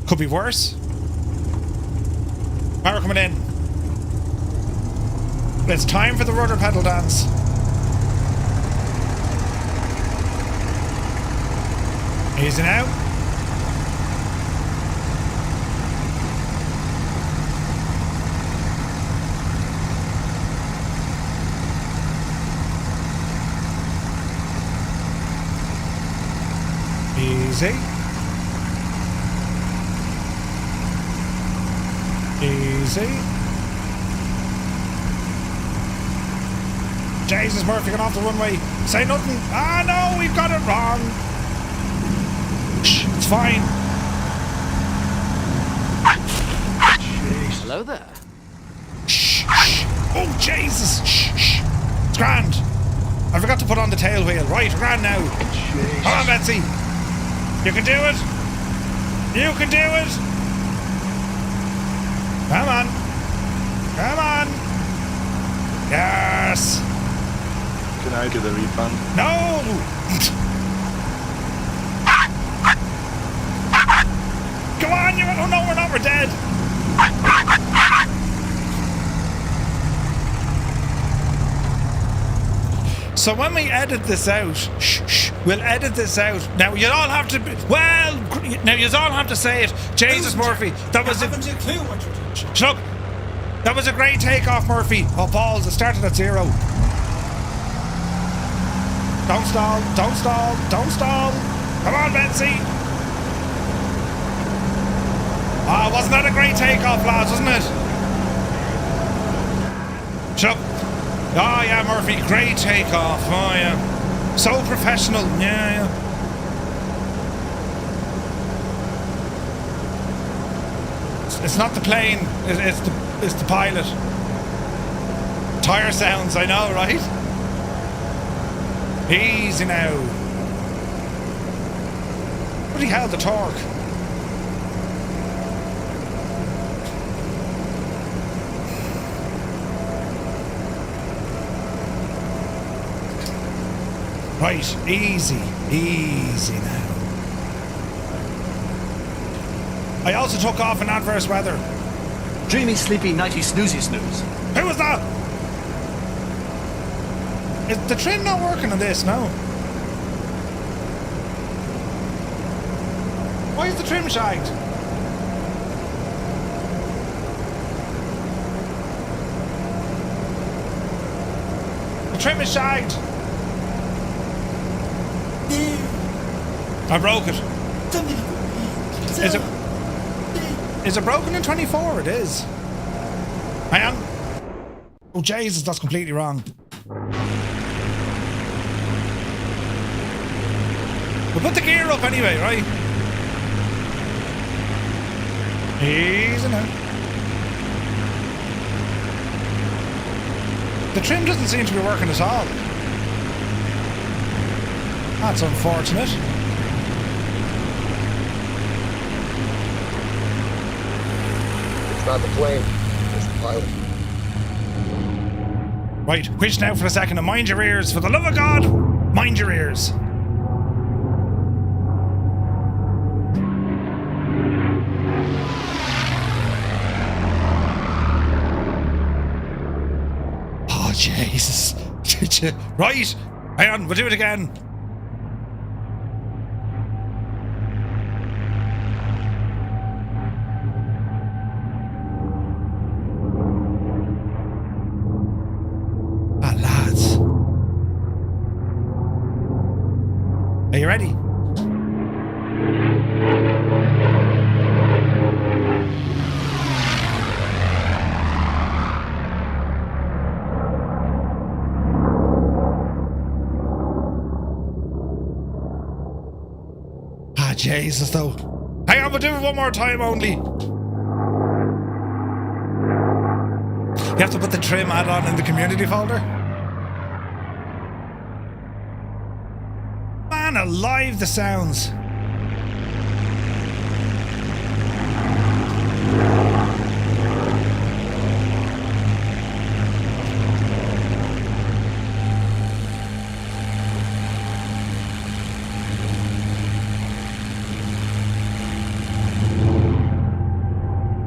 Could be worse. Power coming in. It's time for the rudder pedal dance. Easy now. Easy. Easy. Jesus, Murphy, get off the runway. Say nothing. Ah, no, we've got it wrong. Shh, it's fine. Hello there. Shh, shh. Oh, Jesus. Shh, shh. It's grand. I forgot to put on the tail wheel. Right, we're grand now. Come on, Betsy. You can do it. You can do it. Come on. Come on. Yes. Can I do the refund? No. Come on, you're... Oh, no, we're not. We're dead. So when we edit this out, we'll edit this out. Now you all have to. Well, now you all have to say it. Jesus, Murphy, that was. I haven't a clue what you're doing. Shut up. That was a great takeoff, Murphy. Oh balls! It started at 0. Don't stall. Don't stall. Don't stall. Come on, Betsy. Ah, wasn't that a great takeoff, lads? Wasn't it? Shut up. Oh yeah, Murphy, great takeoff. Oh yeah, so professional. Yeah, yeah. It's not the plane. It's the pilot. Tire sounds, I know, right? Easy now. Bloody hell, the torque. Right, easy, easy now. I also took off in adverse weather. Dreamy, sleepy, nighty, snoozy, snooze. Who was that? Is the trim not working on this? No. Why is the trim shagged? The trim is shagged. I broke it. Is it broken in 24? It is. Hang on. Oh Jesus, that's completely wrong. We'll put the gear up anyway, right? Easy now. The trim doesn't seem to be working at all. That's unfortunate. It's not the plane, it's the pilot. Right, which now for a second and mind your ears, for the love of God, mind your ears. Oh, Jesus. Right, hang on, we'll do it again. Are you ready? Ah, Jesus, though. Hang on, we'll do it one more time only. You have to put the trim add-on in the community folder. Man alive, the sounds.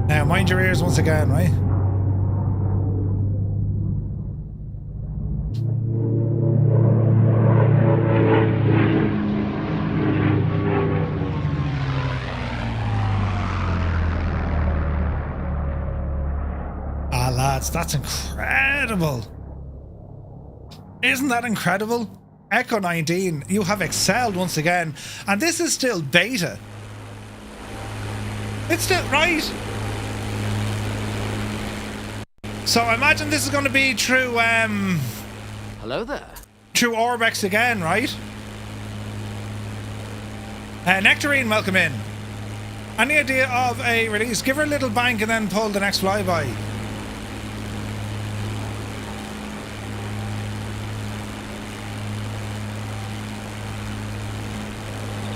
Now, mind your ears once again, right? That's incredible. Isn't that incredible? Echo19, you have excelled once again, and this is still beta. It's still right. So I imagine this is going to be through Hello there. through Orbex again, right? Nectarine, welcome in. Any idea of a release? Give her a little bank and then pull the next flyby.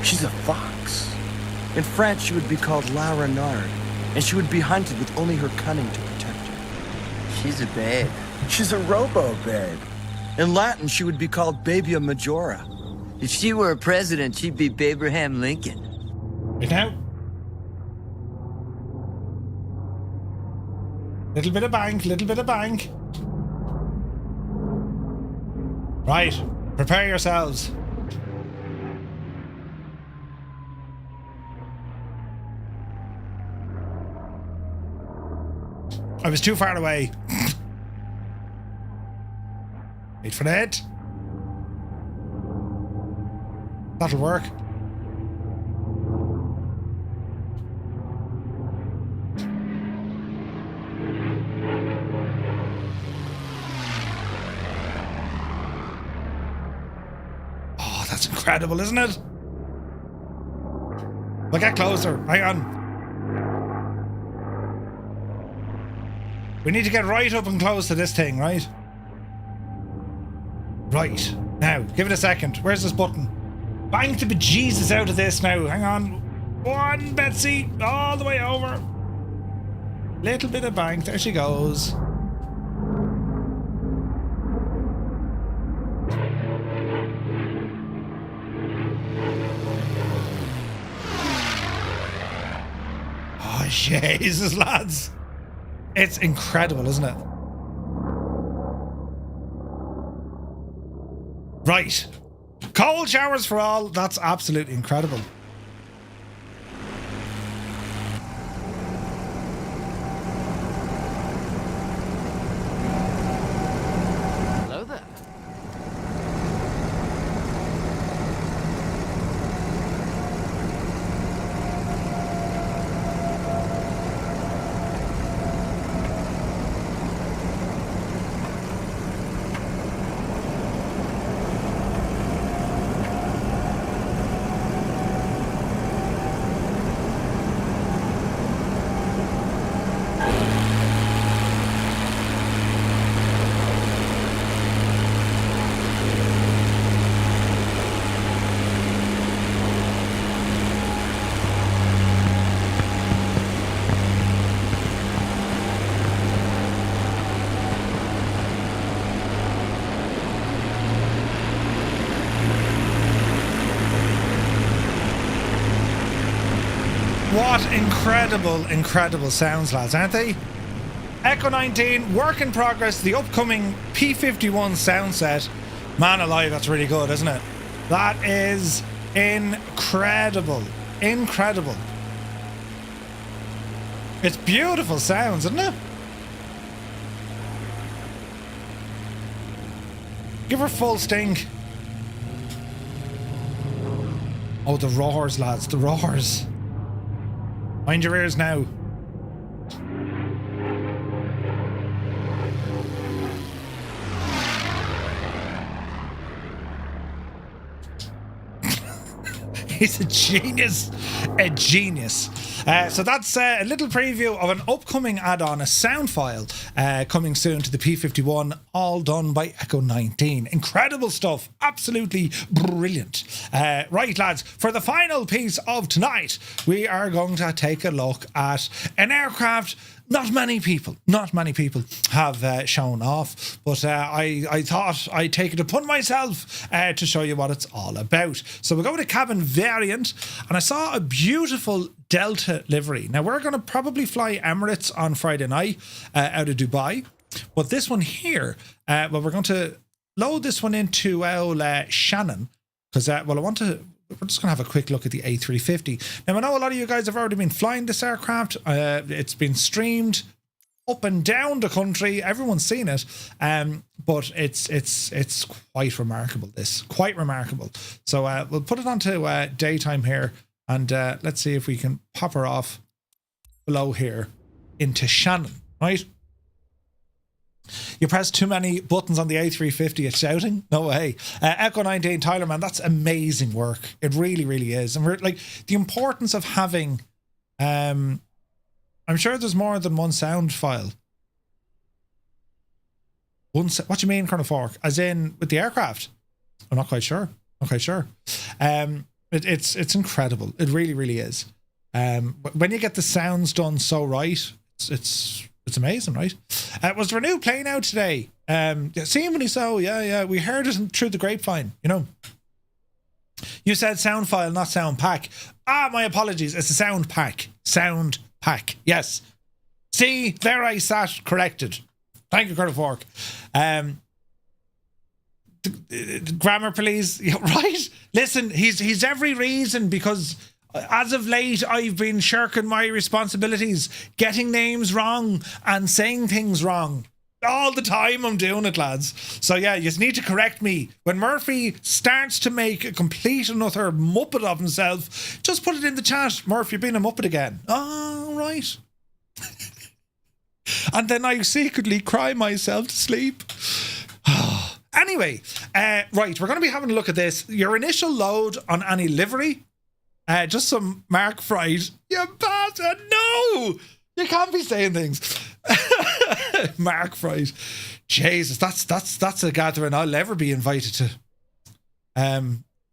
She's a fox. In France, she would be called La Renard, and she would be hunted with only her cunning to protect her. She's a babe. She's a robo-babe. In Latin, she would be called Babia Majora. If she were a president, she'd be Abraham Lincoln. Right now. Little bit of bank, little bit of bank. Right, prepare yourselves. I was too far away. Wait for that. That'll work. Oh, that's incredible, isn't it? We'll get closer. Hang on. We need to get right up and close to this thing, right? Right. Now, give it a second. Where's this button? Bang to bejesus out of this now. Hang on. One, Betsy. All the way over. Little bit of bank. There she goes. Oh, Jesus, lads. It's incredible, isn't it? Right. Cold showers for all. That's absolutely incredible. Hello there. What incredible, incredible sounds, lads, aren't they? Echo19, work in progress, the upcoming P-51 sound set. Man alive, that's really good, isn't it? That is incredible. Incredible. It's beautiful sounds, isn't it? Give her full sting. Oh, the roars, lads, the roars. Mind your ears now. He's a genius. A genius. So that's a little preview of an upcoming add-on, a sound file coming soon to the P-51, all done by Echo19. Incredible stuff. Absolutely brilliant. Right, lads, for the final piece of tonight, we are going to take a look at an aircraft not many people have shown off, but I thought I'd take it upon myself to show you what it's all about. So we'll go with a cabin variant, and I saw a beautiful Delta livery. Now we're going to probably fly Emirates on Friday night out of Dubai, but this one here, well, we're going to load this one into our Shannon, because we're just going to have a quick look at the A350. Now, I know a lot of you guys have already been flying this aircraft. It's been streamed up and down the country. Everyone's seen it. but it's quite remarkable. Quite remarkable. So we'll put it onto daytime here, and let's see if we can pop her off below here into Shannon, right? You press too many buttons on the A350, it's shouting? No way. Echo19, Tyler, man, that's amazing work. It really, really is. And we're like, the importance of having, I'm sure there's more than one sound file. What do you mean, Colonel Fork? As in with the aircraft? I'm not quite sure. It's incredible. It really, really is. When you get the sounds done so right, it's amazing, right? Was there a new plane out today? Seemingly so. Yeah. We heard it through the grapevine. You know. You said sound file, not sound pack. My apologies. It's a sound pack. Sound pack. Yes. See, there I sat corrected. Thank you, Colonel Fork. Grammar, please. Right? Listen, he's every reason, because as of late, I've been shirking my responsibilities, getting names wrong and saying things wrong. All the time I'm doing it, lads. So yeah, you need to correct me. When Murphy starts to make a complete and utter muppet of himself, just put it in the chat. Murphy, you're being a muppet again. Oh, right. And then I secretly cry myself to sleep. Anyway, right, we're going to be having a look at this. Your initial load on any livery, just some Mark fries. You bastard! No! You can't be saying things. Mark fries. Jesus, that's a gathering I'll never be invited to.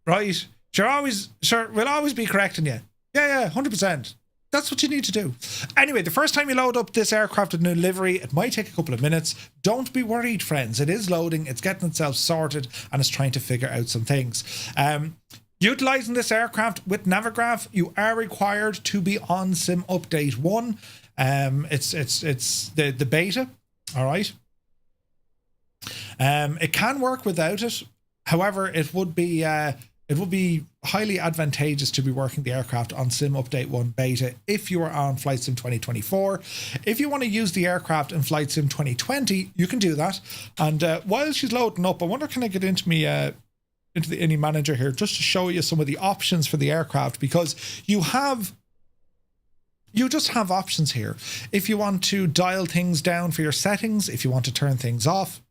Right. We'll always be correcting you. Yeah, 100%. That's what you need to do. Anyway, the first time you load up this aircraft with new livery, it might take a couple of minutes. Don't be worried, friends. It is loading, it's getting itself sorted, and it's trying to figure out some things. Utilizing this aircraft with Navigraph, you are required to be on Sim Update 1. It's the beta, all right? It can work without it. However, it would be highly advantageous to be working the aircraft on Sim Update 1 beta if you are on Flight Sim 2024. If you want to use the aircraft in Flight Sim 2020, you can do that. And while she's loading up, I wonder, can I get into the Ini Manager here just to show you some of the options for the aircraft, because you just have options here. If you want to dial things down for your settings, if you want to turn things off,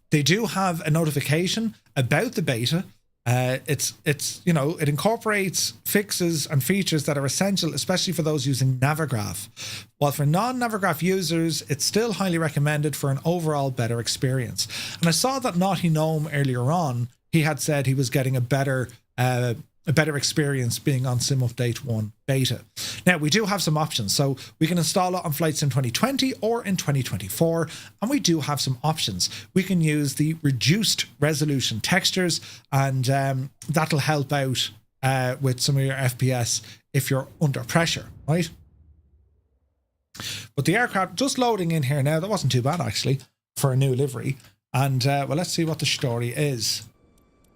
they do have a notification about the beta. It incorporates fixes and features that are essential, especially for those using Navigraph. While for non-Navigraph users, it's still highly recommended for an overall better experience. And I saw that Naughty Gnome earlier on, he had said he was getting a better experience being on Sim Update 1 beta. Now, we do have some options. So we can install it on Flight Sim 2020 or in 2024. And we do have some options. We can use the reduced resolution textures, and that'll help out with some of your FPS if you're under pressure, right? But the aircraft just loading in here now, that wasn't too bad actually for a new livery. And well, let's see what the story is.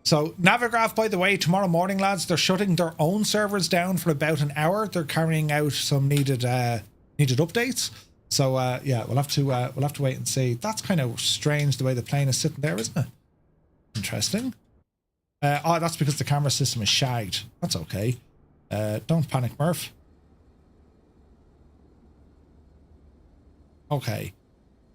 So Navigraph, by the way, tomorrow morning, lads, they're shutting their own servers down for about an hour. They're carrying out some needed updates. So yeah, we'll have to wait and see. That's kind of strange the way the plane is sitting there, isn't it? Interesting. Oh, that's because the camera system is shagged. That's okay. Don't panic, Murph. Okay.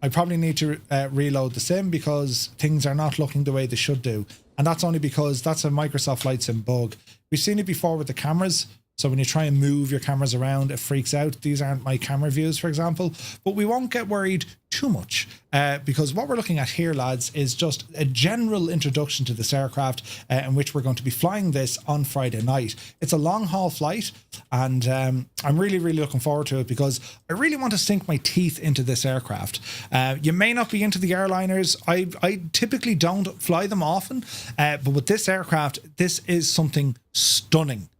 I probably need to reload the sim because things are not looking the way they should do. And that's only because that's a Microsoft Flight Sim bug. We've seen it before with the cameras. So when you try and move your cameras around, it freaks out. These aren't my camera views, for example. But we won't get worried too much because what we're looking at here, lads, is just a general introduction to this aircraft in which we're going to be flying this on Friday night. It's a long haul flight, and I'm really, really looking forward to it because I really want to sink my teeth into this aircraft. You may not be into the airliners. I typically don't fly them often, but with this aircraft, this is something stunning.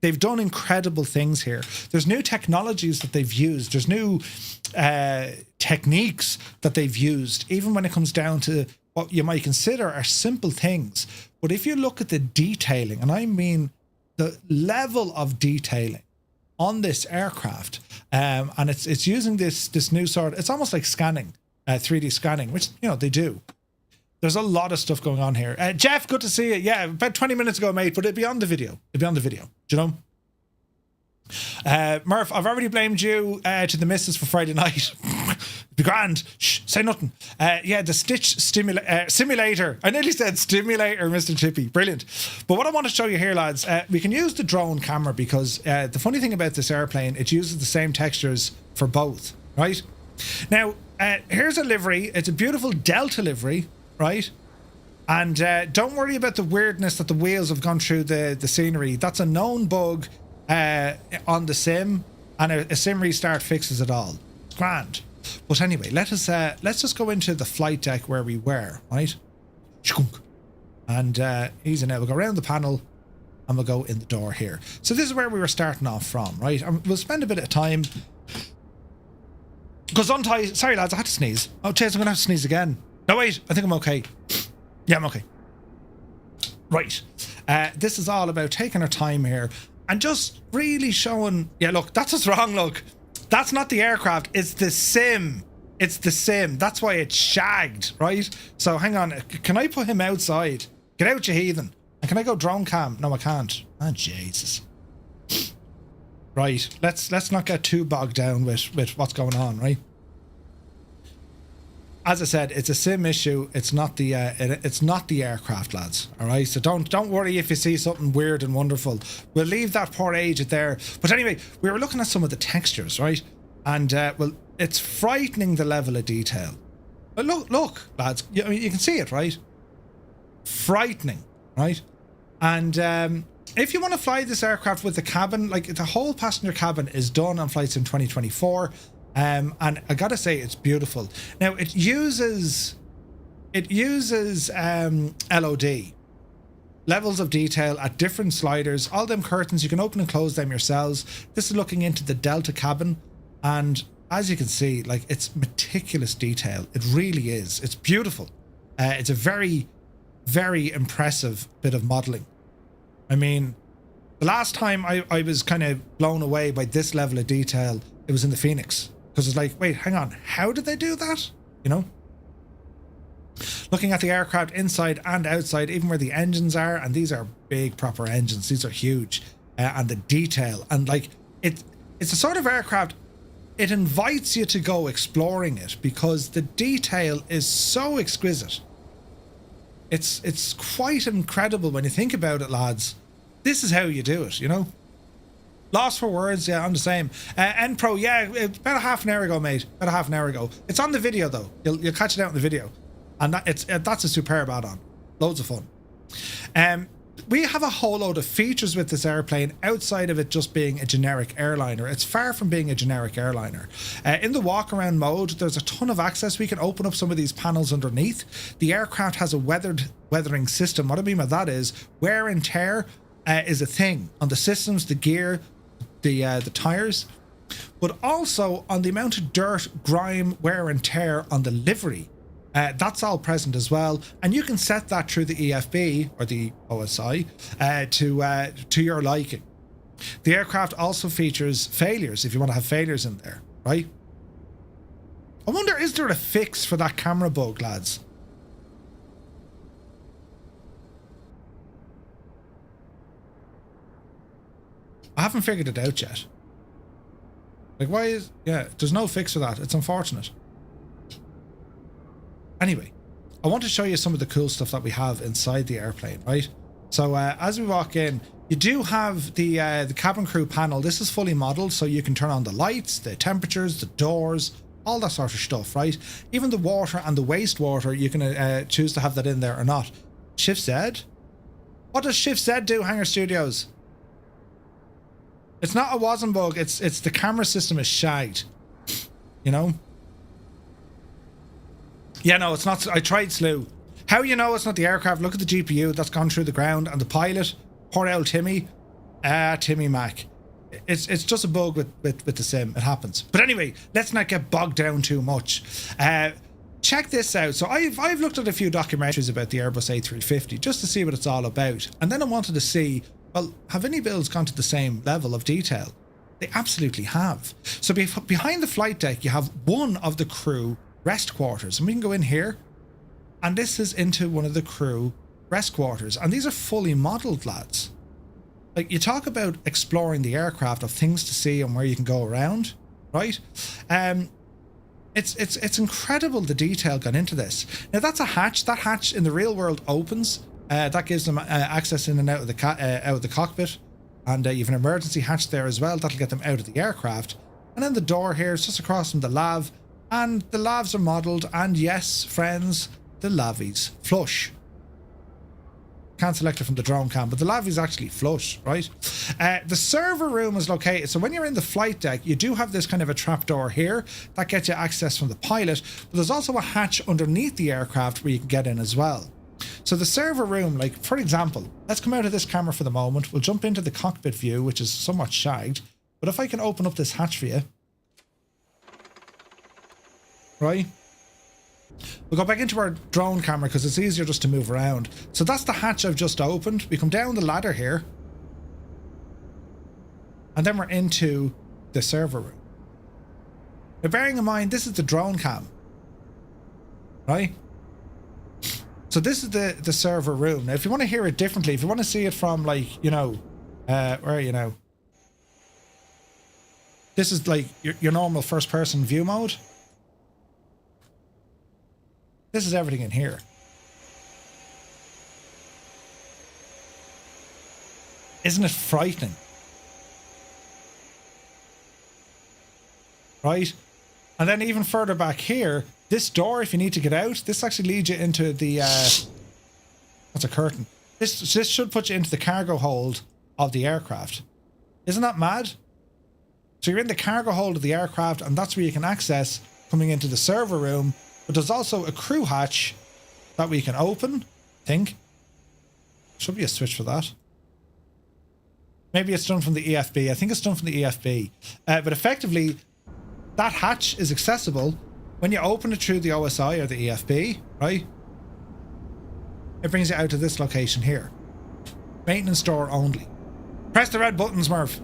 They've done incredible things here. There's new technologies that they've used. There's new techniques that they've used, even when it comes down to what you might consider are simple things. But if you look at the detailing, and I mean the level of detailing on this aircraft, And it's using this new sort. It's almost like scanning, 3D scanning, which they do. There's a lot of stuff going on here. Jeff, good to see you. Yeah, about 20 minutes ago, mate, but it'd be on the video. It'd be on the video. Do you know? Murph, I've already blamed you to the missus for Friday night. Be grand. Shh, say nothing. Yeah, the Stitch simulator. I nearly said stimulator, Mr. Chippy. Brilliant. But what I want to show you here, lads, we can use the drone camera because the funny thing about this airplane, it uses the same textures for both, right? Now, here's a livery. It's a beautiful Delta livery, right? And don't worry about the weirdness that the wheels have gone through the scenery. That's a known bug on the sim, and a sim restart fixes it all. It's grand. But anyway, let's just go into the flight deck where we were, right? And easy now. We'll go around the panel and we'll go in the door here. So this is where we were starting off from, right? And we'll spend a bit of time. Because sorry lads, I had to sneeze. Oh jeez, I'm gonna have to sneeze again. No wait, I think I'm okay. Yeah, I'm okay. Right. This is all about taking our time here and just really showing. Yeah, look, that's what's wrong. Look, that's not the aircraft. It's the sim. It's the sim. That's why it's shagged, right? So hang on. Can I put him outside? Get out, you heathen. And can I go drone cam? No, I can't. Oh, Jesus. Right. Let's not get too bogged down with what's going on, right? As I said, it's a sim issue. It's not the aircraft, lads. All right. So don't worry if you see something weird and wonderful. We'll leave that poor agent there. But anyway, we were looking at some of the textures, right? And well, it's frightening the level of detail. But look, lads. You can see it, right? Frightening, right? And if you want to fly this aircraft with the cabin, like the whole passenger cabin is done on Flight Sim 2024. And I gotta say, it's beautiful. Now it uses LOD, levels of detail at different sliders. All them curtains, you can open and close them yourselves. This is looking into the Delta cabin, and as you can see, like, it's meticulous detail. It really is. It's beautiful. It's a very, very impressive bit of modeling. I mean, the last time I was kind of blown away by this level of detail, it was in the Phoenix. Because it's like, wait, hang on, how did they do that? You know? Looking at the aircraft inside and outside, even where the engines are, and these are big proper engines, these are huge, and the detail, and like, it's a sort of aircraft, it invites you to go exploring it because the detail is so exquisite. It's quite incredible when you think about it, lads. This is how you do it, you know? Lost for words, yeah, I'm the same. N Pro, yeah, about a half an hour ago, mate. About a half an hour ago. It's on the video though. You'll catch it out in the video, and that's a superb add-on. Loads of fun. We have a whole load of features with this airplane outside of it just being a generic airliner. It's far from being a generic airliner. In the walk-around mode, there's a ton of access. We can open up some of these panels underneath. The aircraft has a weathering system. What I mean by that is wear and tear is a thing on the systems, the gear, the tires, but also on the amount of dirt, grime, wear and tear on the livery. That's all present as well, and you can set that through the EFB or the OSI to your liking. The aircraft also features failures if you want to have failures in there, right? I wonder, is there a fix for that camera bug, lads? I haven't figured it out yet. Like, why is... Yeah, there's no fix for that. It's unfortunate. Anyway, I want to show you some of the cool stuff that we have inside the airplane, right? So as we walk in, you do have the cabin crew panel. This is fully modeled, so you can turn on the lights, the temperatures, the doors, all that sort of stuff, right? Even the water and the wastewater, you can choose to have that in there or not. Shift Z? What does Shift Z do, Hangar Studios? It's not a wasm bug, it's the camera system is shagged. You know? Yeah, no, it's not. I tried slew. How you know it's not the aircraft? Look at the GPU that's gone through the ground, and the pilot, poor old Timmy. Timmy Mac. It's just a bug with the sim. It happens. But anyway, let's not get bogged down too much. Check this out. So I've looked at a few documentaries about the Airbus A350 just to see what it's all about. And then I wanted to see, well, have any builds gone to the same level of detail? They absolutely have. So behind the flight deck, you have one of the crew rest quarters. And we can go in here. And this is into one of the crew rest quarters. And these are fully modeled, lads. Like, you talk about exploring the aircraft, of things to see and where you can go around, right? It's incredible the detail gone into this. Now, that's a hatch. That hatch in the real world opens. That gives them access in and out of the cockpit. And you have an emergency hatch there as well. That'll get them out of the aircraft. And then the door here is just across from the lav. And the lavs are modelled. And yes, friends, the lavies flush. Can't select it from the drone cam, but the lavies actually flush, right? The server room is located. So when you're in the flight deck, you do have this kind of a trapdoor here. That gets you access from the pilot. But there's also a hatch underneath the aircraft where you can get in as well. So the server room, like, for example, let's come out of this camera for the moment. We'll jump into the cockpit view, which is somewhat shagged. But if I can open up this hatch for you. Right? We'll go back into our drone camera because it's easier just to move around. So that's the hatch I've just opened. We come down the ladder here. And then we're into the server room. Now, bearing in mind, this is the drone cam. Right? So this is the server room. Now, if you want to hear it differently, if you want to see it from, like, you know, where, you know, this is like your normal first person view mode. This is everything in here. Isn't it frightening? Right? And then even further back here, this door, if you need to get out, this actually leads you into the, what's a curtain? This should put you into the cargo hold of the aircraft. Isn't that mad? So you're in the cargo hold of the aircraft, and that's where you can access coming into the server room. But there's also a crew hatch that we can open, I think. Should be a switch for that. Maybe it's done from the EFB. I think it's done from the EFB. But effectively, that hatch is accessible when you open it through the OSI or the EFB, right? It brings you out to this location here. Maintenance door only. Press the red buttons, Murph.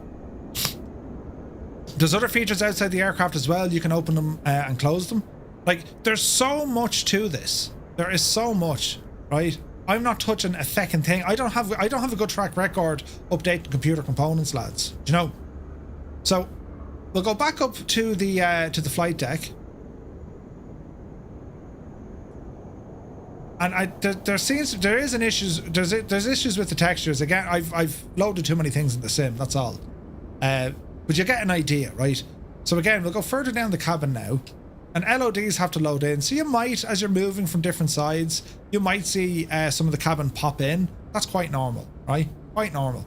There's other features outside the aircraft as well. You can open them and close them. Like, there's so much to this. There is so much, right? I'm not touching a second thing. I don't have a good track record updating computer components, lads. Do you know? So we'll go back up to the flight deck. And there's issues with the textures. Again, I've loaded too many things in the sim, that's all. But you get an idea, right? So again, we'll go further down the cabin now. And LODs have to load in. So you might, as you're moving from different sides, you might see some of the cabin pop in. That's quite normal, right? Quite normal.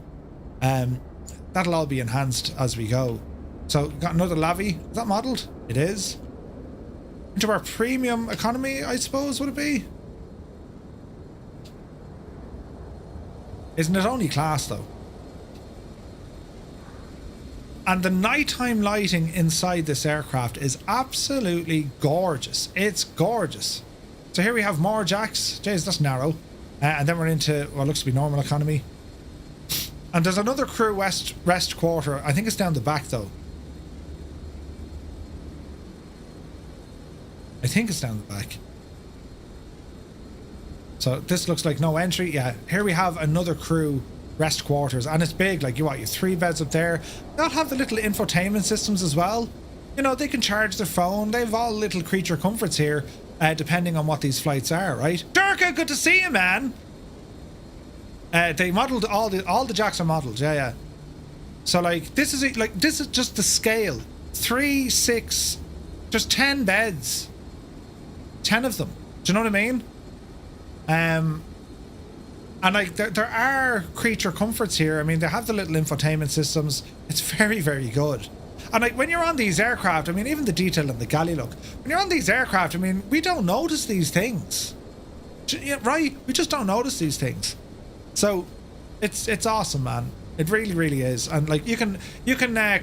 That'll all be enhanced as we go. So we've got another Lavi. Is that modelled? It is. Into our premium economy, I suppose, would it be? Isn't it only class, though? And the nighttime lighting inside this aircraft is absolutely gorgeous. It's gorgeous. So here we have more jacks. Jeez, that's narrow. And then we're into what looks to be normal economy. And there's another crew rest quarter. I think it's down the back, though. I think it's down the back. So this looks like no entry. Yeah, here we have another crew rest quarters, and it's big. Like, you have 3 beds up there. They'll have the little infotainment systems as well. You know, they can charge their phone. They've all little creature comforts here, depending on what these flights are, right? Durka, good to see you, man. They modelled all the jacks are modelled. Yeah. So like this is just the scale. 3, 6, just 10 beds. 10 of them. Do you know what I mean? And like there are creature comforts here. I mean, they have the little infotainment systems. It's very, very good. And like when you're on these aircraft, I mean, even the detail in the galley look. When you're on these aircraft, I mean, we don't notice these things, right? We just don't notice these things. So it's awesome, man. It really, really is. And like you can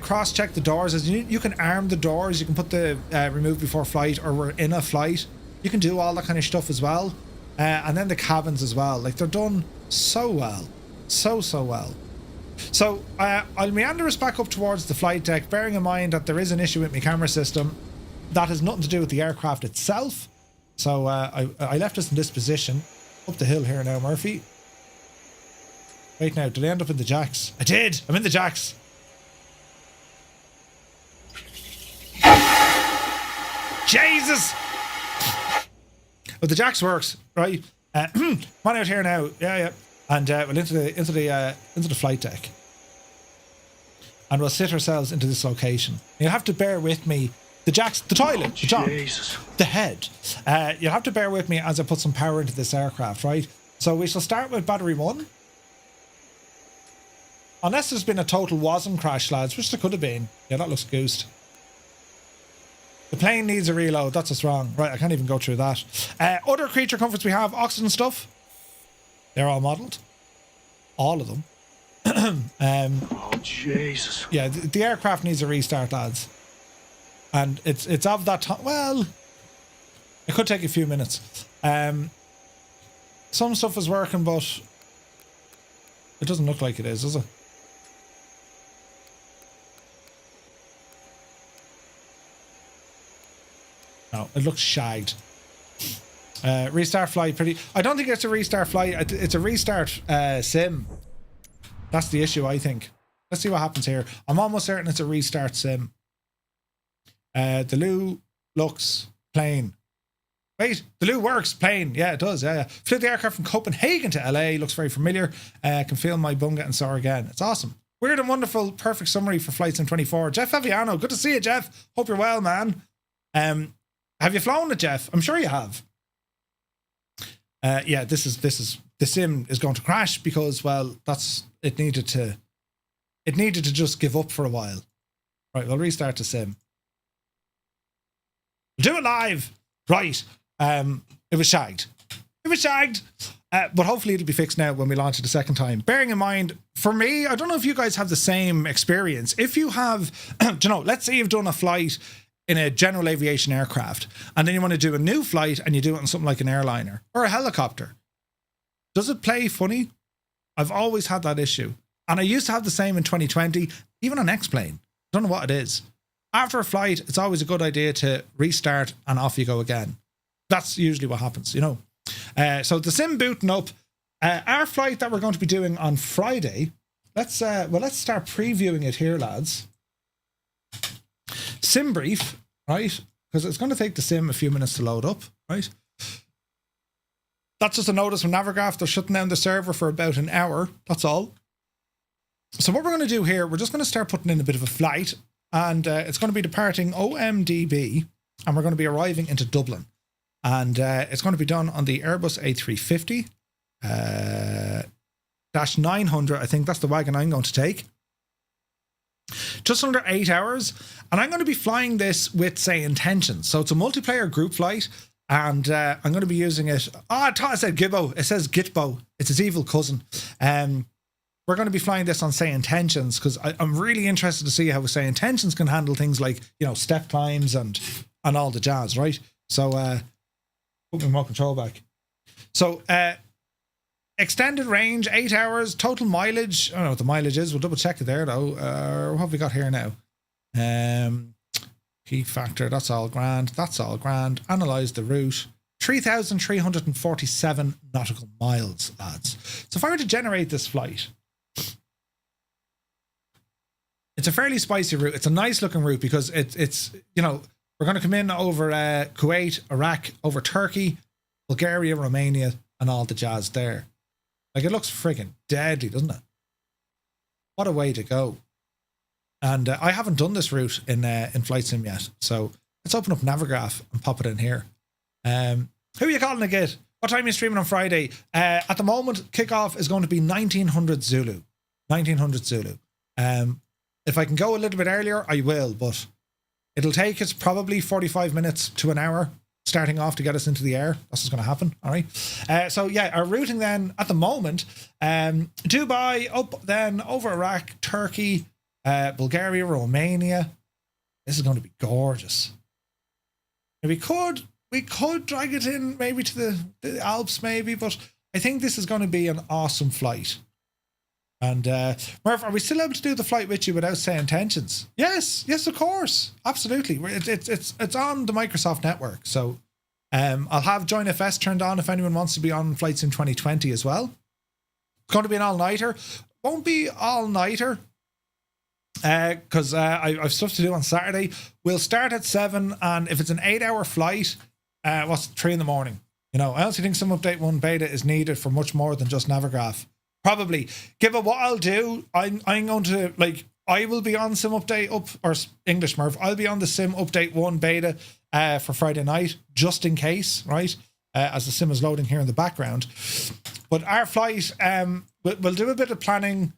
cross-check the doors. As you can arm the doors. You can put the remove before flight, or we're in a flight. You can do all that kind of stuff as well. And then the cabins as well. Like, they're done so well. So well. So I'll meander us back up towards the flight deck, bearing in mind that there is an issue with my camera system. That has nothing to do with the aircraft itself. So I left us in this position. Up the hill here now, Murphy. Wait now, did I end up in the jacks? I did! I'm in the jacks! Jesus! But the jacks works, right? Come on out here now. Yeah. And we'll into the flight deck. And we'll sit ourselves into this location. You'll have to bear with me. The jacks, the toilet, the top, the head. You'll have to bear with me as I put some power into this aircraft, right? So we shall start with battery 1. Unless there's been a total wasm crash, lads, which there could have been. Yeah, that looks goosed. The plane needs a reload. That's what's wrong. Right, I can't even go through that. Other creature comforts we have, oxygen stuff. They're all modelled. All of them. Oh, Jesus. Yeah, the aircraft needs a restart, lads. And it's of that time. Well, it could take a few minutes. Some stuff is working, but it doesn't look like it is, does it? No, it looks shagged. Restart flight pretty... I don't think it's a restart flight. It's a restart sim. That's the issue, I think. Let's see what happens here. I'm almost certain it's a restart sim. The loo looks plain. Wait, the loo works plain. Yeah, it does. Yeah. Flew the aircraft from Copenhagen to LA. Looks very familiar. Can feel my bum getting sore again. It's awesome. Weird and wonderful. Perfect summary for Flight Sim 24. Jeff Faviano. Good to see you, Jeff. Hope you're well, man. Have you flown it, Jeff? I'm sure you have. Yeah, this is the sim is going to crash because, well, it needed to just give up for a while. Right, we'll restart the sim. We'll do it live. Right. It was shagged. But hopefully it'll be fixed now when we launch it a second time. Bearing in mind, for me, I don't know if you guys have the same experience. If you have, let's say you've done a flight in a general aviation aircraft, and then you want to do a new flight and you do it on something like an airliner or a helicopter. Does it play funny? I've always had that issue. And I used to have the same in 2020, even on X-Plane. I don't know what it is. After a flight, it's always a good idea to restart and off you go again. That's usually what happens, you know. So the sim booting up. Our flight that we're going to be doing on Friday, let's start previewing it here, lads. Sim brief, right? Because it's going to take the sim a few minutes to load up, right? That's just a notice from Navigraph. They're shutting down the server for about an hour. That's all. So what we're going to do here, we're just going to start putting in a bit of a flight, and it's going to be departing OMDB, and we're going to be arriving into Dublin. And it's going to be done on the Airbus A350 -900. I think that's the wagon I'm going to take. Just under 8 hours. And I'm going to be flying this with SayIntentions. So it's a multiplayer group flight. And I'm going to be using it. I thought I said Gibbo. It says Gitbo. It's his evil cousin. We're going to be flying this on SayIntentions because I'm really interested to see how SayIntentions can handle things like, step climbs and all the jazz, right? So, put my remote control back. So, extended range, 8 hours, total mileage. I don't know what the mileage is. We'll double check it there, though. What have we got here now? Key factor, that's all grand. Analyze the route. 3,347 nautical miles, lads. So if I were to generate this flight, it's a fairly spicy route. It's a nice looking route because it's we're going to come in over Kuwait, Iraq, over Turkey, Bulgaria, Romania, and all the jazz there. Like, it looks friggin' deadly, doesn't it? What a way to go. And I haven't done this route in Flight Sim yet. So let's open up Navigraph and pop it in here. Who are you calling again? What time are you streaming on Friday? At the moment, kickoff is going to be 1900 Zulu. 1900 Zulu. If I can go a little bit earlier, I will, but it'll take us probably 45 minutes to an hour starting off to get us into the air. That's what's going to happen. All right. So yeah, our routing then at the moment, Dubai, up then over Iraq, Turkey, Bulgaria, Romania. This is going to be gorgeous. We could drag it in maybe to the Alps maybe, but I think this is going to be an awesome flight. And Murph, are we still able to do the flight with you without SayIntentions? Yes, of course, absolutely. It's on the Microsoft network, so I'll have Join FS turned on if anyone wants to be on Flight Sim 2020 as well. It's going to be an all-nighter. Won't be all-nighter because I've stuff to do on Saturday. We'll start at 7, and if it's an 8-hour flight, 3 in the morning? You know, I also think some update 1 beta is needed for much more than just Navigraph. Probably. Given what I'll do, I'm going to, like, I will be on Sim Update up, or English Murph, I'll be on the Sim Update 1 beta for Friday night, just in case, right? As the sim is loading here in the background. But our flight, we'll do a bit of planning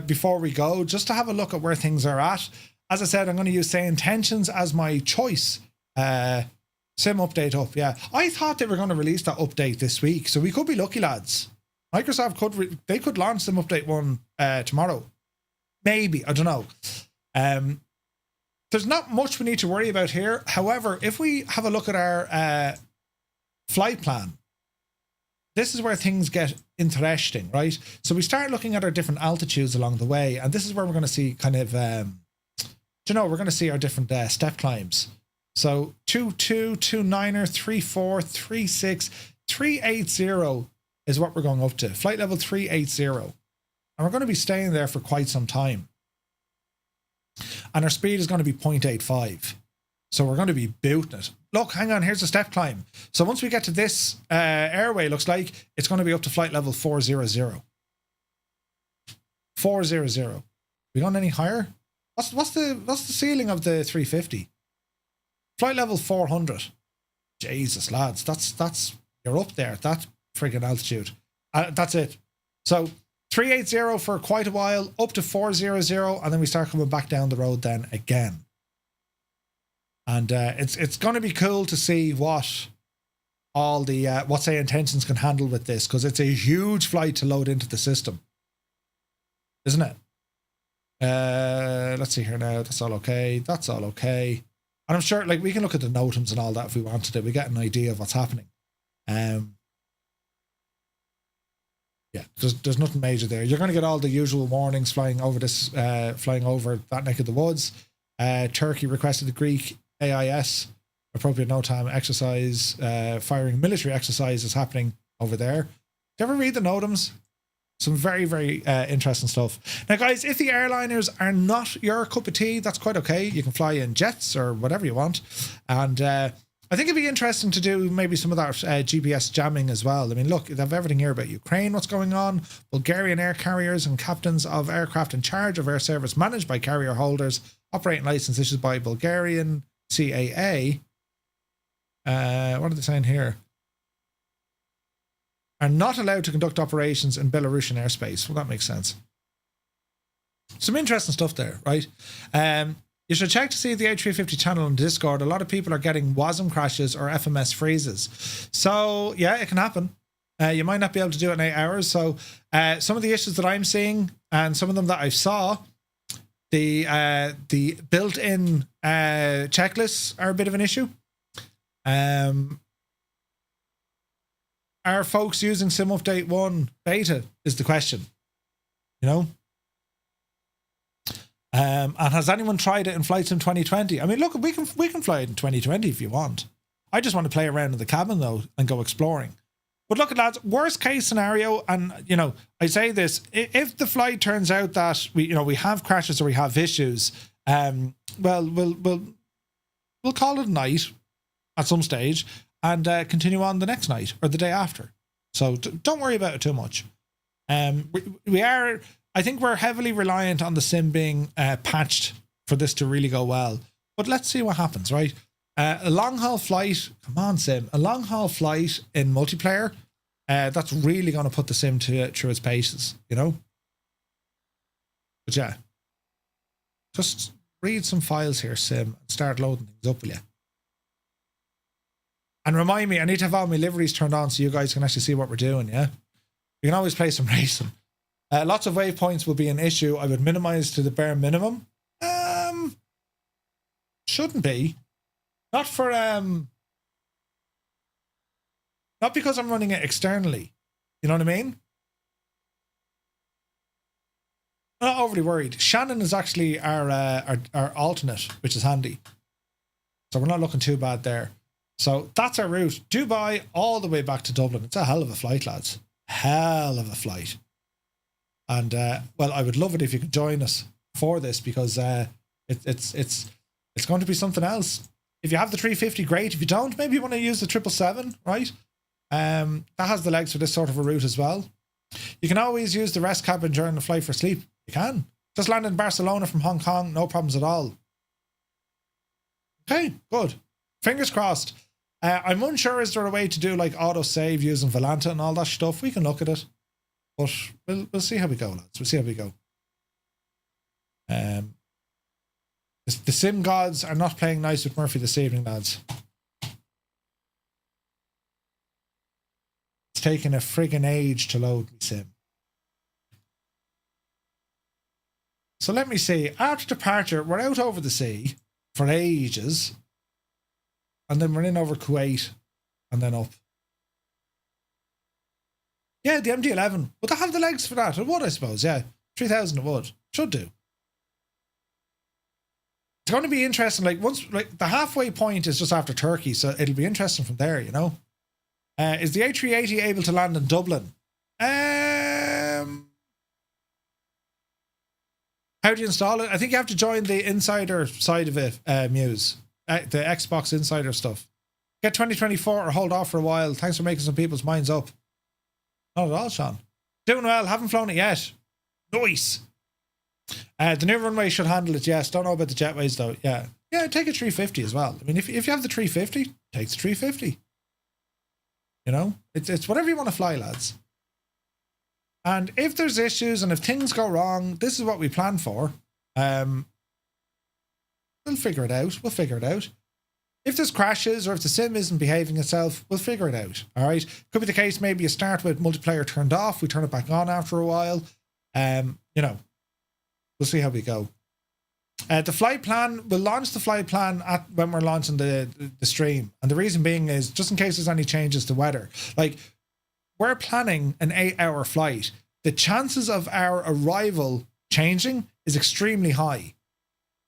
before we go, just to have a look at where things are at. As I said, I'm going to use SayIntentions as my choice. Sim Update up, yeah. I thought they were going to release that update this week, so we could be lucky, lads. Microsoft could launch Sim Update 1 tomorrow. Maybe, I don't know. There's not much we need to worry about here. However, if we have a look at our flight plan, this is where things get interesting, right? So we start looking at our different altitudes along the way, and this is where we're going to see kind of, we're going to see our different step climbs. So 2.2, 2.9er, 3.4, 3.6, 3.80 is what we're going up to. Flight level 380. And we're going to be staying there for quite some time. And our speed is going to be 0.85. So we're going to be booting it. Look, hang on, here's a step climb. So once we get to this airway, looks like it's going to be up to flight level 400. 400. We gone any higher? What's the ceiling of the 350? Flight level 400. Jesus, lads, that's you're up there. That friggin' altitude. That's it. So 380 for quite a while, up to 400, and then we start coming back down the road then again. And it's going to be cool to see what all the what SayIntentions can handle with this, because it's a huge flight to load into the system, isn't it? Let's see here now. That's all okay. That's all okay. And I'm sure, like, we can look at the NOTAMs and all that if we wanted to. We get an idea of what's happening. Yeah, there's nothing major there. You're going to get all the usual warnings flying over this, flying over that neck of the woods. Turkey requested the Greek AIS, appropriate NOTAM exercise, firing military exercise is happening over there. Do you ever read the NOTAMs? Some very, very interesting stuff. Now, guys, if the airliners are not your cup of tea, that's quite okay. You can fly in jets or whatever you want. And I think it'd be interesting to do maybe some of that GPS jamming as well. I mean, look, they have everything here about Ukraine, what's going on, Bulgarian air carriers and captains of aircraft in charge of air service managed by carrier holders, operating license issued by Bulgarian CAA. What are they saying here? Are not allowed to conduct operations in Belarusian airspace. Well, that makes sense. Some interesting stuff there, right? You should check to see the A350 channel on Discord. A lot of people are getting WASM crashes or FMS freezes. So, yeah, it can happen. You might not be able to do it in 8 hours. So, some of the issues that I'm seeing, and some of them that I saw, the built-in checklists are a bit of an issue. Are folks using Sim Update 1 beta is the question, you know? And has anyone tried it in Flight Sim 2020? I mean, look, we can fly it in 2020 if you want. I just want to play around in the cabin though and go exploring. But look at lads, worst case scenario, and you know, I say this, if the flight turns out that we have crashes or we have issues, well, we'll call it a night at some stage and continue on the next night or the day after. So don't worry about it too much. We are, I think we're heavily reliant on the sim being patched for this to really go well. But let's see what happens, right? A long haul flight, come on sim, a long haul flight in multiplayer, that's really going to put the sim through its paces, you know? But yeah, just read some files here, sim, and start loading things up, will you? And remind me, I need to have all my liveries turned on so you guys can actually see what we're doing, yeah? You can always play some racing. Lots of waypoints will be an issue. I would minimize to the bare minimum. Shouldn't be. Not for, not because I'm running it externally. You know what I mean? I'm not overly worried. Shannon is actually our alternate, which is handy. So we're not looking too bad there. So that's our route. Dubai all the way back to Dublin. It's a hell of a flight, lads. Hell of a flight. And well, I would love it if you could join us for this, because it's going to be something else. If you have the 350, great. If you don't, maybe you want to use the 777, right? That has the legs for this sort of a route as well. You can always use the rest cabin during the flight for sleep. You can. Just land in Barcelona from Hong Kong, no problems at all. Okay, good. Fingers crossed. I'm unsure, is there a way to do like auto save using Volanta and all that stuff? We can look at it, but we'll see how we go, lads. We'll see how we go. The sim gods are not playing nice with Murphy this evening, lads. It's taking a friggin' age to load the sim. So let me see. After departure, we're out over the sea for ages. And then we're in over Kuwait. And then up. Yeah, the MD-11. Would they have the legs for that? It would, I suppose, yeah. 3,000 it would. Should do. It's going to be interesting. Like, once, like, the halfway point is just after Turkey, so it'll be interesting from there, you know. Is the A380 able to land in Dublin? How do you install it? I think you have to join the insider side of it, Muse. The Xbox insider stuff. Get 2024 or hold off for a while. Thanks for making some people's minds up. Not at all, Sean. Doing well. Haven't flown it yet. Nice. The new runway should handle it, yes. Don't know about the jetways, though. Yeah. Yeah, take a 350 as well. I mean, if you have the 350, take the 350. You know? It's whatever you want to fly, lads. And if there's issues and if things go wrong, this is what we plan for. We'll figure it out. We'll figure it out. If there's crashes or if the sim isn't behaving itself, we'll figure it out. All right. Could be the case. Maybe you start with multiplayer turned off. We turn it back on after a while. You know, we'll see how we go. The flight plan, we'll launch the flight plan when we're launching the stream. And the reason being is just in case there's any changes to weather. Like, we're planning an 8-hour flight. The chances of our arrival changing is extremely high.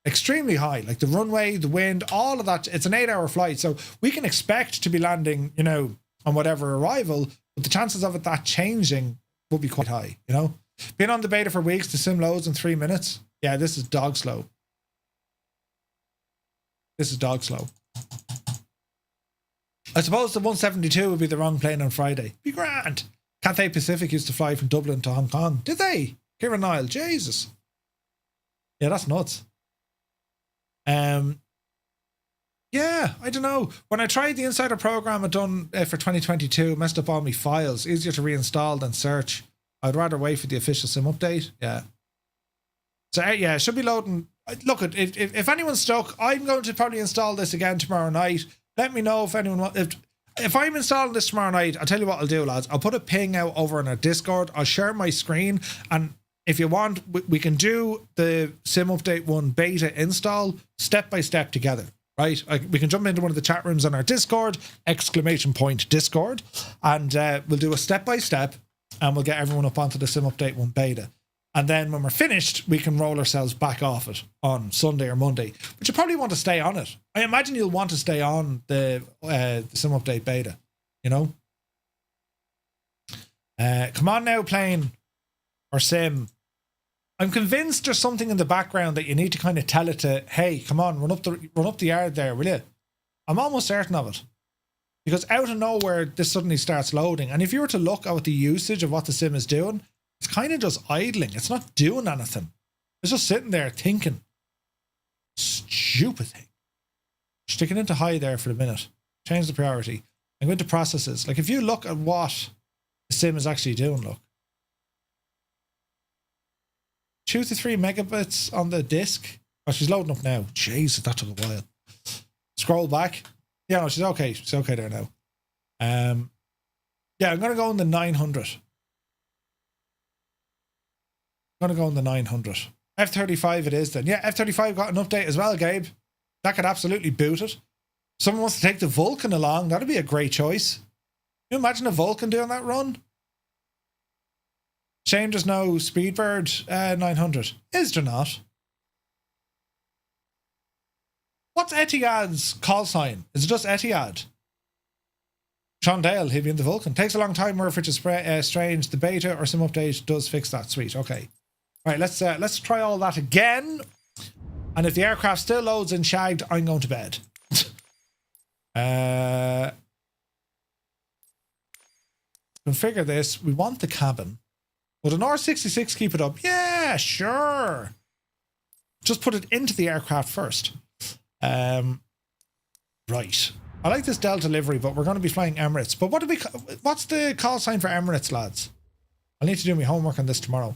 Extremely high. Like the runway, the wind, all of that. It's an 8-hour flight. So we can expect to be landing, you know, on whatever arrival, but the chances of it that changing will be quite high, you know. Been on the beta for weeks, the sim loads in 3 minutes. Yeah, this is dog slow. This is dog slow. I suppose the 172 would be the wrong plane on Friday. Be grand. Cathay Pacific used to fly from Dublin to Hong Kong. Did they? Kieran Nile. Jesus. Yeah, that's nuts. Yeah, I don't know. When I tried the insider program I done for 2022, messed up all my files. Easier to reinstall than search. I'd rather wait for the official sim update. Yeah. So yeah, it should be loading. Look, if anyone's stuck, I'm going to probably install this again tomorrow night. Let me know if anyone wants. If I'm installing this tomorrow night, I'll tell you what I'll do, lads. I'll put a ping out over on our Discord. I'll share my screen, and if you want, we can do the Sim Update 1 beta install step by step together, right? We can jump into one of the chat rooms on our Discord, !Discord, and we'll do a step by step, and we'll get everyone up onto the Sim Update 1 beta. And then when we're finished, we can roll ourselves back off it on Sunday or Monday. But you probably want to stay on it. I imagine you'll want to stay on the Sim Update beta, you know? Come on now, plane or sim. I'm convinced there's something in the background that you need to kind of tell it to, hey, come on, run up the yard there, will you? I'm almost certain of it. Because out of nowhere, this suddenly starts loading. And if you were to look at the usage of what the sim is doing, it's kind of just idling. It's not doing anything. It's just sitting there thinking. Stupid thing. Sticking into high there for a minute. Change the priority. I'm going to processes. Like if you look at what the sim is actually doing, look. 2 to 3 megabits on the disk. Oh, she's loading up now. Jeez, that took a while. Scroll back. Yeah, no, she's okay. She's okay there now. Yeah, I'm going to go in the 900. I'm going to go in the 900. F35 it is then. Yeah, F35 got an update as well, Gabe. That could absolutely boot it. Someone wants to take the Vulcan along. That'd be a great choice. Can you imagine a Vulcan doing that run? Shame there's no Speedbird 900. Is there not? What's Etihad's call sign? Is it just Etihad? Sean Dale, he'll be in the Vulcan. Takes a long time, Murph, which is strange. The beta or some update does fix that. Sweet, okay. Right, let's try all that again. And if the aircraft still loads in shagged, I'm going to bed. Configure this. We want the cabin. Would an R66 keep it up? Yeah, sure. Just put it into the aircraft first. Right. I like this Delta livery, but we're going to be flying Emirates. But what's the call sign for Emirates, lads? I'll need to do my homework on this tomorrow.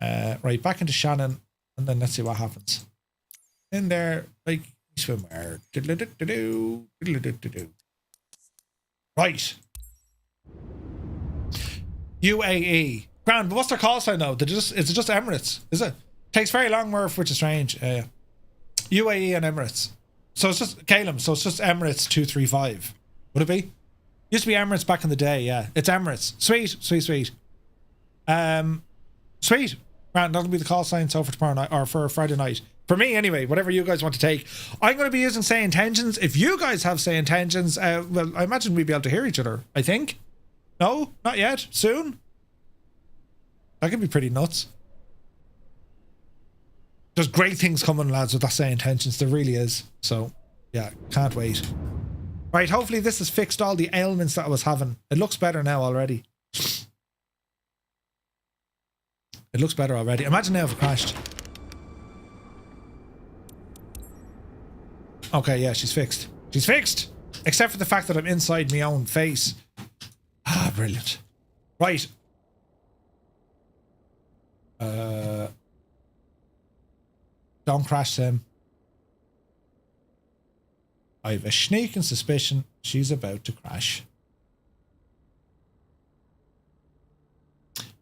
Right, back into Shannon, and then let's see what happens. In there, like swimwear. Right. UAE. Grand, but what's their call sign now? Is it just Emirates? Is it? Takes very long, Murph, which is strange. UAE and Emirates. So it's just Calum, so it's just Emirates 235. Would it be? Used to be Emirates back in the day, yeah. It's Emirates. Sweet. Sweet. Right, that'll be the call sign so for tomorrow night or for Friday night. For me anyway, whatever you guys want to take. I'm going to be using SayIntentions. If you guys have SayIntentions, well, I imagine we'd be able to hear each other, I think. No? Not yet? Soon? That could be pretty nuts. There's great things coming, lads, with that SayIntentions. There really is. So, yeah, can't wait. Right, hopefully this has fixed all the ailments that I was having. It looks better now already. It looks better already. Imagine now if it crashed. Okay, yeah, she's fixed. She's fixed! Except for the fact that I'm inside my own face. Ah, brilliant. Right. Don't crash, Sim. I have a sneaking suspicion she's about to crash.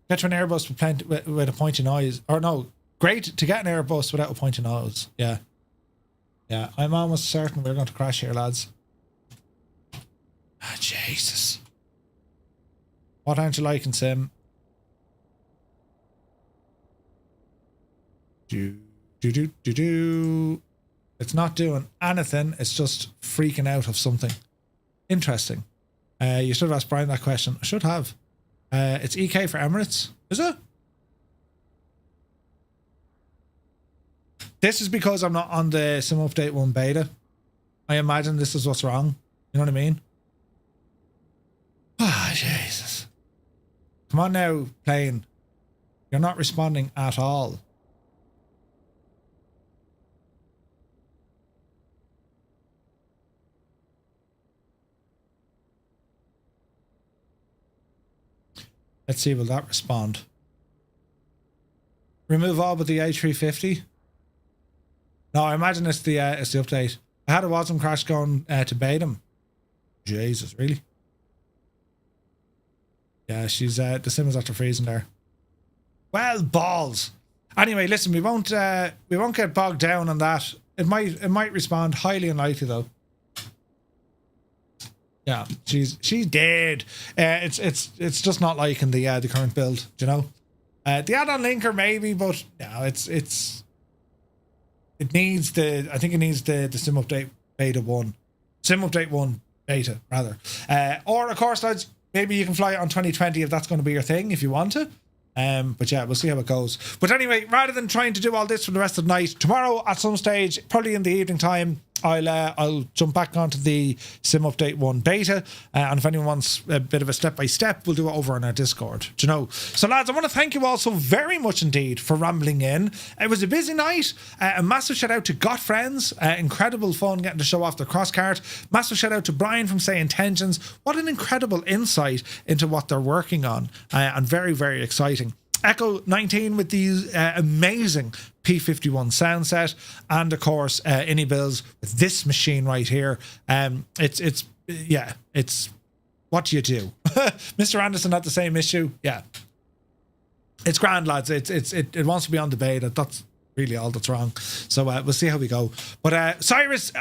Get to an Airbus with a pointy nose. Or no, great to get an Airbus without a pointy nose. Yeah. Yeah, I'm almost certain we're going to crash here, lads. Ah, Jesus. What aren't you liking, Sim? It's not doing anything. It's just freaking out of something. Interesting. You should have asked Brian that question. I should have. It's EK for Emirates. Is it? This is because I'm not on the Sim Update 1 beta. I imagine this is what's wrong. You know what I mean? Ah, Jesus. Come on now, plane. You're not responding at all. Let's see, will that respond? Remove all but the A350? No, I imagine it's the update. I had a Wasm crash going to bait him. Jesus, really? Yeah, she's the sim is after freezing there. Well, balls. Anyway, listen, we won't get bogged down on that. It might respond. Highly unlikely though. Yeah, she's dead. It's just not liking the current build, do you know? The add-on linker maybe, but no, it needs I think it needs the Sim Update Beta 1. Sim Update 1 Beta, rather. Or of course, lads, maybe you can fly it on 2020 if that's going to be your thing, if you want to. But yeah, we'll see how it goes. But anyway, rather than trying to do all this for the rest of the night, tomorrow at some stage, probably in the evening time, I'll jump back onto the Sim Update 1 beta, and if anyone wants a bit of a step-by-step, we'll do it over on our Discord, do you know? So lads, I want to thank you all so very much indeed for rambling in. It was a busy night. A massive shout out to GotFriends. Incredible fun getting to show off the Crosskart. Massive shout out to Brian from SayIntentions. What an incredible insight into what they're working on, and very, very exciting. Echo19 with the amazing P-51 sound set, and of course iniBuilds with this machine right here. It's what do you do? Mr. Anderson had the same issue. Yeah, it's grand, lads. It wants to be on the beta. That's really all that's wrong. So we'll see how we go. But Cyrus,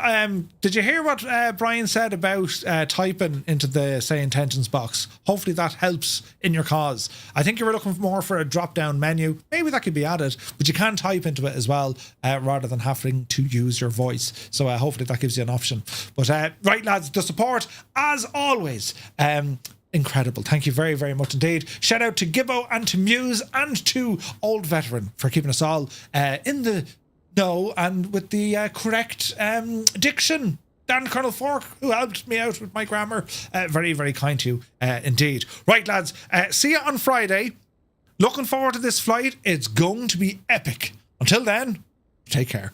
did you hear what Brian said about typing into the SayIntentions box? Hopefully that helps in your cause. I think you were looking more for a drop-down menu. Maybe that could be added, but you can type into it as well, rather than having to use your voice. So hopefully that gives you an option. But right, lads, the support, as always, incredible. Thank you very, very much indeed. Shout out to Gibbo and to Muse and to Old Veteran for keeping us all in the know and with the correct diction. Dan Colonel Fork, who helped me out with my grammar. Very, very kind to you indeed. Right, lads, see you on Friday. Looking forward to this flight. It's going to be epic. Until then, take care.